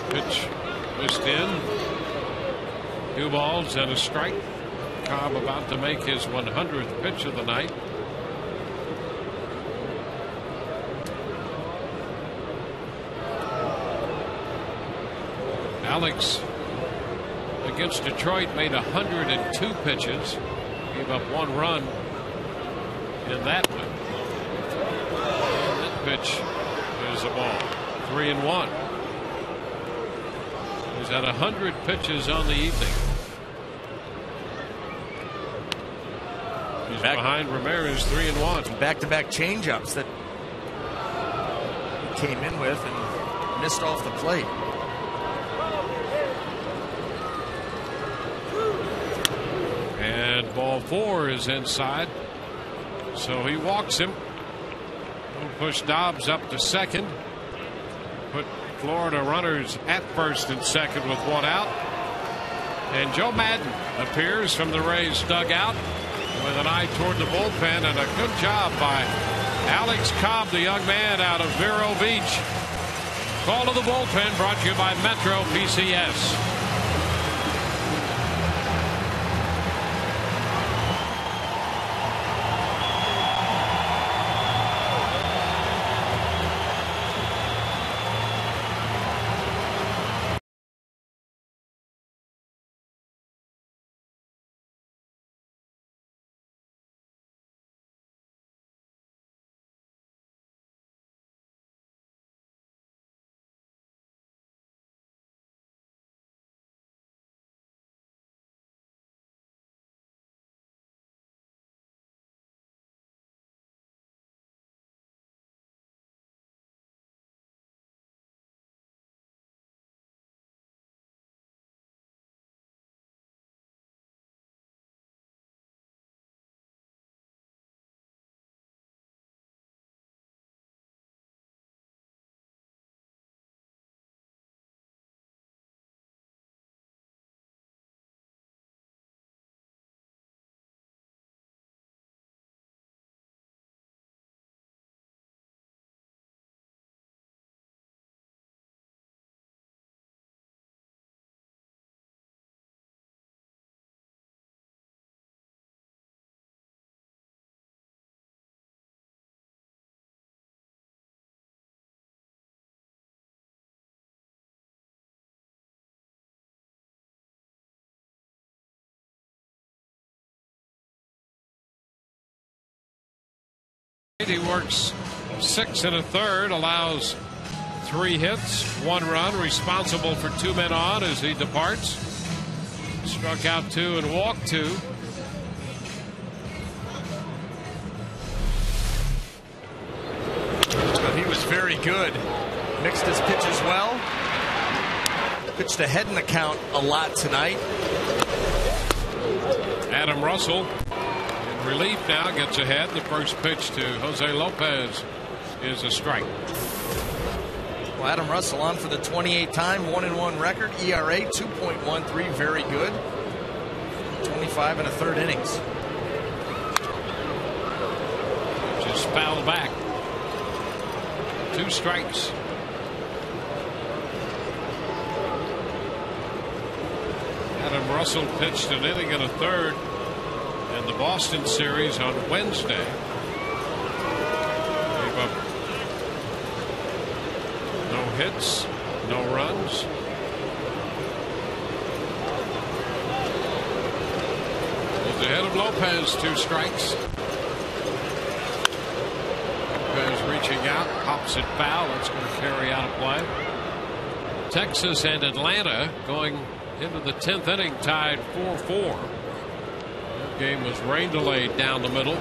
Pitch missed in. 2 balls and a strike. Cobb about to make his 100th pitch of the night. Alex against Detroit made 102 pitches, gave up 1 run in that one. And that pitch is a ball. 3-1. He's had 100 pitches on the evening. He's behind Ramirez, 3-1. Back-to-back changeups that he came in with and missed off the plate. And ball 4 is inside. So he walks him. He'll push Dobbs up to second. Put Florida runners at first and second with 1 out. And Joe Madden appears from the Rays dugout with an eye toward the bullpen, and a good job by Alex Cobb, the young man out of Vero Beach. Call to the bullpen brought to you by Metro PCS. He works 6 1/3, allows 3 hits, 1 run, responsible for 2 men on as he departs. Struck out 2 and walked 2. very good. Mixed his pitches well. Pitched ahead in the count a lot tonight. Adam Russell in relief now, gets ahead. The first pitch to Jose Lopez is a strike. Well, Adam Russell on for the 28th time, 1-1 record, ERA 2.13, very good. 25 and a third innings. Just fouled back. 2 strikes. Adam Russell pitched an inning and a third in the Boston series on Wednesday. Gave up no hits, no runs. He's ahead of Lopez, 2 strikes. Lopez reaching out, pops it foul. That's going to carry out a play. Texas and Atlanta going into the 10th inning tied 4-4. That game was rain delayed down the middle.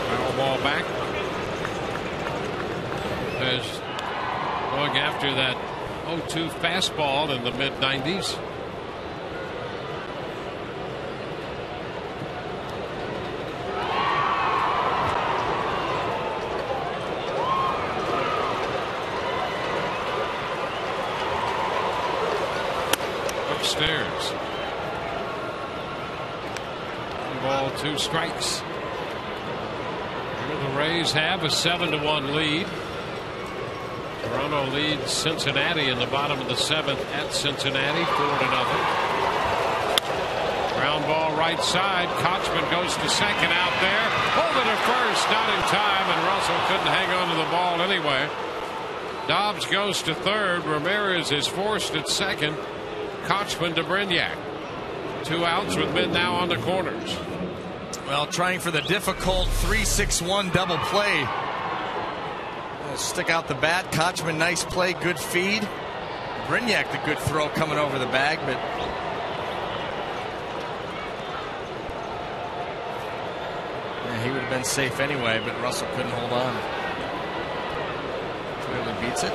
Foul ball back. As going after that 0-2 fastball in the mid-90s. Upstairs. 1 ball, 2 strikes. Here the Rays have a 7-1 lead. Toronto leads Cincinnati in the bottom of the 7th at Cincinnati, 4-0. Ground ball right side. Kochman goes to second out there. Over to first, not in time, and Russell couldn't hang on to the ball anyway. Dobbs goes to third. Ramirez is forced at second. Kochman to Brignac. 2 outs with men now on the corners. Well, trying for the difficult 3-6-1 double play. We'll stick out the bat. Kochman, nice play, good feed. Brignac, the good throw coming over the bag, but yeah, he would have been safe anyway, but Russell couldn't hold on. Clearly beats it.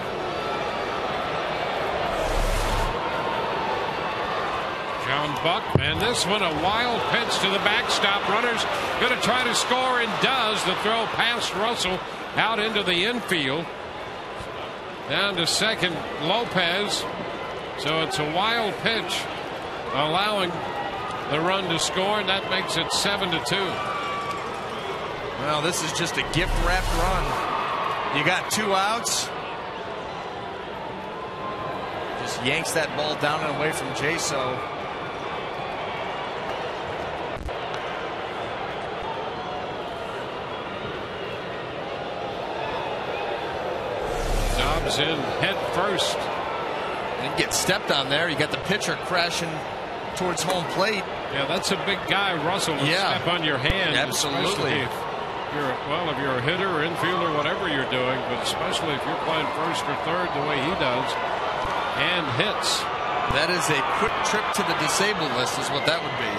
John Buck, and this one a wild pitch to the backstop. Runners going to try to score, and does. The throw past Russell out into the infield. Down to second, Lopez. So it's a wild pitch, allowing the run to score, and that makes it 7-2. Well, this is just a gift-wrapped run. You got 2 outs. Just yanks that ball down and away from Jaso. Dobbs in head first. And get stepped on there. You got the pitcher crashing towards home plate. Yeah, that's a big guy, Russell, to step on your hand. Absolutely. If you're a hitter or infielder, whatever you're doing, but especially if you're playing first or third the way he does, and hits. That is a quick trip to the disabled list is what that would be.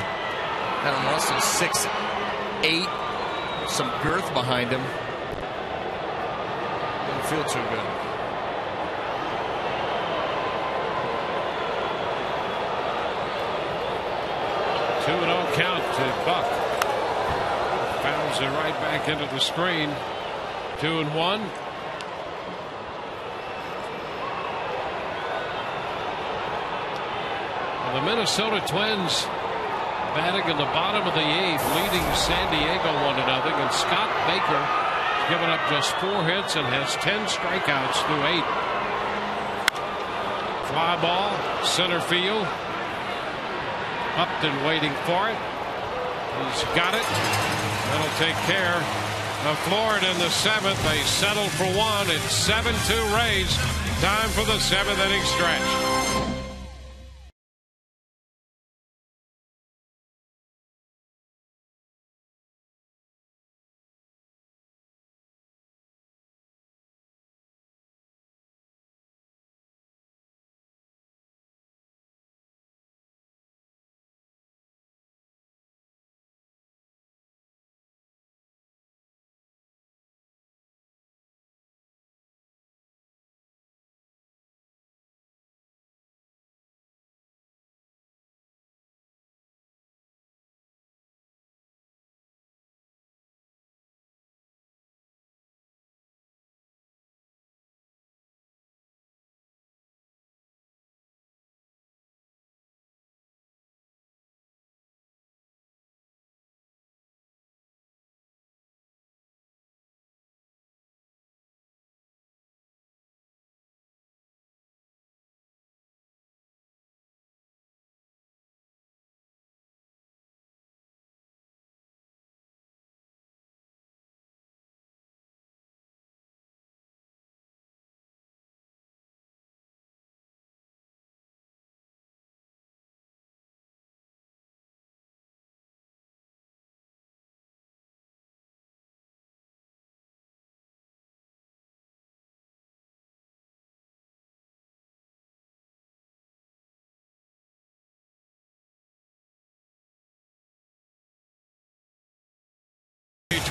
Adam Russell 6'8", some girth behind him. Doesn't feel too good. Two and 0 count to Buck. Fouls it right back into the screen. 2-1. The Minnesota Twins batting in the bottom of the 8th, leading San Diego 1-0, and Scott Baker has given up just 4 hits and has 10 strikeouts through 8. Fly ball, center field. Upton waiting for it. He's got it. That'll take care of Florida in the 7th. They settle for 1. It's 7-2 Rays. Time for the 7th inning stretch.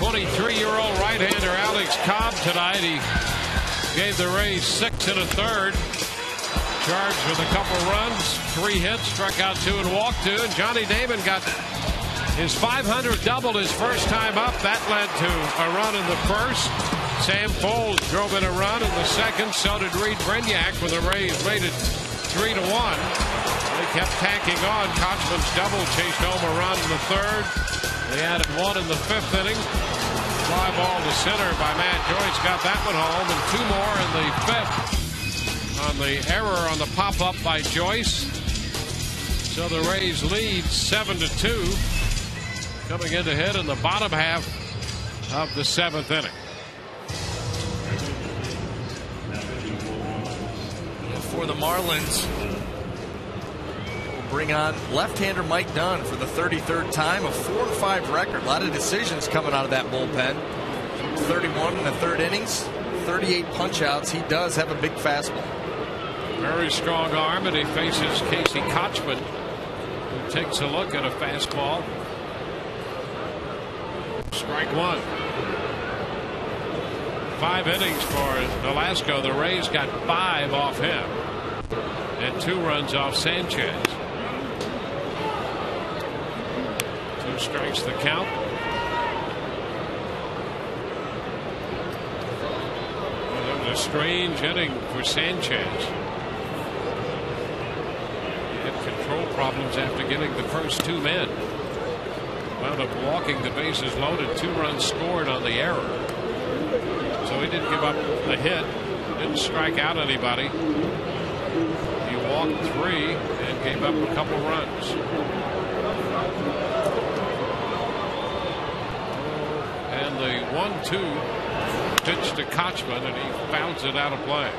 23-year-old right-hander Alex Cobb tonight. He gave the Rays 6 1/3. Charged with a couple runs, 3 hits, struck out 2 and walked 2. And Johnny Damon got his 500 double his first time up. That led to a run in the first. Sam Folds drove in a run in the second. So did Reed Brignac when the Rays made it 3-1. They kept tacking on. Kochman's double chased home a run in the third. They added 1 in the 5th inning. Fly ball to center by Matt Joyce got that one home, and 2 more in the 5th on the error on the pop-up by Joyce. So the Rays lead 7-2 coming into hit in the bottom half of the 7th inning. For the Marlins, we'll bring on left-hander Mike Dunn for the 33rd time, a 4-5 record. A lot of decisions coming out of that bullpen. 31 in the 3rd innings, 38 punch-outs. He does have a big fastball. Very strong arm, and he faces Casey Kochman, who takes a look at a fastball. Strike 1. 5 innings for Nolasco. The Rays got 5 off him and 2 runs off Sanchez. 2 strikes the count. Well, that was a strange inning for Sanchez. He had control problems after getting the first 2 men. Wound up walking the bases loaded. 2 runs scored on the error. So he didn't give up the hit, didn't strike out anybody. He walked 3 and gave up a couple runs. And the 1-2 pitch to Kochman, and he fouls it out of play.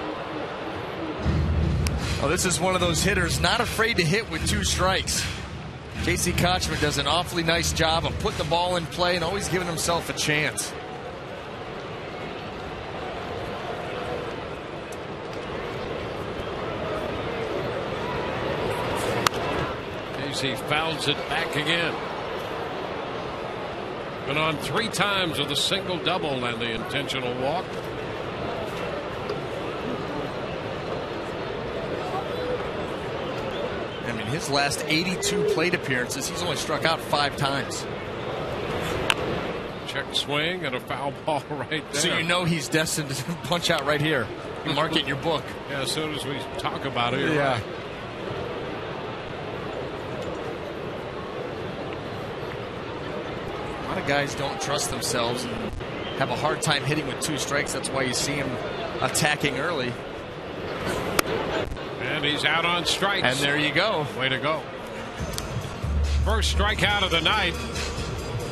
Well, this is one of those hitters not afraid to hit with 2 strikes. Casey Kochman does an awfully nice job of putting the ball in play and always giving himself a chance. He fouls it back again. Been on 3 times with a single double and the intentional walk. I mean, his last 82 plate appearances, he's only struck out 5 times. Check swing and a foul ball right there. So you know he's destined to punch out right here. You mark it in your book. Yeah, as soon as we talk about it. Yeah. Right. A lot of guys don't trust themselves and have a hard time hitting with 2 strikes. That's why you see him attacking early. And he's out on strikes. And there you go. Way to go. First strikeout of the night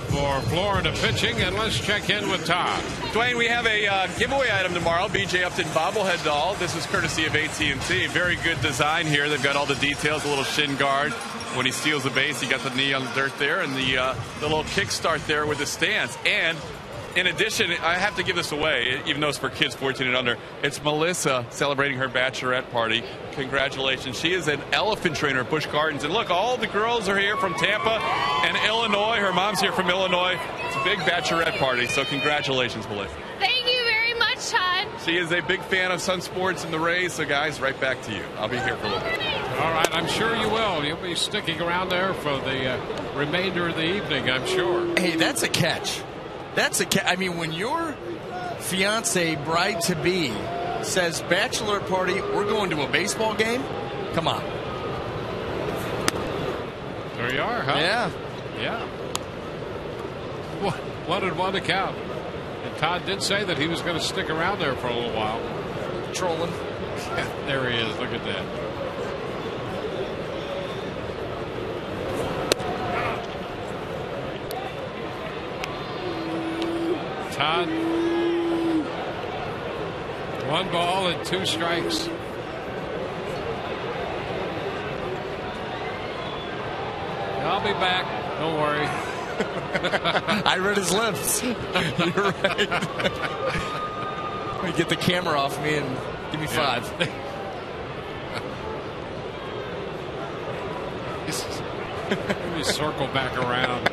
for Florida pitching, and let's check in with Todd. Dwayne, we have a giveaway item tomorrow, BJ Upton bobblehead doll. This is courtesy of AT&T. Very good design here. They've got all the details, a little shin guard. When he steals the base, he got the knee on the dirt there, and the little kickstart there with the stance. And in addition, I have to give this away, even though it's for kids 14 and under. It's Melissa celebrating her bachelorette party. Congratulations. She is an elephant trainer at Busch Gardens. And look, all the girls are here from Tampa and Illinois. Her mom's here from Illinois. It's a big bachelorette party, so congratulations, Melissa. Thank you very much, Todd. She is a big fan of Sun Sports and the Rays, so guys, right back to you. I'll be here for a little bit. All right, I'm sure you will. You'll be sticking around there for the remainder of the evening, I'm sure. Hey, that's a catch. That's a catch. I mean, when your fiance, bride-to-be, says bachelor party, we're going to a baseball game, come on. There you are, huh? Yeah. Yeah. 1-1 to count. And Todd did say that he was going to stick around there for a little while. Trolling. There he is. Look at that. Todd. 1 ball and 2 strikes. I'll be back. Don't worry. I read his lips. You're right. Let me get the camera off me and give me 5. Let me circle back around.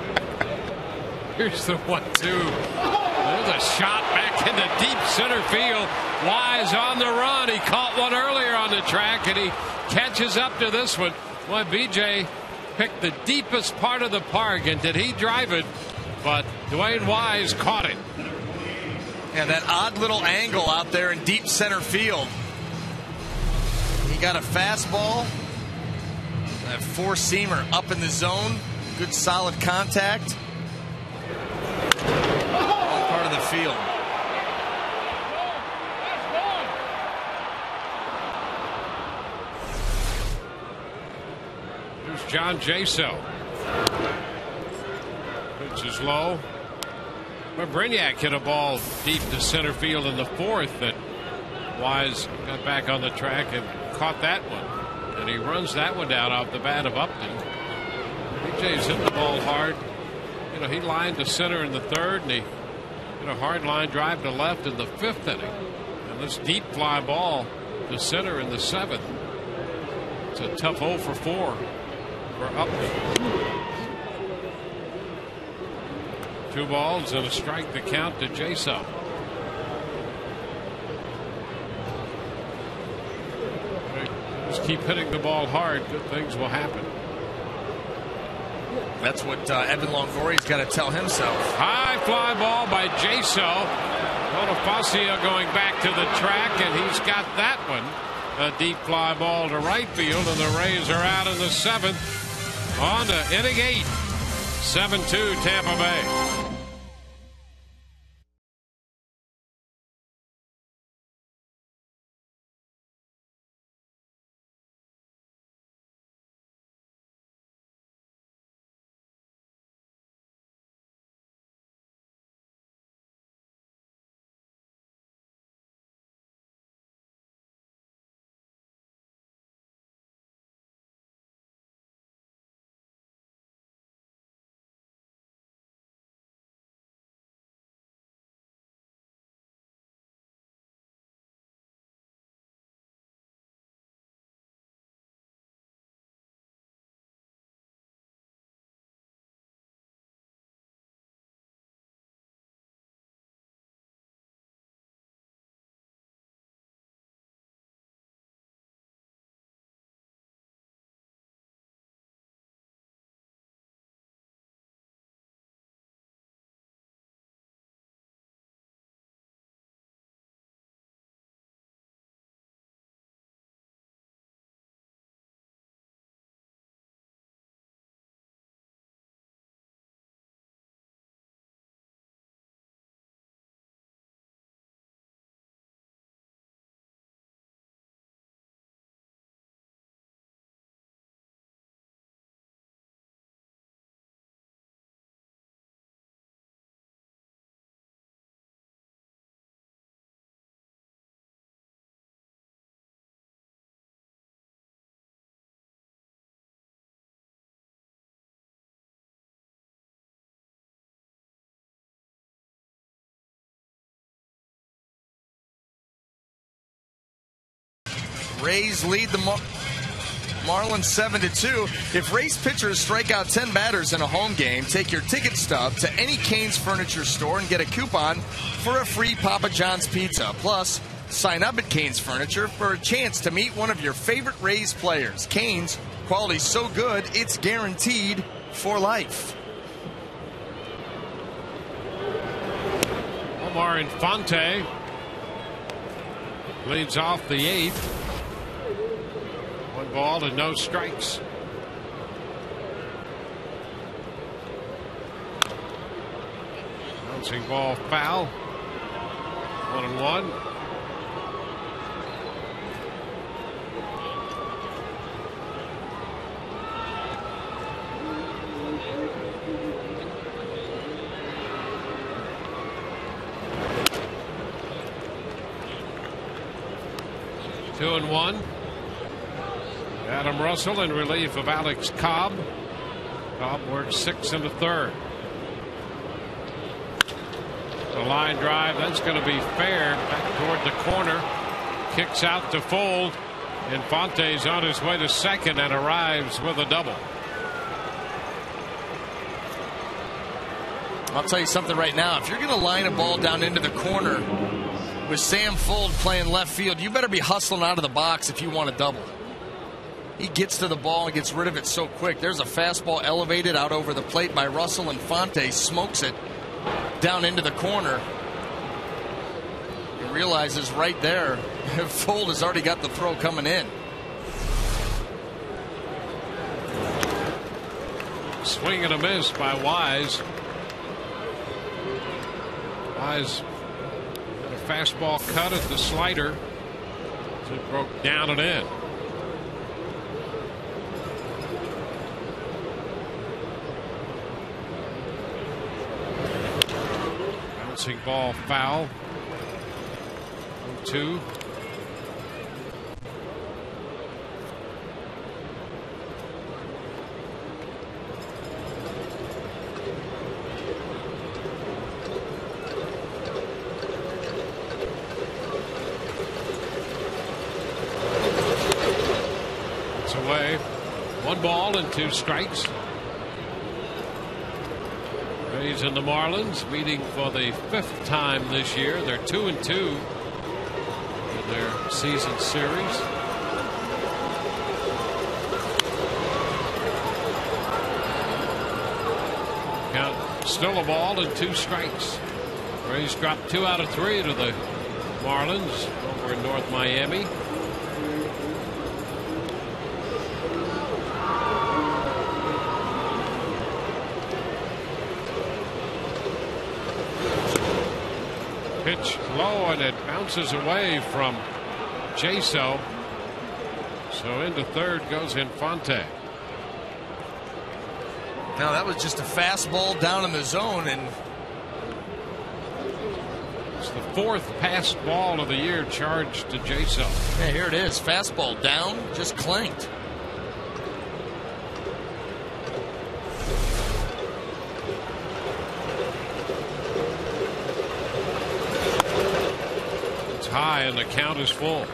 Here's the 1-2. There's a shot back into deep center field. Wise on the run. He caught one earlier on the track, and he catches up to this one. Boy, BJ picked the deepest part of the park, and did he drive it? But Dwayne Wise caught it. And that odd little angle out there in deep center field. He got a fastball, a four-seamer up in the zone. Good solid contact. Wrong part of the field. Here's John Jaso. Pitch is low. But Brignac hit a ball deep to center field in the fourth that Wise got back on the track and caught that one. And he runs that one down off the bat of Upton. BJ's hit the ball hard. You know, he lined to center in the third, and he hit a hard line drive to left in the fifth inning. And this deep fly ball to center in the seventh. It's a tough 0 for 4 for Upton. 2 balls and a strike to count to Jaso. Just keep hitting the ball hard. Good things will happen. That's what Evan Longoria's got to tell himself. High fly ball by Jaso. Bonifacio going back to the track, and he's got that one. A deep fly ball to right field, and the Rays are out in the seventh. On to inning 8. 7-2 Tampa Bay. Rays lead the Marlins 7-2. If Rays pitchers strike out 10 batters in a home game, take your ticket stub to any Cane's Furniture store and get a coupon for a free Papa John's pizza. Plus, sign up at Cane's Furniture for a chance to meet one of your favorite Rays players. Cane's, quality so good, it's guaranteed for life. Omar Infante leads off the 8th. 1 ball and no strikes. Bouncing ball foul. 1-1. Two and 1. Adam Russell in relief of Alex Cobb. Cobb works 6 in the 3rd. The line drive, that's going to be fair. Back toward the corner. Kicks out to Fold. Infante's on his way to second and arrives with a double. I'll tell you something right now. If you're going to line a ball down into the corner with Sam Fuld playing left field, you better be hustling out of the box if you want a double. He gets to the ball and gets rid of it so quick. There's a fastball elevated out over the plate by Russell, and Fonte smokes it down into the corner. He realizes right there, Fuld has already got the throw coming in. Swing and a miss by Wise. Wise, a fastball cut at the slider. It broke down and in. Bouncing ball foul. 0-2. It's away. 1 ball and 2 strikes. Rays and the Marlins meeting for the 5th time this year. They're 2-2 in their season series. Count still a ball and 2 strikes. Rays dropped 2 out of 3 to the Marlins over in North Miami. Pitch low and it bounces away from Jaso. So into third goes Infante. Now that was just a fastball down in the zone, and it's the 4th passed ball of the year charged to Jaso. yeah, here it is. Fastball down, just clanked. High and the count is full.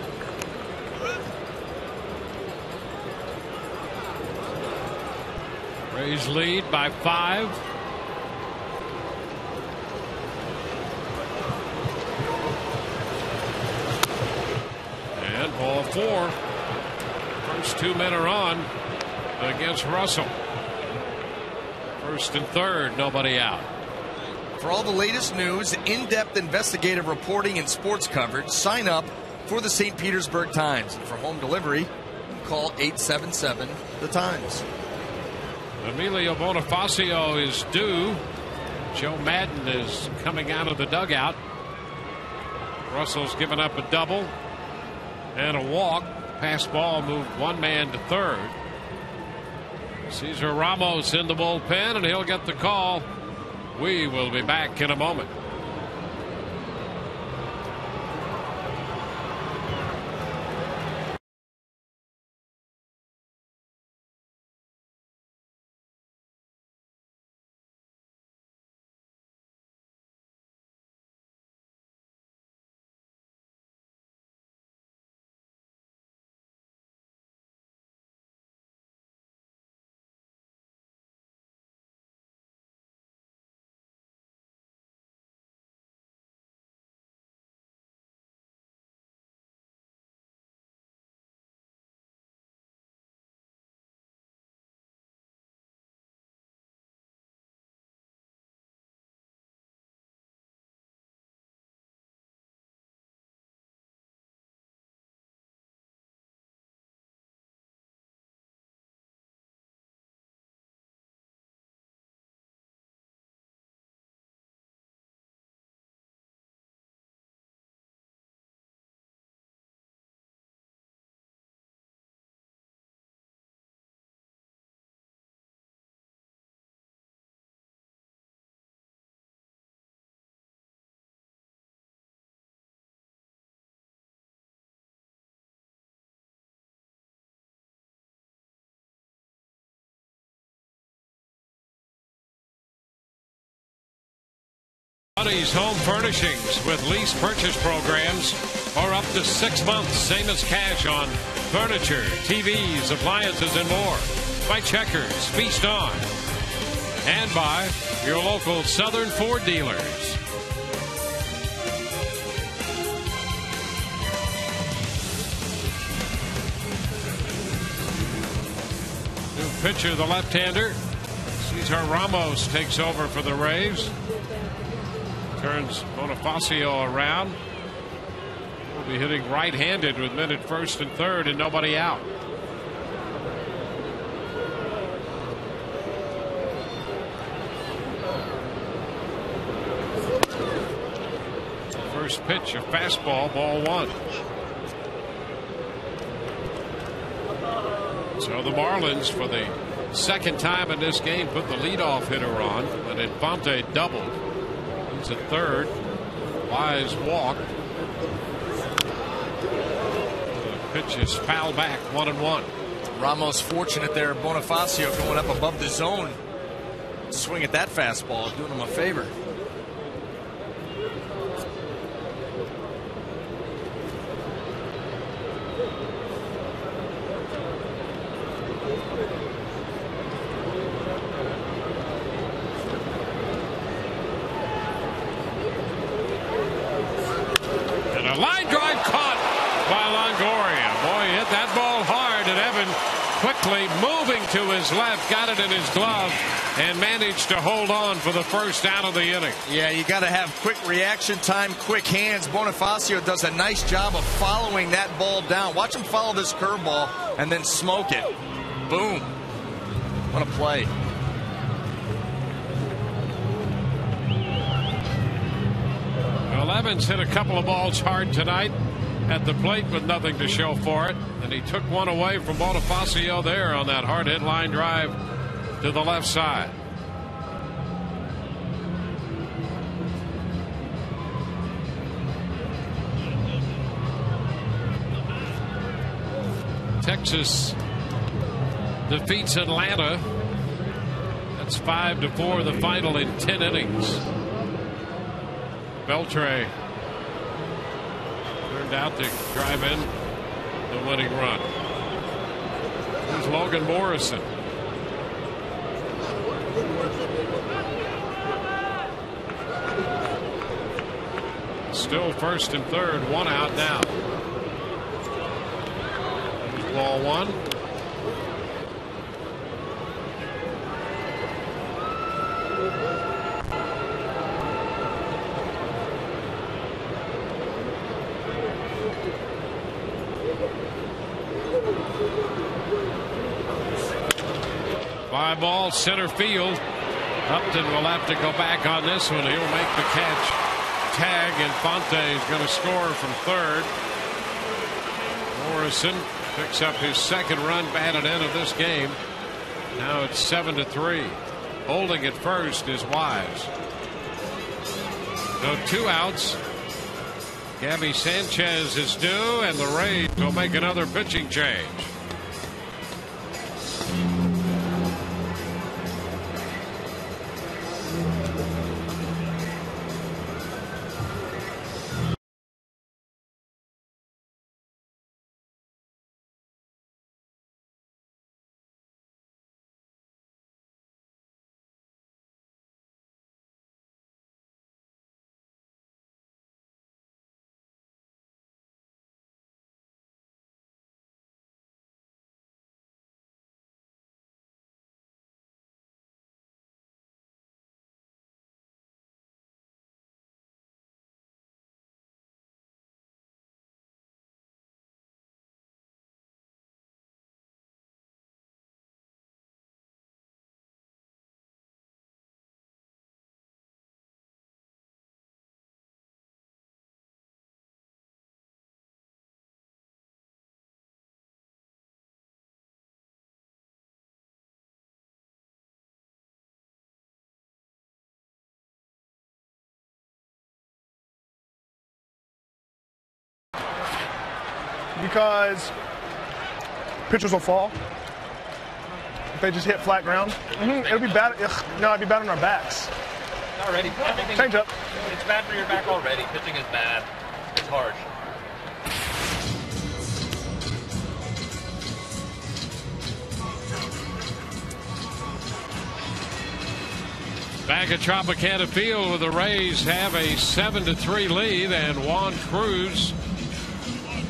Rays lead by 5. And ball 4. First 2 men are on against Russell. First and third, nobody out. For all the latest news, in-depth investigative reporting, and sports coverage, sign up for the St. Petersburg Times. And for home delivery, call 877-THE-TIMES. Emilio Bonifacio is due. Joe Madden is coming out of the dugout. Russell's given up a double and a walk. Pass ball moved 1 man to third. Cesar Ramos in the bullpen, and he'll get the call. We will be back in a moment. Buddy's Home Furnishings with lease purchase programs or up to 6 months, same as cash on furniture, TVs, appliances, and more. By Checkers, Feast On, and by your local Southern Ford dealers. New pitcher, the left-hander. Cesar Ramos takes over for the Rays. Turns Bonifacio around. Will be hitting right-handed with men at first and third and nobody out. First pitch, a fastball, ball one. So the Marlins, for the second time in this game, put the leadoff hitter on, but Infante doubled. He's at third. Wise walked. The pitch is foul back, 1-1. Ramos fortunate there. Bonifacio going up above the zone. Swing at that fastball, doing him a favor. Moving to his left, got it in his glove, and managed to hold on for the first out of the inning. Yeah, you got to have quick reaction time, quick hands. Bonifacio does a nice job of following that ball down. Watch him follow this curveball and then smoke it. Boom. What a play. Well, Evans hit a couple of balls hard tonight at the plate with nothing to show for it. And he took one away from Bonifacio there on that hard hit line drive to the left side. Texas defeats Atlanta. That's 5-4, the final in 10 innings. Beltre turned out to drive in the winning run. Here's Logan Morrison. Still first and third, one out now. Ball one. Fly ball, center field. Upton will have to go back on this one. He'll make the catch. Tag, Infante is going to score from third. Morrison picks up his second run batted in of this game. Now it's 7-3. Holding at first is Wise. So 2 outs. Gabby Sanchez is due, and the Rays will make another pitching change. Because pitchers will fall if they just hit flat ground. It'll be bad. No, it'd be bad on our backs. Already. Change up. It's bad for your back already. Pitching is bad. It's harsh. Back at Tropicana Field, where the Rays have a 7-3 lead, and Juan Cruz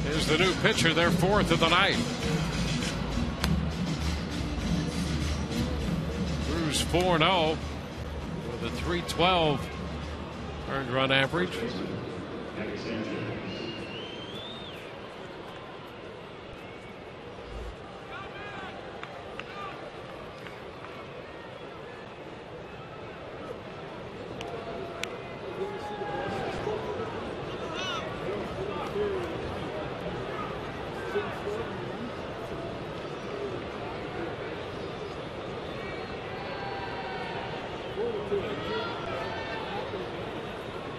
is the new pitcher, their fourth of the night. Cruz 4-0 with a .312 earned run average.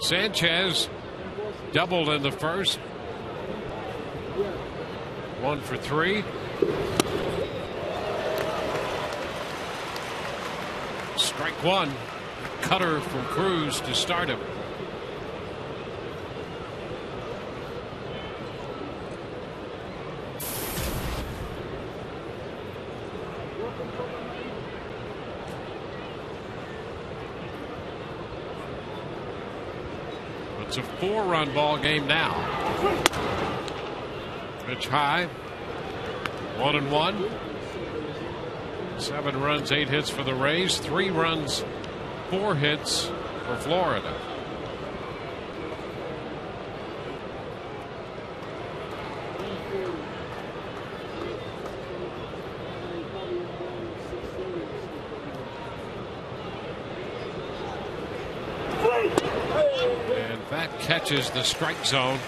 Sanchez doubled in the first. 1 for 3. Strike one. Cutter from Cruz to start him. It's a 4-run ball game now. Pitch high. 1-1. 7 runs, 8 hits for the Rays. 3 runs, 4 hits for Florida. That catches the strike zone.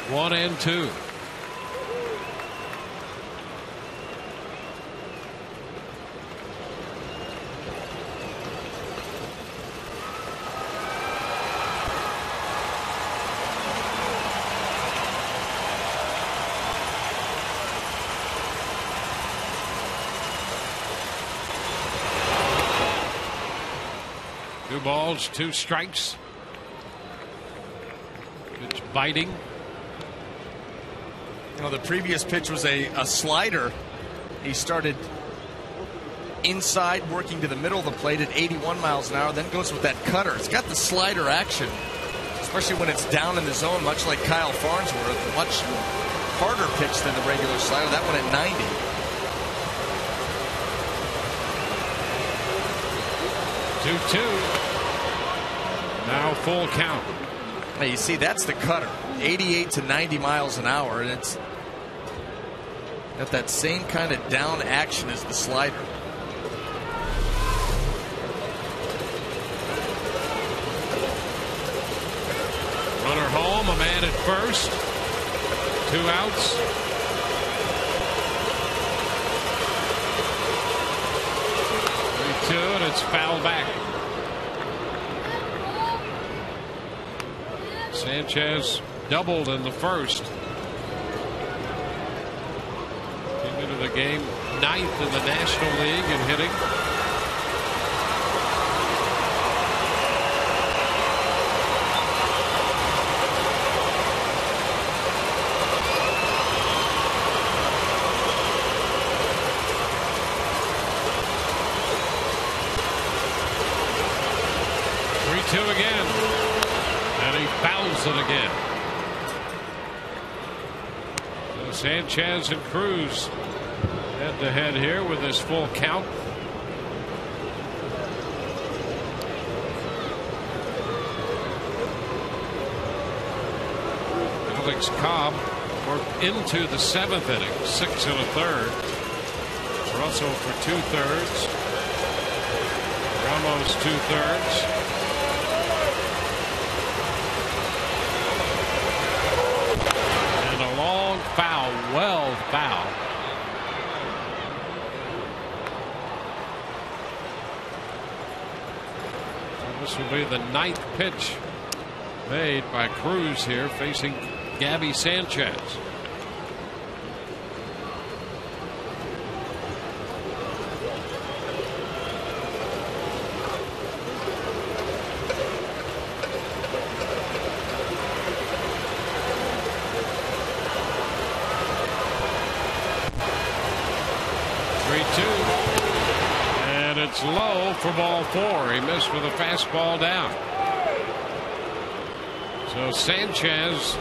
1-2. Two balls, 2 strikes. Pitch biting. You know, the previous pitch was a slider. He started inside, working to the middle of the plate at 81 miles an hour, then goes with that cutter. It's got the slider action, especially when it's down in the zone, much like Kyle Farnsworth. A much harder pitch than the regular slider. That one at 90. Now full count. Now you see, that's the cutter, 88 to 90 miles an hour, and it's got that same kind of down action as the slider. Runner home, a man at first. 2 outs. And it's foul back. Sanchez doubled in the first. Came into the game 9th in the National League in hitting. Two again, and he fouls it again. So Sanchez and Cruz head to head here with this full count. Alex Cobb worked into the 7th inning, 6 1/3. Russell for 2/3. Ramos 2/3. Foul, well foul. So this will be the 9th pitch made by Cruz here, facing Gabby Sanchez. It's low for ball 4. He missed with a fastball down. So Sanchez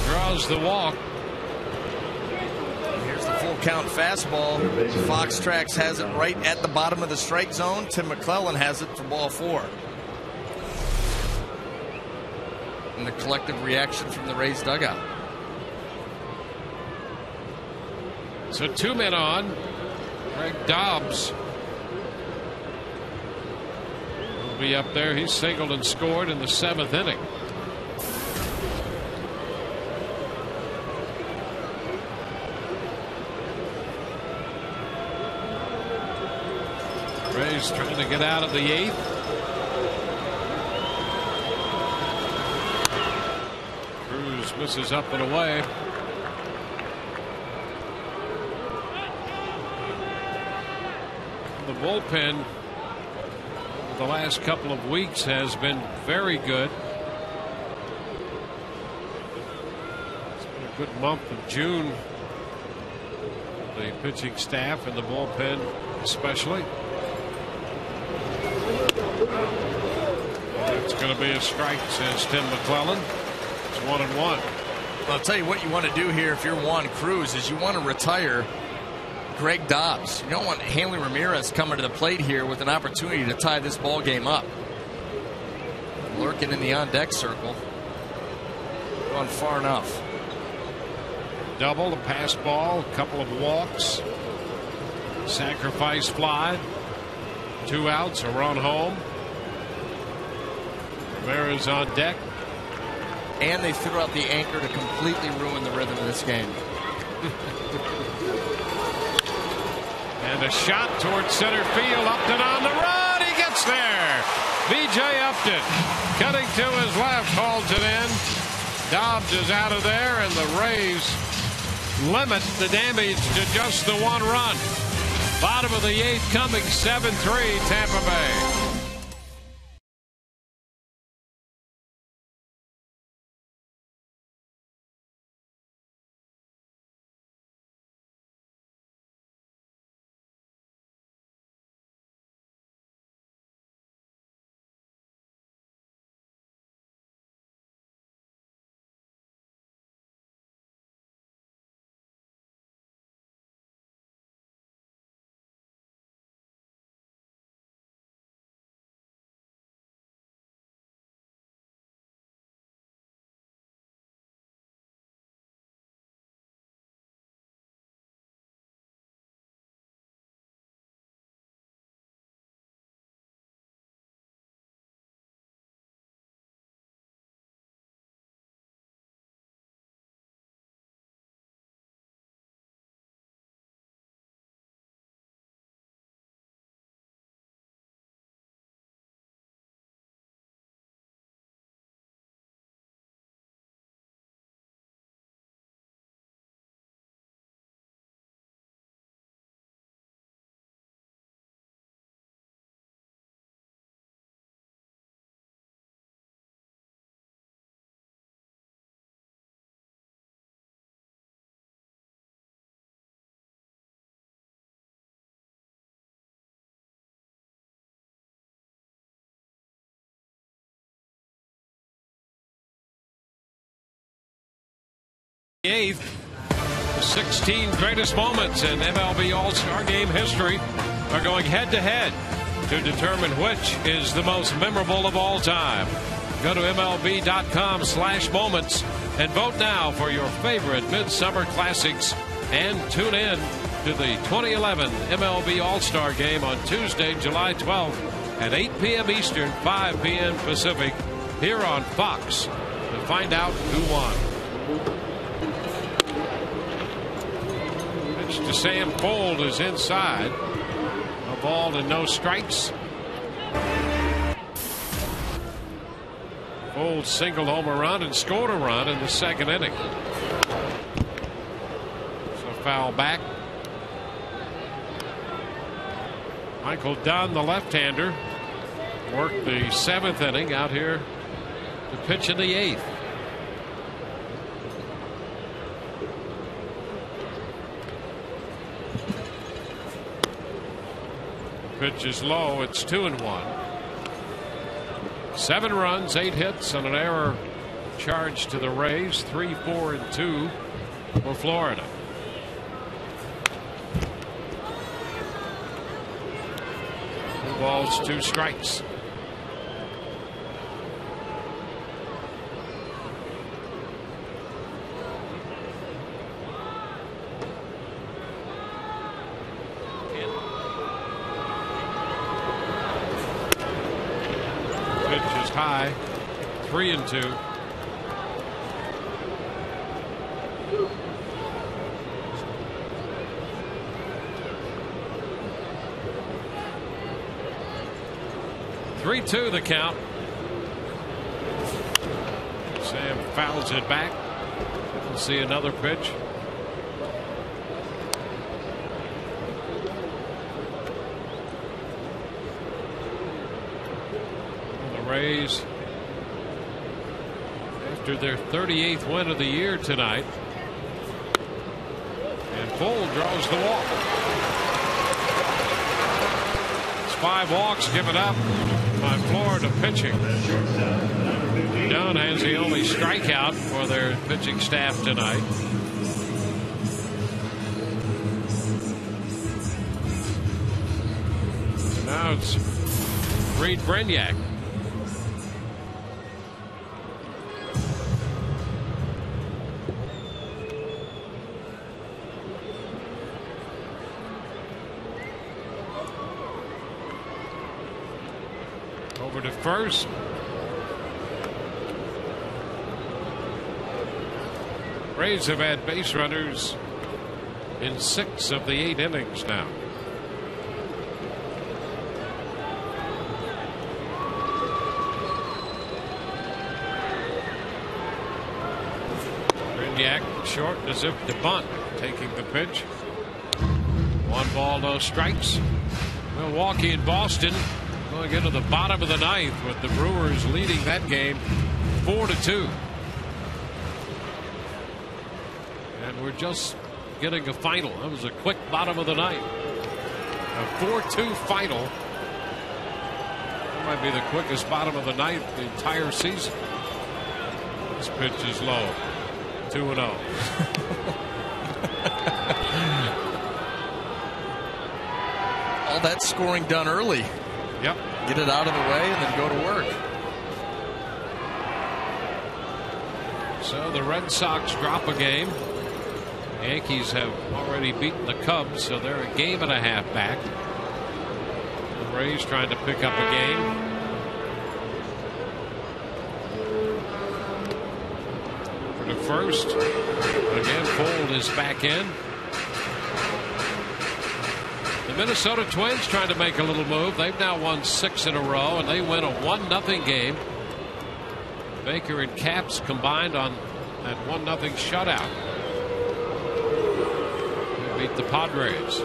draws the walk. Here's the full count fastball. Fox Tracks has it right at the bottom of the strike zone. Tim McClellan has it for ball 4. And the collective reaction from the Rays dugout. So 2 men on. Greg Dobbs will be up there. He singled and scored in the 7th inning. Rays trying to get out of the 8th. Cruz misses up and away. The bullpen the last couple of weeks has been very good. It's been a good month of June. The pitching staff and the bullpen especially. It's going to be a strike, says Tim McClellan. It's 1-1. Well, I'll tell you what you want to do here if you're Juan Cruz is you want to retire Greg Dobbs. You don't want Hanley Ramirez coming to the plate here with an opportunity to tie this ball game up. Lurking in the on-deck circle. Gone far enough. Double, a pass ball, a couple of walks. Sacrifice fly. 2 outs, a run home. Ramirez on deck. And they threw out the anchor to completely ruin the rhythm of this game. And a shot towards center field. Upton on the run. He gets there. B.J. Upton cutting to his left, holds it in. Dobbs is out of there, and the Rays limit the damage to just the 1 run. Bottom of the 8th coming, 7-3 Tampa Bay. The 8th, the 16 greatest moments in MLB All-Star Game history are going head-to-head to determine which is the most memorable of all time. Go to MLB.com/moments and vote now for your favorite Midsummer Classics, and tune in to the 2011 MLB All-Star Game on Tuesday, July 12th at 8 p.m. Eastern, 5 p.m. Pacific, here on Fox to find out who won. To Sam Fold is inside. A ball and no strikes. Fold singled home a run and scored a run in the 2nd inning. So foul back. Michael Dunn, the left-hander, worked the 7th inning out here to pitch in the 8th. Pitch is low. It's 2-1. 7 runs, 8 hits, and an error charged to the Rays. 3, 4, and 2 for Florida. Two balls, 2 strikes. Pitch is high. 3-2. The count. Sam fouls it back. We'll see another pitch. The Rays, after their 38th win of the year tonight, and Full draws the walk. It's 5 walks given up by Florida pitching. Dunn has the only strikeout for their pitching staff tonight. And now it's Reed Brignac. Over to first. Rays have had base runners in 6 of the 8 innings now. Brignac short as if to bunt, taking the pitch. 1 ball, no strikes. Milwaukee and Boston going into the bottom of the 9th with the Brewers leading that game 4-2. And we're just getting a final. That was a quick bottom of the 9th. A 4-2 final. That might be the quickest bottom of the 9th the entire season. This pitch is low. 2-0. All that scoring done early. Yep. Get it out of the way and then go to work. So the Red Sox drop a game. Yankees have already beaten the Cubs, so they're a game and a half back. The Rays trying to pick up a game. For the first. Again, Fold is back in. The Minnesota Twins trying to make a little move. They've now won 6 in a row, and they win a 1-0 game. Baker and Caps combined on that 1-0 shutout. They beat the Padres.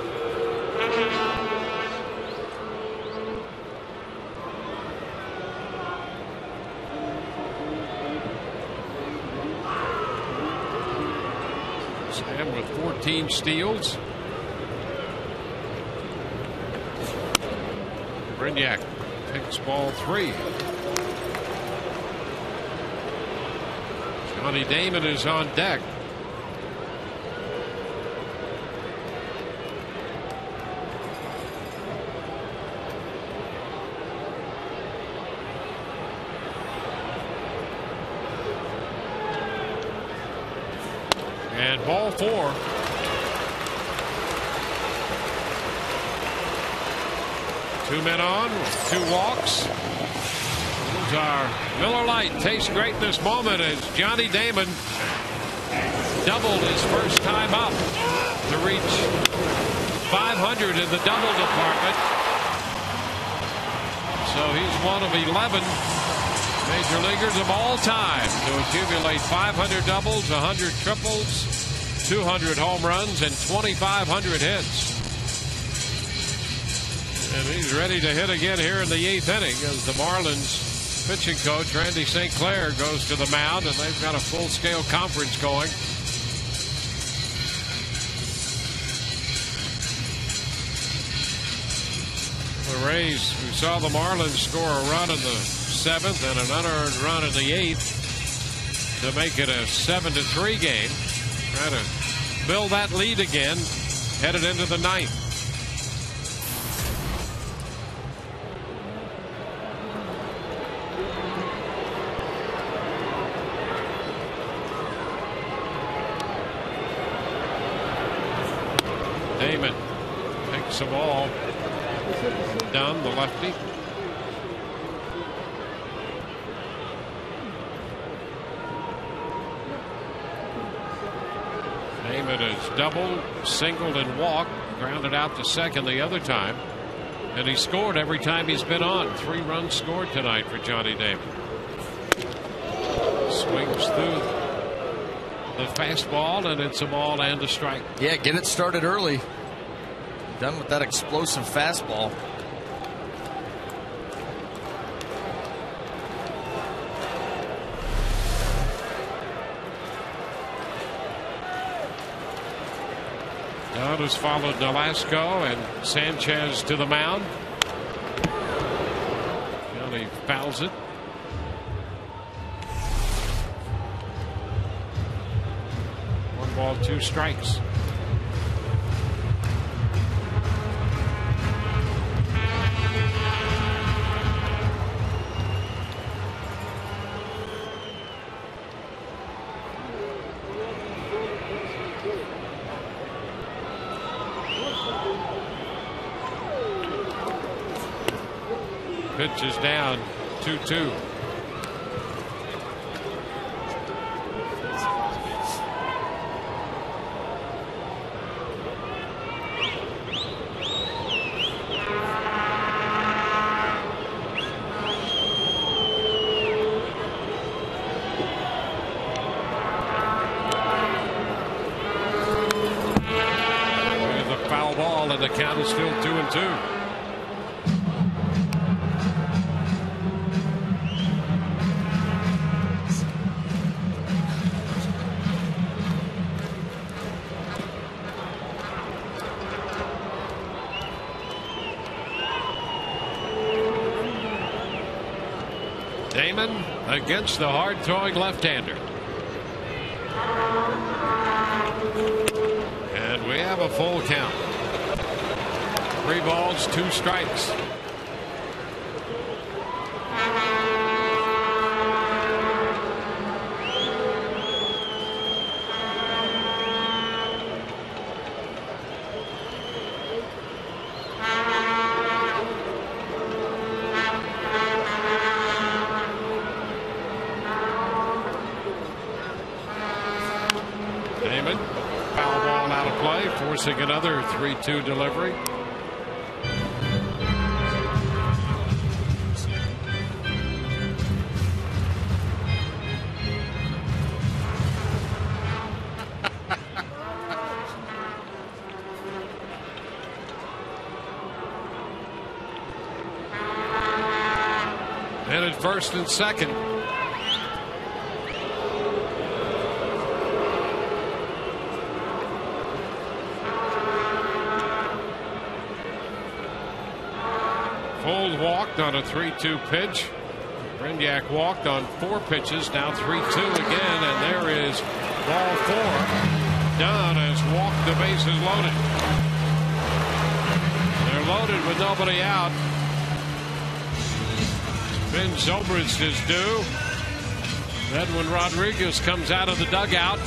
Sam with 14 steals. Brignac takes ball 3. Johnny Damon is on deck. And ball 4. Two men on, 2 walks. Those are Miller Lite. Tastes great this moment as Johnny Damon doubled his first time up to reach 500 in the double department. So he's one of 11 major leaguers of all time to accumulate 500 doubles, 100 triples, 200 home runs, and 2,500 hits. And he's ready to hit again here in the 8th inning as the Marlins pitching coach Randy St. Clair goes to the mound, and they've got a full-scale conference going. The Rays, who saw the Marlins score a run in the 7th and an unearned run in the 8th to make it a 7-3 game. Try to build that lead again, headed into the 9th. Damon takes the ball down the lefty. Damon has doubled, singled, and walked, grounded out to second the other time, and he scored every time he's been on. 3 runs scored tonight for Johnny Damon. Swings through the fastball, and it's a ball and a strike. Yeah, get it started early. Done with that explosive fastball. Down has followed Nolasco and Sanchez to the mound. Johnny fouls it. One ball, 2 strikes. Pitch is down, 2-2. There's a foul ball, and the count is still 2-2. Damon against the hard-throwing left-hander. And we have a full count. 3 balls, 2 strikes. Damon, foul ball out of play, forcing another 3-2 delivery. And at first and second. Fold walked on a 3-2 pitch. Brinyak walked on 4 pitches. Now 3-2 again, and there is ball 4. Dunn has walked the bases loaded. They're loaded with nobody out. Ben Zobrist is due. Edwin Rodriguez comes out of the dugout.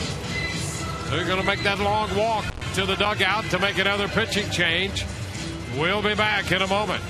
They're going to make that long walk to the dugout to make another pitching change. We'll be back in a moment.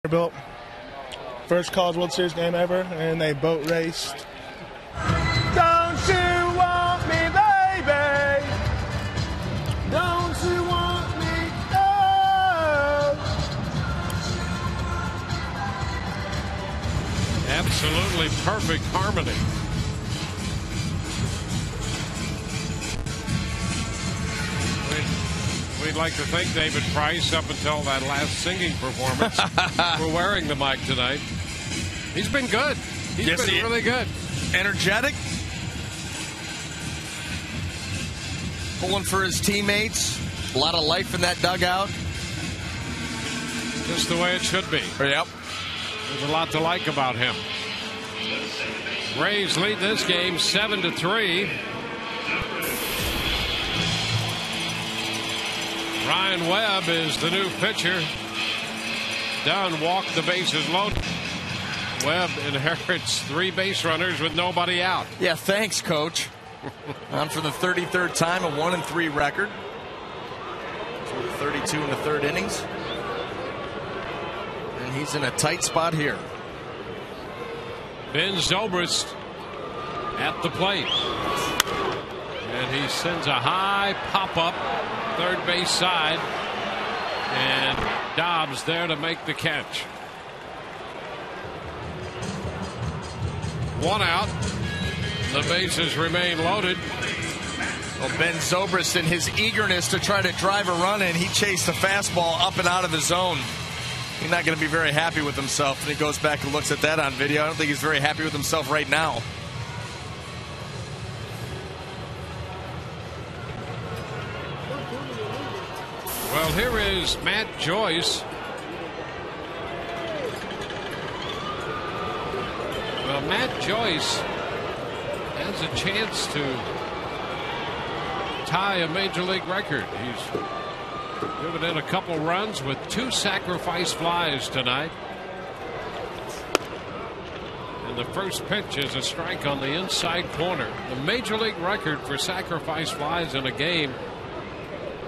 Built. First College World Series game ever, and they boat raced. Don't you want me, baby? Don't you want me? Oh. Absolutely perfect harmony. We'd like to thank David Price up until that last singing performance for wearing the mic tonight. He's been good. He's been really good. Energetic. Pulling for his teammates. A lot of life in that dugout. Just the way it should be. Yep. There's a lot to like about him. Rays lead this game 7-3. Ryan Webb is the new pitcher. Dunn walked the bases loaded. Webb inherits 3 base runners with nobody out. Yeah, thanks, Coach. On for the 33rd time, a 1-3 record. 32 in the 3rd innings. And he's in a tight spot here. Ben Zobrist at the plate. And he sends a high pop-up, third base side. And Dobbs there to make the catch. 1 out. The bases remain loaded. Well, Ben Zobrist, in his eagerness to try to drive a run in, he chased the fastball up and out of the zone. He's not going to be very happy with himself. And he goes back and looks at that on video. I don't think he's very happy with himself right now. Well, here is Matt Joyce. Well, Matt Joyce has a chance to tie a major league record. He's given in a couple runs with 2 sacrifice flies tonight. And the first pitch is a strike on the inside corner. The major league record for sacrifice flies in a game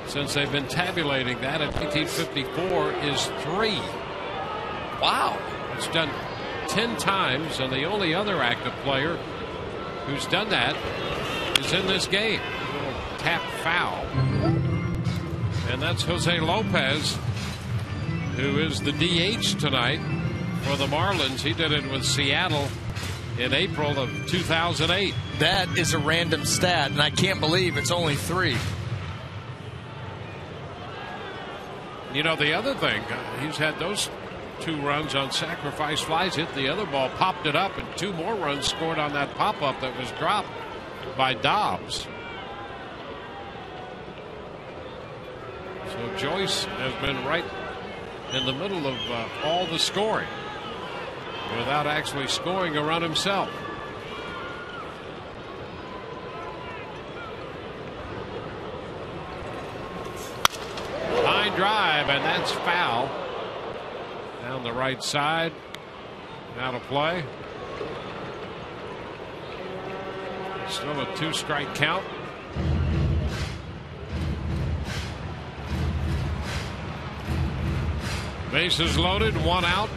since they've been tabulating that in 1954 is 3. Wow. It's done 10 times, and the only other active player who's done that is in this game. A little tap foul. And that's Jose Lopez, who is the DH tonight for the Marlins. He did it with Seattle in April of 2008. That is a random stat, and I can't believe it's only 3. You know, the other thing, he's had those 2 runs on sacrifice flies, hit the other ball, popped it up, and 2 more runs scored on that pop-up that was dropped by Dobbs. So Joyce has been right in the middle of all the scoring without actually scoring a run himself. Line drive, and that's foul. Down the right side. Out of play. Still a 2-strike count. Bases loaded, 1 out.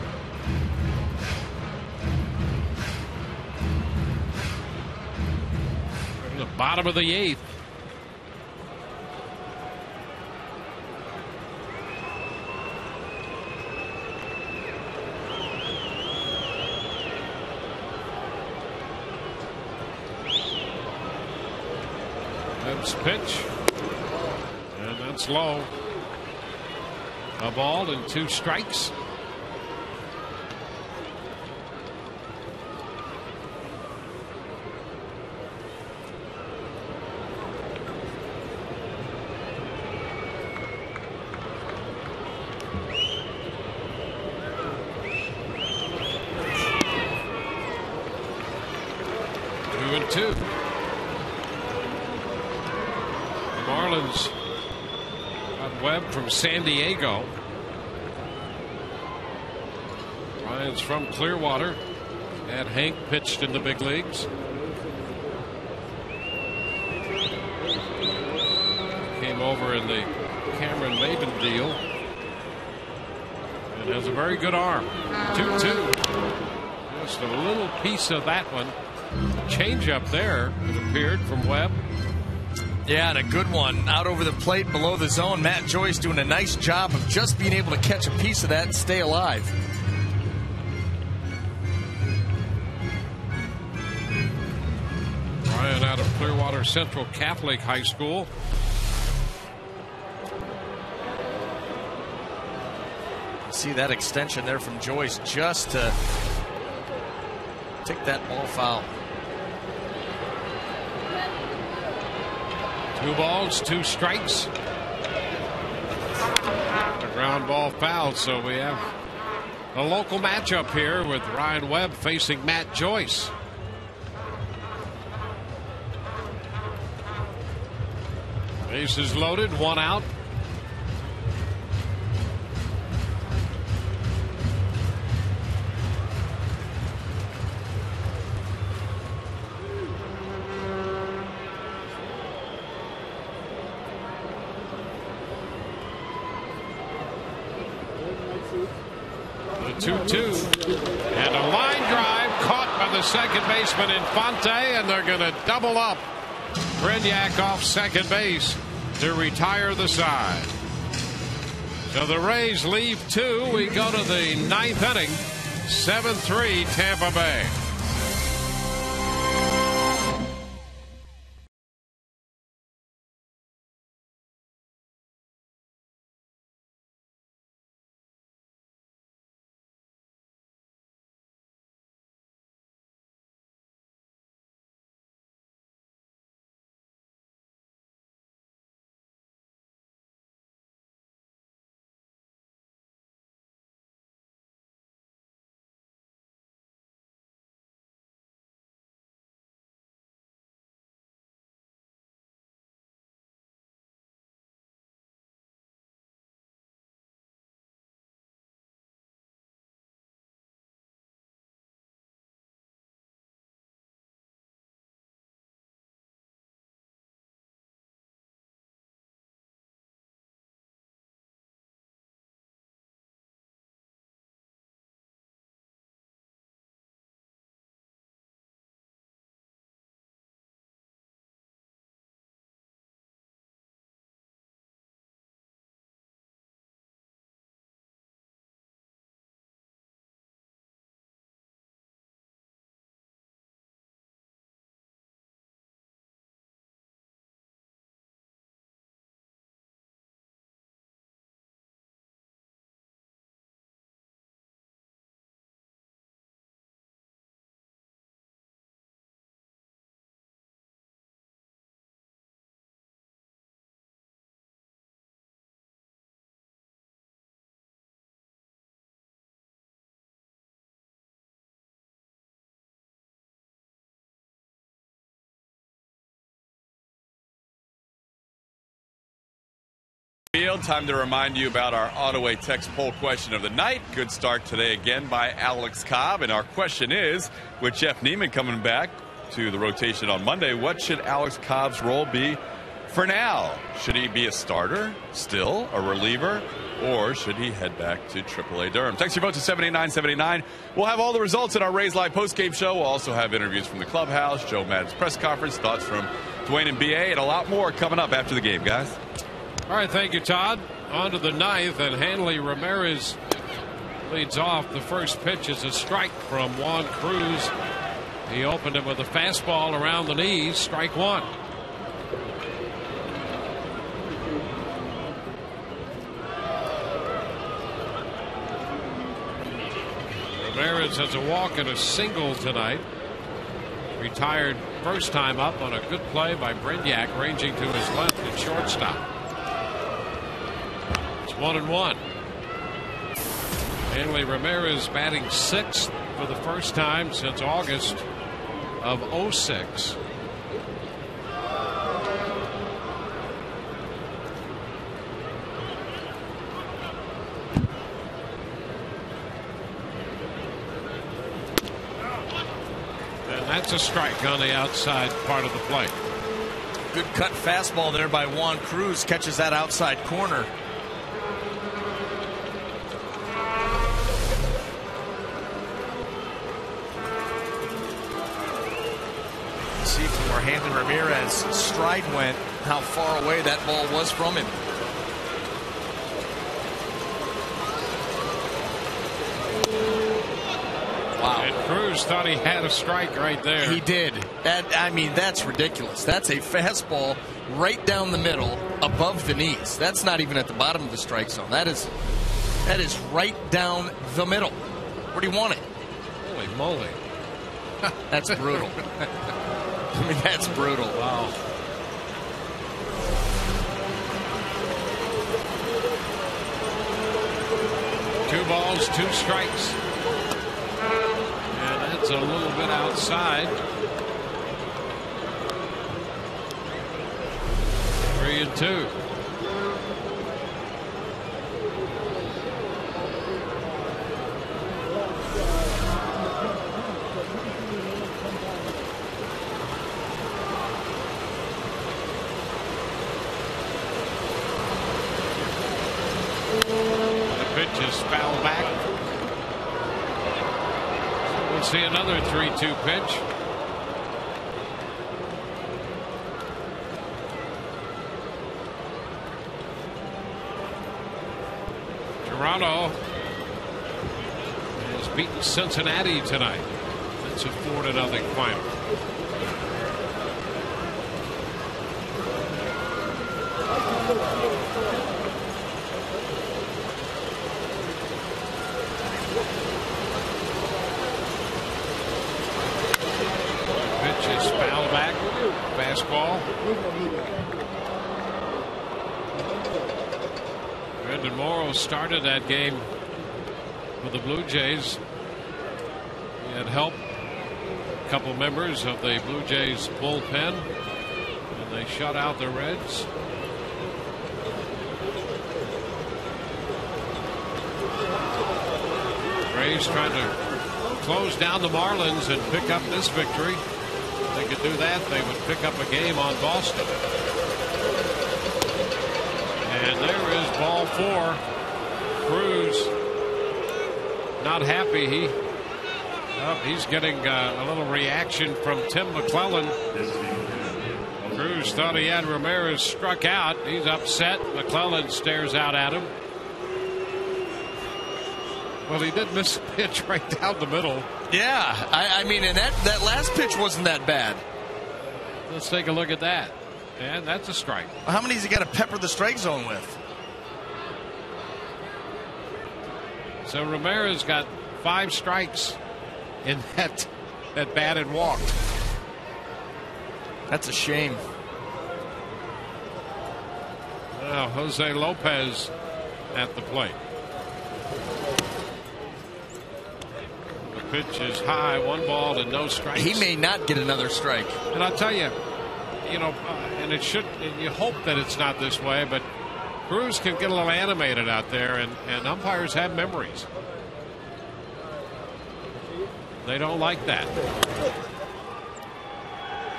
In the bottom of the 8th. Pitch, and that's low. A ball and 2 strikes. Two and two. Marlins got Webb from San Diego. Ryan's from Clearwater. Had Hank pitched in the big leagues. Came over in the Cameron Maben deal. and has a very good arm. 2-2. Just a little piece of that one. Change up there, it appeared, from Webb. Yeah, and a good one out over the plate below the zone. Matt Joyce doing a nice job of just being able to catch a piece of that and stay alive. Ryan out of Clearwater Central Catholic High School. See that extension there from Joyce just to take that ball foul. 2 balls, 2 strikes. A ground ball foul, so we have a local matchup here with Ryan Webb facing Matt Joyce. Bases loaded, 1 out. The 2-2 and a line drive caught by the second baseman Infante, and they're going to double up. Brignac off second base to retire the side. So the Rays leave 2. We go to the 9th inning. 7-3 Tampa Bay. Time to remind you about our Auto-A text poll question of the night. Good start today again by Alex Cobb. And our question is, with Jeff Neiman coming back to the rotation on Monday, what should Alex Cobb's role be for now? Should he be a starter, still a reliever, or should he head back to AAA Durham? Text your vote to 78979. We'll have all the results in our Rays Live postgame show. We'll also have interviews from the clubhouse, Joe Maddon's press conference, thoughts from Dwayne and BA, and a lot more coming up after the game, guys. All right, thank you, Todd. On to the 9th, and Hanley Ramirez leads off. The first pitch is a strike from Juan Cruz. He opened him with a fastball around the knees. Strike 1. Ramirez has a walk and a single tonight. Retired first time up on a good play by Brignac, ranging to his left at shortstop. 1-1. Hanley Ramirez batting 6th for the first time since August of 2006. And that's a strike on the outside part of the plate. Good cut fastball there by Juan Cruz. Catches that outside corner. Hanley Ramirez stride went, how far away that ball was from him. Wow. And Cruz thought he had a strike right there. He did. That's ridiculous. That's a fastball right down the middle above the knees. That's not even at the bottom of the strike zone. That is right down the middle. Where do you want it? Holy moly. That's brutal. That's brutal. Wow. Two balls, two strikes. And that's a little bit outside. 3-2. Is foul back. So we'll see another 3-2 pitch. Toronto has beaten Cincinnati tonight. It's a 4-0 final. Is foul back. Fastball. Brendan Morrow started that game for the Blue Jays. He had help a couple members of the Blue Jays bullpen, and they shut out the Reds. Rays trying to close down the Marlins and pick up this victory. If they could do that, they would pick up a game on Boston. And there is ball 4. Cruz not happy. He's getting a little reaction from Tim McClellan. Cruz thought he had Ramirez struck out. He's upset. McClellan stares out at him. Well, he did miss a pitch right down the middle. Yeah, and that last pitch wasn't that bad. Let's take a look at that. And that's a strike. How many has he got to pepper the strike zone with? So Ramirez got 5 strikes in that bat and walked. That's a shame. Well, Jose Lopez at the plate. The pitch is high, 1 ball and no strikes. He may not get another strike. And I'll tell you, and it should. And you hope that it's not this way, but Cruz can get a little animated out there, and umpires have memories. They don't like that.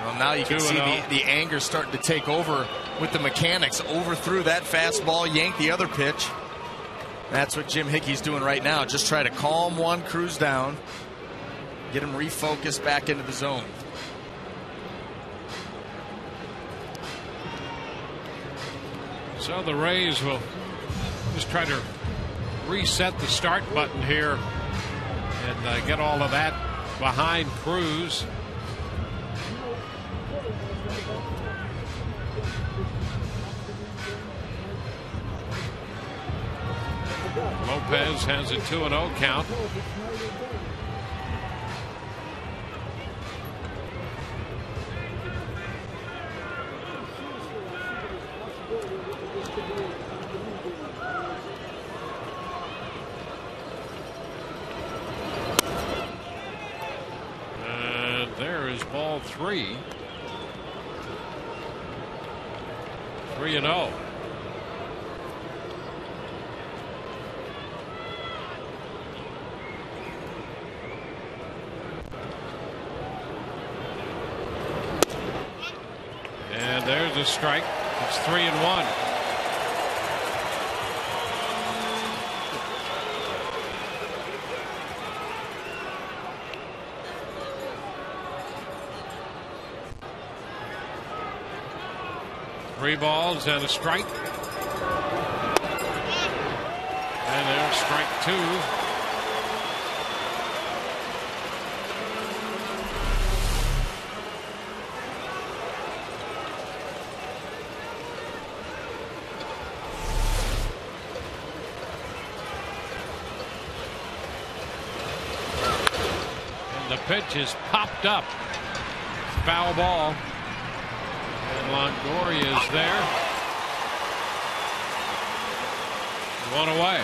Well, now you can see the anger starting to take over with the mechanics. Overthrew that fastball, yanked the other pitch. That's what Jim Hickey's doing right now. Just try to calm Juan Cruz down, get him refocused back into the zone. So the Rays will just try to reset the start button here and get all of that behind Cruz. Lopez has a 2-0 count. And there is ball 3. 3-0. There's a strike. It's 3-1. 3 balls and a strike. And there's strike 2. The pitch is popped up. Foul ball. And Longoria is there. 1 away.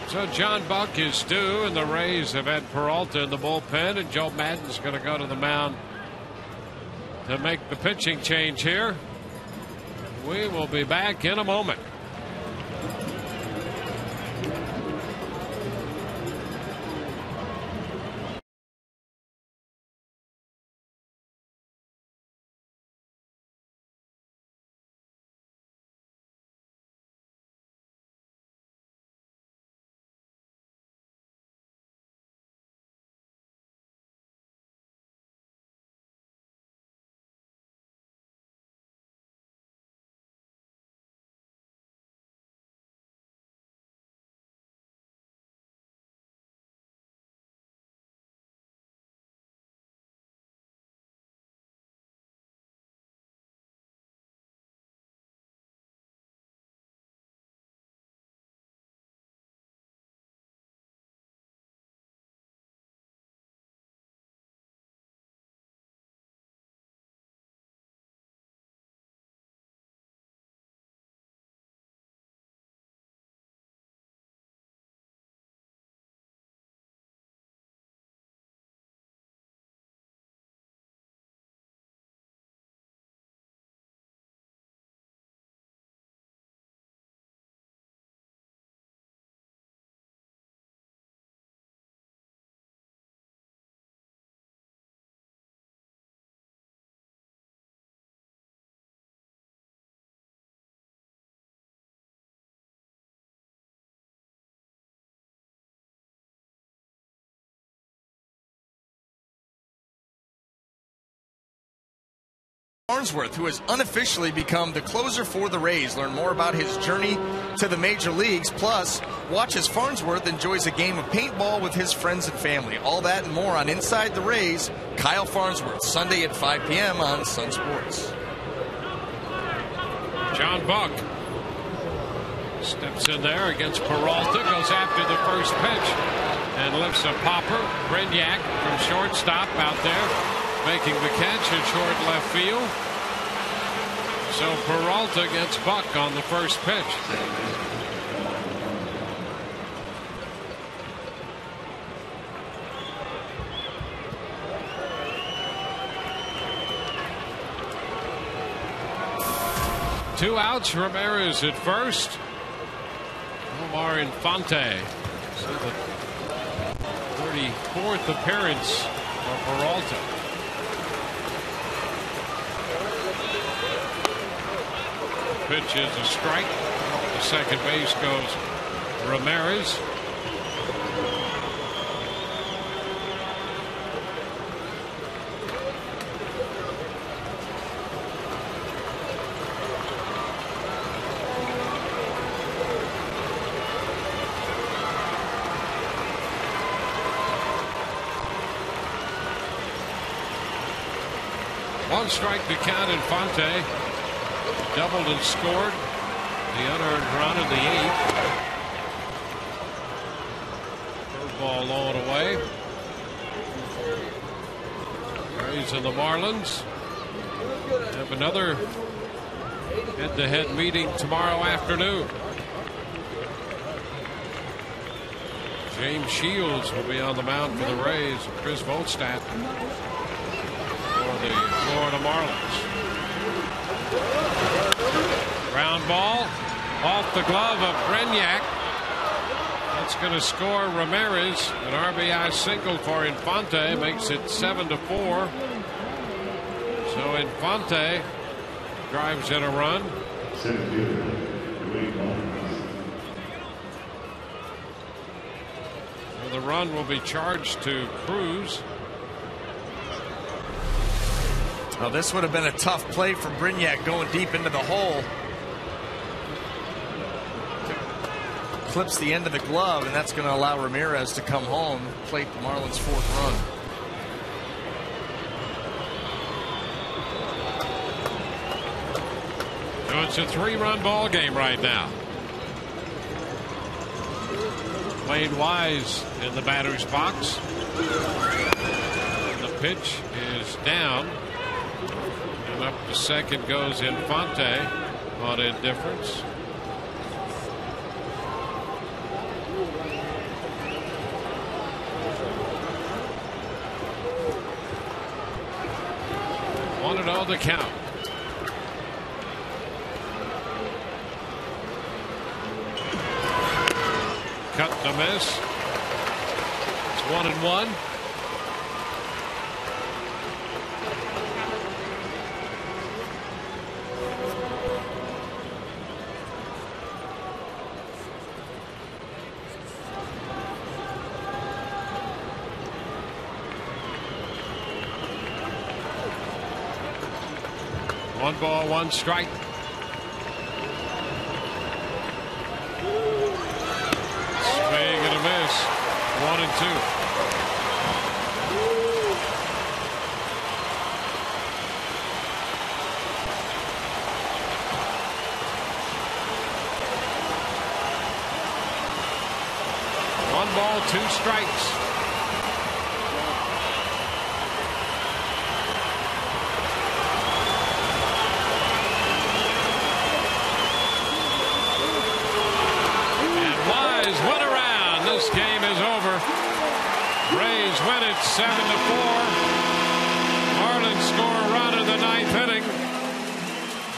So John Buck is due, and the Rays have had Peralta in the bullpen, and Joe Madden's going to go to the mound to make the pitching change here. We will be back in a moment. Farnsworth, who has unofficially become the closer for the Rays. Learn more about his journey to the major leagues. Plus, watch as Farnsworth enjoys a game of paintball with his friends and family. All that and more on Inside the Rays. Kyle Farnsworth, Sunday at 5 p.m. on Sun Sports. John Buck steps in there against Peralta, goes after the first pitch, and lifts a popper. Brignac from shortstop out there, making the catch at short left field. So Peralta gets Buck on the first pitch. Two outs, Ramirez at first. Omar Infante. So the 34th appearance for Peralta. Pitch is a strike. The second base goes Ramirez. One strike to count. Infante doubled and scored the unearned run in the 8th. Curveball low and away. Rays and the Marlins have another head-to-head meeting tomorrow afternoon. James Shields will be on the mound for the Rays. Chris Volstad for the Florida Marlins. Ground ball off the glove of Brignac. That's going to score Ramirez. An RBI single for Infante makes it 7-4. So Infante drives in a run. So the run will be charged to Cruz. Well, this would have been a tough play for Brignac going deep into the hole. Clips the end of the glove, and that's going to allow Ramirez to come home, plate the Marlins' 4th run. So it's a 3-run ball game right now. Wayne Wise in the batter's box. The pitch is down. And up to second goes Infante on indifference. Wanted on the count. Cut to miss. It's 1-1. One ball, one strike. Swing and a miss. 1-2. One ball, 2 strikes. This game is over. Rays win it 7-4. Marlins score a run in the 9th inning.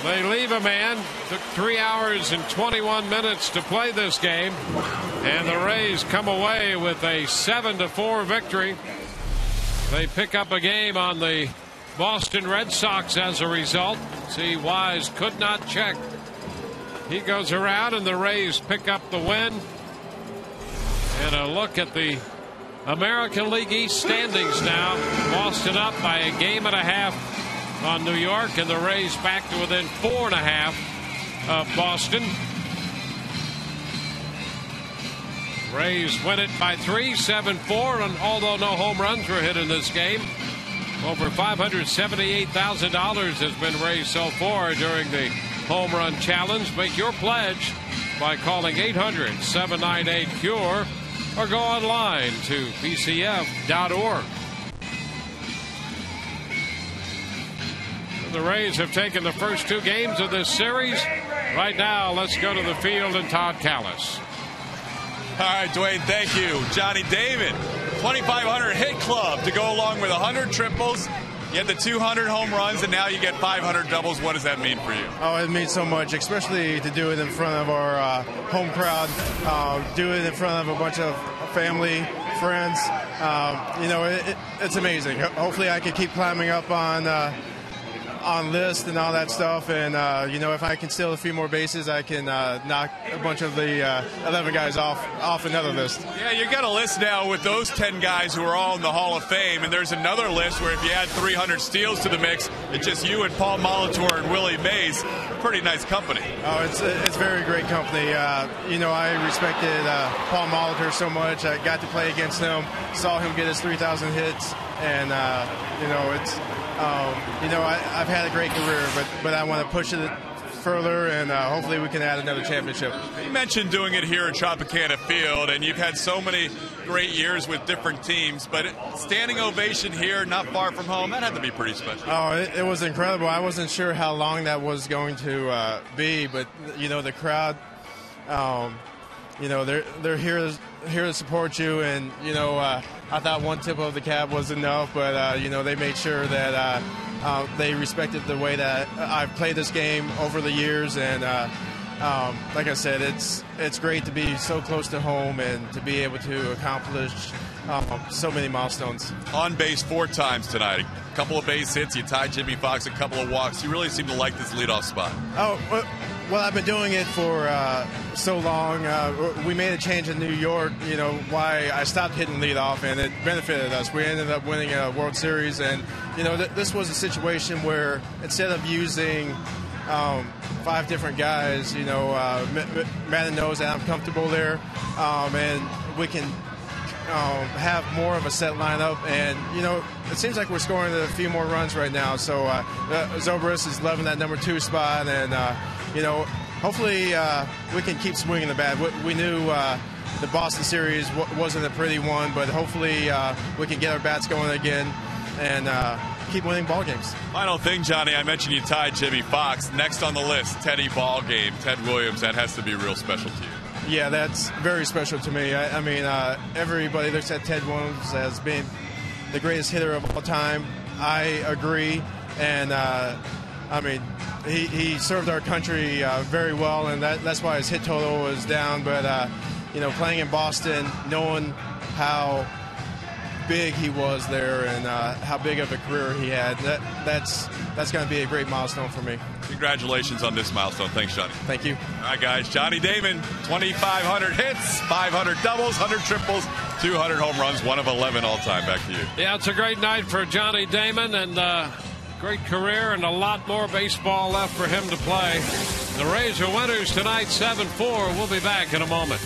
They leave a man. Took 3 hours and 21 minutes to play this game, and the Rays come away with a 7-4 victory. They pick up a game on the Boston Red Sox as a result. See, Wise could not check. He goes around, and the Rays pick up the win. And a look at the American League East standings now. Boston up by a 1.5 on New York, and the Rays back to within 4.5 of Boston. Rays win it by 3, 7-4, and although no home runs were hit in this game, over $578,000 has been raised so far during the home run challenge. Make your pledge by calling 800-798-CURE or go online to pcf.org. The Rays have taken the first 2 games of this series. Right now, let's go to the field and Todd Callis. All right, Dwayne, thank you. Johnny Damon, 2,500 hit club to go along with 100 triples. You had the 200 home runs, and now you get 500 doubles. What does that mean for you? Oh, it means so much, especially to do it in front of our home crowd, do it in front of a bunch of family, friends. It's amazing. Hopefully I can keep climbing up on list and all that stuff, and if I can steal a few more bases, I can knock a bunch of the 11 guys off another list. Yeah, you got a list now with those 10 guys who are all in the Hall of Fame, and there's another list where if you add 300 steals to the mix, it's just you and Paul Molitor and Willie Mays. Pretty nice company. Oh, it's very great company. I respected Paul Molitor so much. I got to play against him, saw him get his 3,000 hits, and I've had a great career, but I want to push it further, and hopefully we can add another championship. You mentioned doing it here at Tropicana Field, and you've had so many great years with different teams, but standing ovation here, not far from home, that had to be pretty special. Oh, it was incredible. I wasn't sure how long that was going to be, but the crowd, they're here to support you, and I thought one tip of the cap was enough, but they made sure that they respected the way that I've played this game over the years, and like I said, it's great to be so close to home and to be able to accomplish so many milestones. On base 4 times tonight. A couple of base hits. You tied Jimmy Fox, a couple of walks. You really seem to like this leadoff spot. Oh, well, I've been doing it for so long. We made a change in New York, why I stopped hitting leadoff, and it benefited us. We ended up winning a World Series, and this was a situation where instead of using 5 different guys, Madden knows that I'm comfortable there, and we can have more of a set lineup. And it seems like we're scoring a few more runs right now. So Zobrist is loving that number 2 spot, and hopefully we can keep swinging the bat. We knew the Boston series wasn't a pretty one, but hopefully we can get our bats going again and keep winning ball games. Final thing, Johnny, I mentioned you tied Jimmy Fox. Next on the list, Teddy Ballgame, Ted Williams. That has to be real special to you. Yeah, that's very special to me. I mean, everybody looks at Ted Williams as being the greatest hitter of all time. I agree, and I mean, he served our country very well, and that's why his hit total was down. But playing in Boston, knowing how big he was there and how big of a career he had, that's going to be a great milestone for me. Congratulations on this milestone. Thanks, Johnny. Thank you. All right, guys. Johnny Damon, 2,500 hits, 500 doubles, 100 triples, 200 home runs, 1 of 11 all-time. Back to you. Yeah, it's a great night for Johnny Damon, and great career and a lot more baseball left for him to play. The Rays are winners tonight, 7-4. We'll be back in a moment.